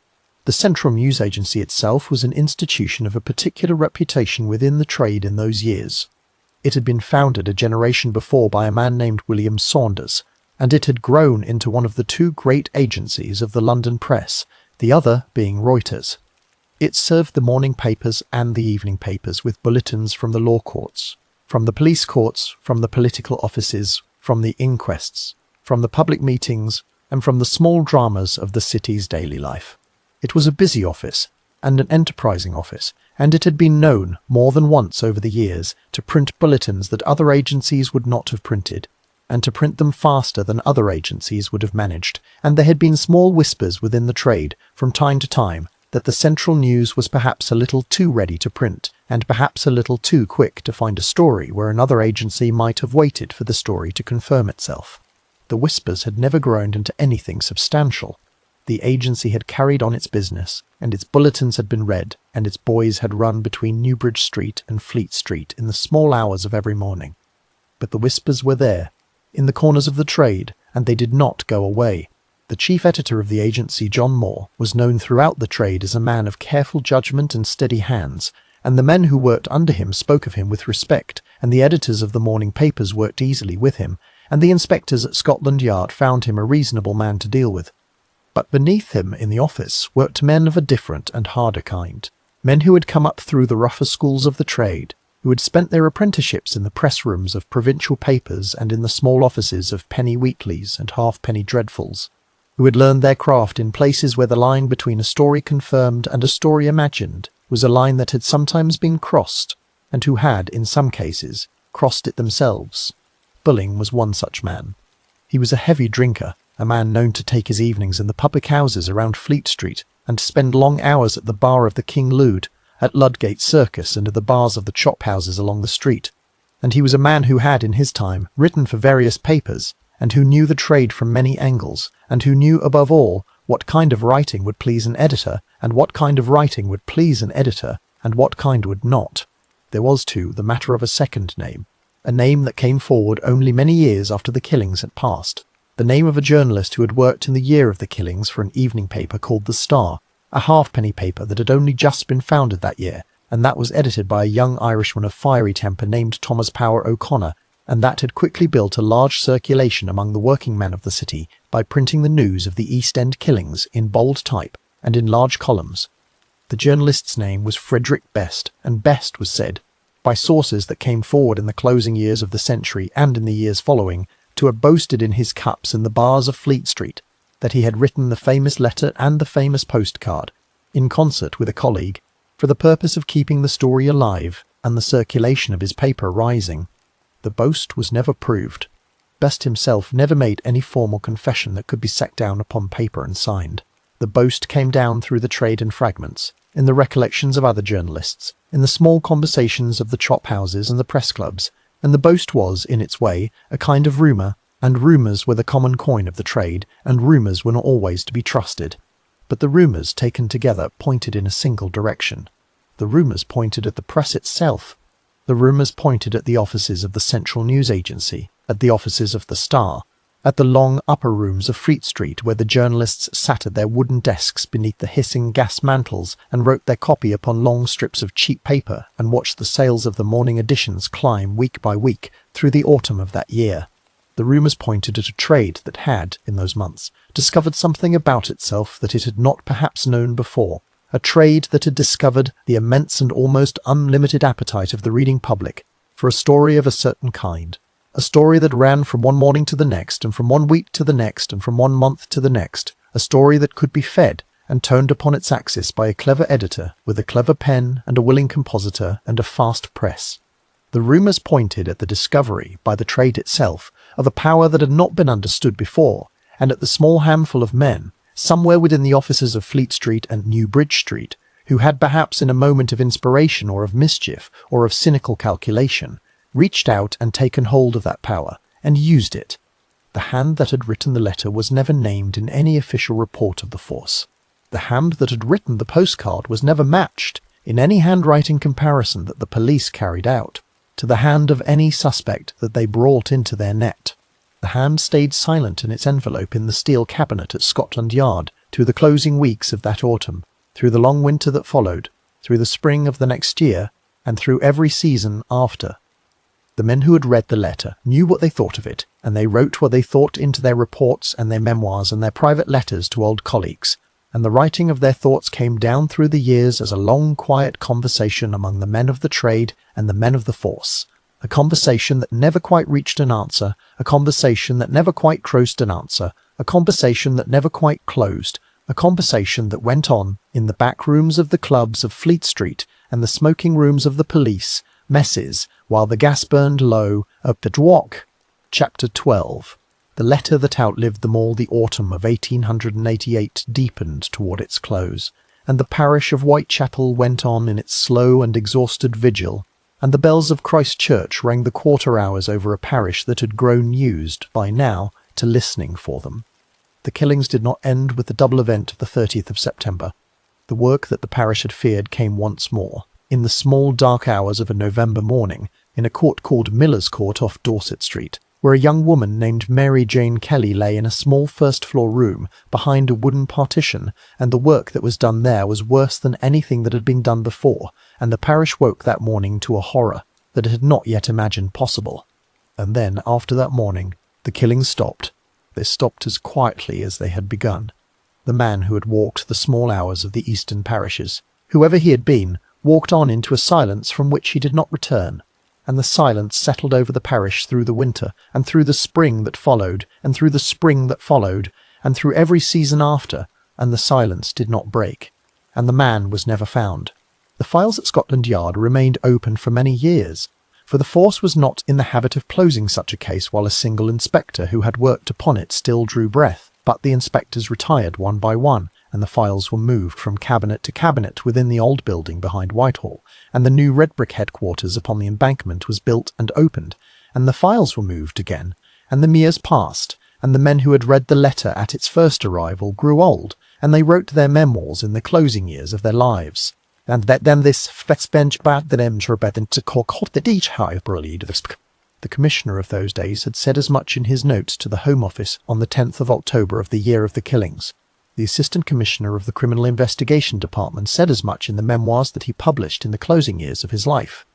The Central News Agency itself was an institution of a particular reputation within the trade in those years. It had been founded a generation before by a man named William Saunders, and it had grown into one of the 2 great agencies of the London press, the other being Reuters. It served the morning papers and the evening papers with bulletins from the law courts, from the police courts, from the political offices, from the inquests, from the public meetings, and from the small dramas of the city's daily life. It was a busy office, and an enterprising office, and it had been known, more than once over the years, to print bulletins that other agencies would not have printed, and to print them faster than other agencies would have managed, and there had been small whispers within the trade, from time to time, that the Central News was perhaps a little too ready to print, and perhaps a little too quick to find a story where another agency might have waited for the story to confirm itself. The whispers had never grown into anything substantial. The agency had carried on its business, and its bulletins had been read, and its boys had run between Newbridge Street and Fleet Street in the small hours of every morning. But the whispers were there, in the corners of the trade, and they did not go away. The chief editor of the agency, John Moore, was known throughout the trade as a man of careful judgment and steady hands, and the men who worked under him spoke of him with respect, and the editors of the morning papers worked easily with him, and the inspectors at Scotland Yard found him a reasonable man to deal with. But beneath him in the office worked men of a different and harder kind, men who had come up through the rougher schools of the trade, who had spent their apprenticeships in the press rooms of provincial papers and in the small offices of penny weeklies and halfpenny dreadfuls, who had learned their craft in places where the line between a story confirmed and a story imagined was a line that had sometimes been crossed, and who had, in some cases, crossed it themselves. Bulling was one such man. He was a heavy drinker, a man known to take his evenings in the public houses around Fleet Street, and to spend long hours at the bar of the King Lude, at Ludgate Circus, and at the bars of the chop houses along the street. And he was a man who had, in his time, written for various papers, and who knew the trade from many angles, and who knew, above all, what kind of writing would please an editor, and what kind of writing would please an editor, and what kind would not. There was, too, the matter of a second name, a name that came forward only many years after the killings had passed. The name of a journalist who had worked in the year of the killings for an evening paper called The Star, a halfpenny paper that had only just been founded that year, and that was edited by a young Irishman of fiery temper named Thomas Power O'Connor, and that had quickly built a large circulation among the working men of the city by printing the news of the East End killings in bold type and in large columns. The journalist's name was Frederick Best, and Best was said, by sources that came forward in the closing years of the century and in the years following, to have boasted in his cups in the bars of Fleet Street that he had written the famous letter and the famous postcard, in concert with a colleague, for the purpose of keeping the story alive and the circulation of his paper rising. The boast was never proved. Best himself never made any formal confession that could be set down upon paper and signed. The boast came down through the trade in fragments, in the recollections of other journalists, in the small conversations of the chop houses and the press clubs, and the boast was, in its way, a kind of rumour, and rumours were the common coin of the trade, and rumours were not always to be trusted. But the rumours taken together pointed in a single direction. The rumours pointed at the press itself. The rumours pointed at the offices of the Central News Agency, at the offices of the Star, at the long upper rooms of Fleet Street where the journalists sat at their wooden desks beneath the hissing gas mantles and wrote their copy upon long strips of cheap paper and watched the sales of the morning editions climb week by week through the autumn of that year. The rumours pointed at a trade that had, in those months, discovered something about itself that it had not perhaps known before, a trade that had discovered the immense and almost unlimited appetite of the reading public for a story of a certain kind, a story that ran from one morning to the next, and from one week to the next, and from one month to the next, a story that could be fed and turned upon its axis by a clever editor with a clever pen and a willing compositor and a fast press. The rumours pointed at the discovery, by the trade itself, of a power that had not been understood before, and at the small handful of men, somewhere within the offices of Fleet Street and New Bridge Street, who had perhaps in a moment of inspiration or of mischief or of cynical calculation, reached out and taken hold of that power, and used it. The hand that had written the letter was never named in any official report of the force. The hand that had written the postcard was never matched, in any handwriting comparison that the police carried out, to the hand of any suspect that they brought into their net. The hand stayed silent in its envelope in the steel cabinet at Scotland Yard through the closing weeks of that autumn, through the long winter that followed, through the spring of the next year, and through every season after. The men who had read the letter knew what they thought of it, and they wrote what they thought into their reports and their memoirs and their private letters to old colleagues, and the writing of their thoughts came down through the years as a long quiet conversation among the men of the trade and the men of the force, a conversation that never quite reached an answer, a conversation that never quite crossed an answer, a conversation that never quite closed, a conversation that went on in the back rooms of the clubs of Fleet Street and the smoking rooms of the police, messes, while the gas burned low up the Dwok. Chapter 12. The letter that outlived them all. The autumn of 1888 deepened toward its close, and the parish of Whitechapel went on in its slow and exhausted vigil, and the bells of Christ Church rang the quarter hours over a parish that had grown used, by now, to listening for them. The killings did not end with the double event of the 30th of September. The work that the parish had feared came once more, in the small dark hours of a November morning, in a court called Miller's Court off Dorset Street, where a young woman named Mary Jane Kelly lay in a small first-floor room behind a wooden partition, and the work that was done there was worse than anything that had been done before, and the parish woke that morning to a horror that it had not yet imagined possible. And then, after that morning, the killings stopped. They stopped as quietly as they had begun. The man who had walked the small hours of the eastern parishes, whoever he had been, walked on into a silence from which he did not return, and the silence settled over the parish through the winter, and through the spring that followed, and through the spring that followed, and through every season after, and the silence did not break, and the man was never found. The files at Scotland Yard remained open for many years, for the force was not in the habit of closing such a case while a single inspector who had worked upon it still drew breath, but the inspectors retired one by one, and the files were moved from cabinet to cabinet within the old building behind Whitehall, and the new red brick headquarters upon the embankment was built and opened, and the files were moved again, and the years passed, and the men who had read the letter at its first arrival grew old, and they wrote their memoirs in the closing years of their lives. And that then this bench bad the names were better to call the deed high. The commissioner of those days had said as much in his notes to the Home Office on the 10th of October of the year of the killings. The assistant commissioner of the Criminal Investigation Department said as much in the memoirs that he published in the closing years of his life.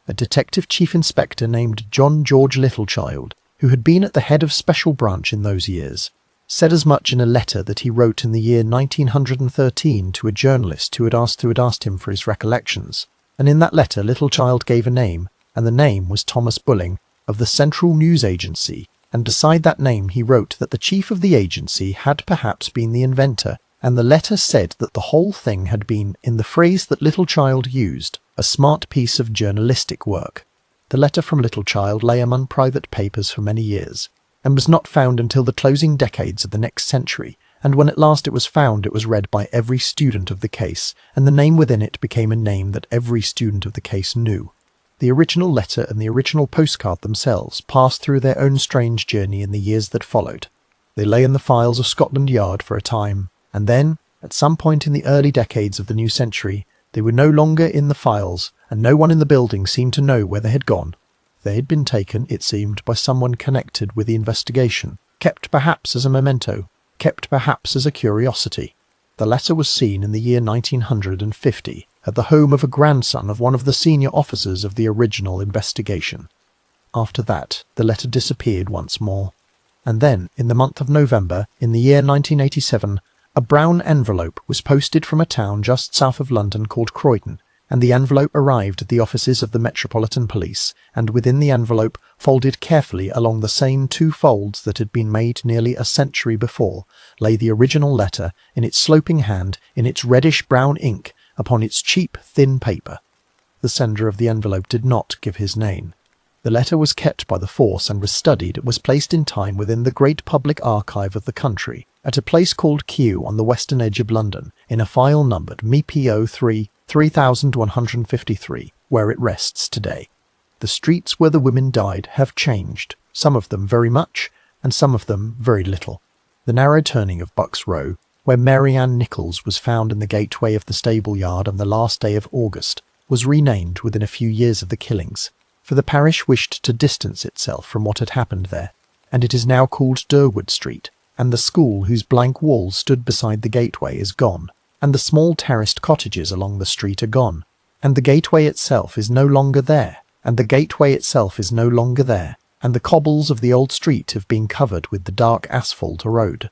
A detective chief inspector named John George Littlechild, who had been at the head of special branch in those years, said as much in a letter that he wrote in the year 1913 to a journalist who had asked him for his recollections, and in that letter Littlechild gave a name, and the name was Thomas Bulling, of the Central News Agency, and beside that name he wrote that the chief of the agency had perhaps been the inventor, and the letter said that the whole thing had been, in the phrase that Little Child used, a smart piece of journalistic work. The letter from Little Child lay among private papers for many years, and was not found until the closing decades of the next century, and when at last it was found it was read by every student of the case, and the name within it became a name that every student of the case knew. The original letter and the original postcard themselves passed through their own strange journey in the years that followed. They lay in the files of Scotland Yard for a time, and then, at some point in the early decades of the new century, they were no longer in the files, and no one in the building seemed to know where they had gone. They had been taken, it seemed, by someone connected with the investigation, kept perhaps as a memento, kept perhaps as a curiosity. The letter was seen in the year 1950 at the home of a grandson of one of the senior officers of the original investigation. After that, the letter disappeared once more. And then, in the month of November, in the year 1987, a brown envelope was posted from a town just south of London called Croydon, and the envelope arrived at the offices of the Metropolitan Police, and within the envelope, folded carefully along the same two folds that had been made nearly a century before, lay the original letter, in its sloping hand, in its reddish-brown ink, upon its cheap, thin paper. The sender of the envelope did not give his name. The letter was kept by the force and was studied. It was placed in time within the great public archive of the country, at a place called Kew on the western edge of London, in a file numbered MPO 3153, where it rests today. The streets where the women died have changed, some of them very much, and some of them very little. The narrow turning of Bucks Row, where Mary Ann Nichols was found in the gateway of the stable yard on the last day of August, was renamed within a few years of the killings, for the parish wished to distance itself from what had happened there, and it is now called Durwood Street, and the school whose blank walls stood beside the gateway is gone, and the small terraced cottages along the street are gone, and the gateway itself is no longer there, and the gateway itself is no longer there, and the cobbles of the old street have been covered with the dark asphalt road.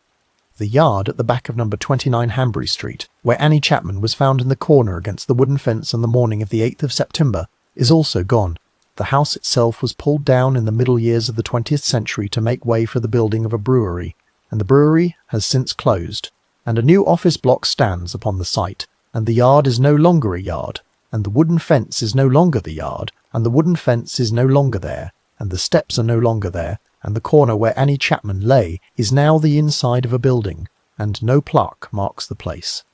The yard at the back of number 29 Hanbury Street, where Annie Chapman was found in the corner against the wooden fence on the morning of the 8th of September, is also gone. The house itself was pulled down in the middle years of the 20th century to make way for the building of a brewery, and the brewery has since closed, and a new office block stands upon the site, and the yard is no longer a yard, and the wooden fence is no longer the yard, and the wooden fence is no longer there, and the steps are no longer there, and the corner where Annie Chapman lay is now the inside of a building, and no plaque marks the place.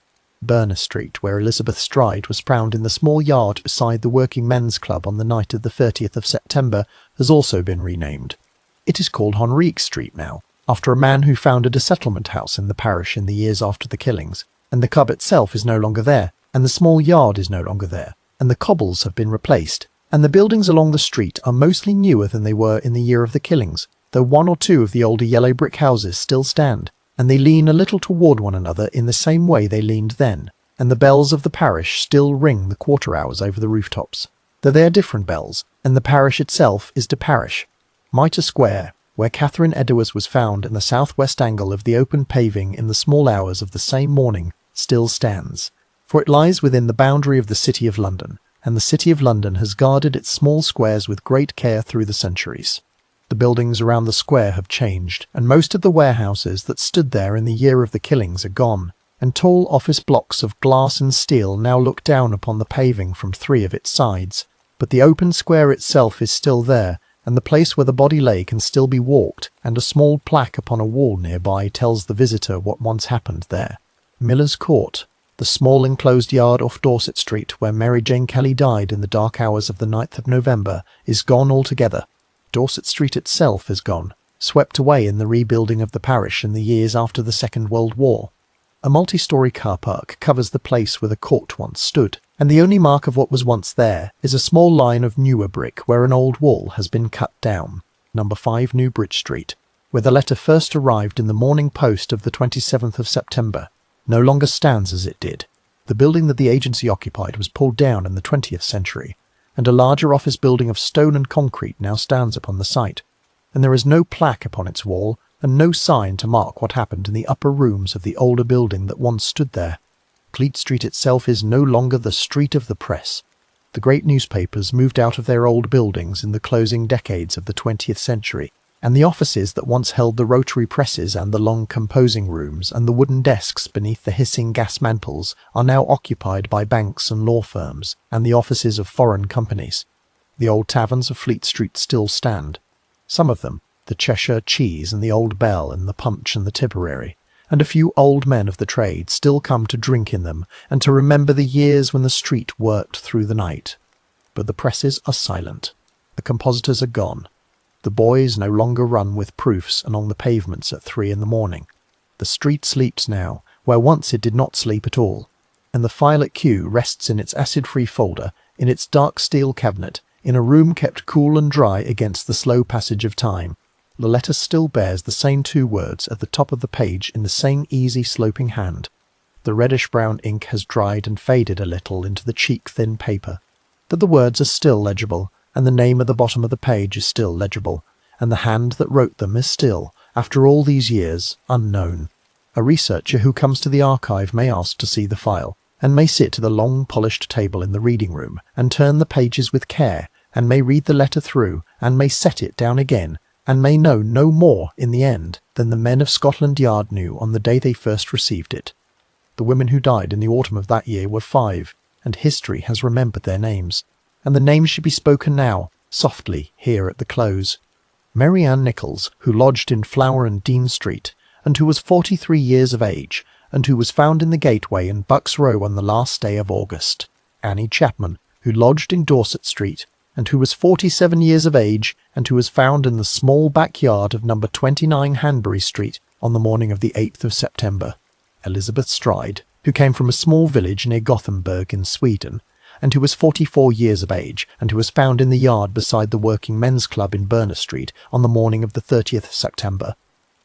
Berners Street, where Elizabeth Stride was found in the small yard beside the Working Men's Club on the night of the 30th of September, has also been renamed. It is called Henrique Street now, after a man who founded a settlement house in the parish in the years after the killings, and the club itself is no longer there, and the small yard is no longer there, and the cobbles have been replaced, and the buildings along the street are mostly newer than they were in the year of the killings, though one or two of the older yellow brick houses still stand, and they lean a little toward one another in the same way they leaned then, and the bells of the parish still ring the quarter hours over the rooftops, though they are different bells, and the parish itself is the parish. Mitre Square, where Catherine Edwards was found in the southwest angle of the open paving in the small hours of the same morning, still stands, for it lies within the boundary of the City of London, and the City of London has guarded its small squares with great care through the centuries. The buildings around the square have changed, and most of the warehouses that stood there in the year of the killings are gone, and tall office blocks of glass and steel now look down upon the paving from three of its sides. But the open square itself is still there, and the place where the body lay can still be walked, and a small plaque upon a wall nearby tells the visitor what once happened there. Miller's Court, the small enclosed yard off Dorset Street where Mary Jane Kelly died in the dark hours of the 9th of November, is gone altogether. Dorset Street itself is gone, swept away in the rebuilding of the parish in the years after the Second World War. A multi-storey car park covers the place where the court once stood, and the only mark of what was once there is a small line of newer brick where an old wall has been cut down, number 5 New Bridge Street, where the letter first arrived in the Morning Post of the 27th of September, no longer stands as it did. The building that the agency occupied was pulled down in the 20th century, and a larger office building of stone and concrete now stands upon the site, and there is no plaque upon its wall, and no sign to mark what happened in the upper rooms of the older building that once stood there. Fleet Street itself is no longer the street of the press. The great newspapers moved out of their old buildings in the closing decades of the 20th century, and the offices that once held the rotary presses and the long composing rooms and the wooden desks beneath the hissing gas mantles are now occupied by banks and law firms and the offices of foreign companies. The old taverns of Fleet Street still stand. Some of them, the Cheshire Cheese and the Old Bell and the Punch and the Tipperary, and a few old men of the trade still come to drink in them and to remember the years when the street worked through the night. But the presses are silent. The compositors are gone. The boys no longer run with proofs along the pavements at 3 in the morning. The street sleeps now, where once it did not sleep at all, and the file at Kew rests in its acid-free folder, in its dark steel cabinet, in a room kept cool and dry against the slow passage of time. The letter still bears the same 2 words at the top of the page in the same easy sloping hand. The reddish-brown ink has dried and faded a little into the cheek-thin paper, but the words are still legible, and the name at the bottom of the page is still legible, and the hand that wrote them is still, after all these years, unknown. A researcher who comes to the archive may ask to see the file, and may sit at the long polished table in the reading room, and turn the pages with care, and may read the letter through, and may set it down again, and may know no more in the end than the men of Scotland Yard knew on the day they first received it. The women who died in the autumn of that year were 5, and history has remembered their names, and the names should be spoken now, softly, here at the close. Mary Ann Nichols, who lodged in Flower and Dean Street, and who was 43 years of age, and who was found in the gateway in Bucks Row on the last day of August. Annie Chapman, who lodged in Dorset Street, and who was 47 years of age, and who was found in the small backyard of number 29 Hanbury Street on the morning of the 8th of September. Elizabeth Stride, who came from a small village near Gothenburg in Sweden, and who was 44 years of age, and who was found in the yard beside the Working Men's Club in Berner Street on the morning of the 30th of September.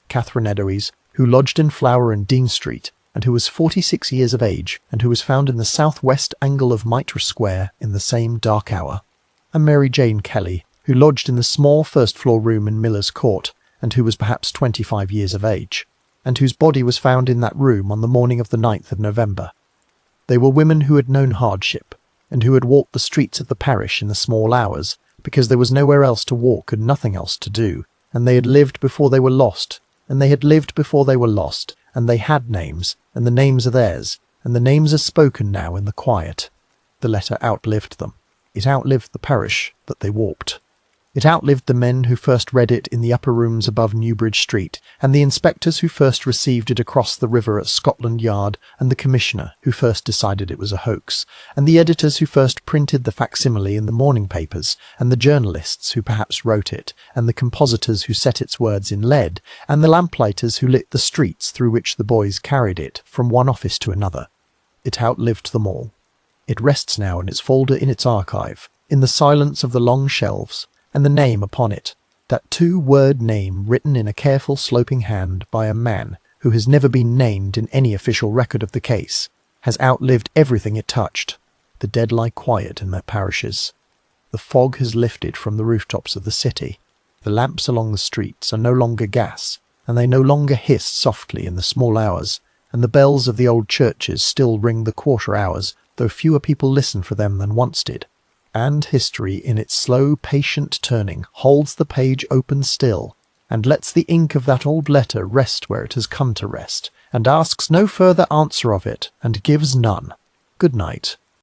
Catherine Edoes, who lodged in Flower and Dean Street, and who was 46 years of age, and who was found in the south-west angle of Mitre Square in the same dark hour. And Mary Jane Kelly, who lodged in the small first-floor room in Miller's Court, and who was perhaps 25 years of age, and whose body was found in that room on the morning of the 9th of November. They were women who had known hardship, and who had walked the streets of the parish in the small hours, because there was nowhere else to walk and nothing else to do, and they had lived before they were lost, and they had lived before they were lost, and they had names, and the names are theirs, and the names are spoken now in the quiet. The letter outlived them. It outlived the parish that they walked. It outlived the men who first read it in the upper rooms above Newbridge Street, and the inspectors who first received it across the river at Scotland Yard, and the commissioner who first decided it was a hoax, and the editors who first printed the facsimile in the morning papers, and the journalists who perhaps wrote it, and the compositors who set its words in lead, and the lamplighters who lit the streets through which the boys carried it from one office to another. It outlived them all. It rests now in its folder in its archive, in the silence of the long shelves, and the name upon it, that 2-word name written in a careful sloping hand by a man who has never been named in any official record of the case, has outlived everything it touched. The dead lie quiet in their parishes. The fog has lifted from the rooftops of the city. The lamps along the streets are no longer gas, and they no longer hiss softly in the small hours, and the bells of the old churches still ring the quarter hours, though fewer people listen for them than once did. And history, in its slow, patient turning, holds the page open still, and lets the ink of that old letter rest where it has come to rest, and asks no further answer of it, and gives none. Good night.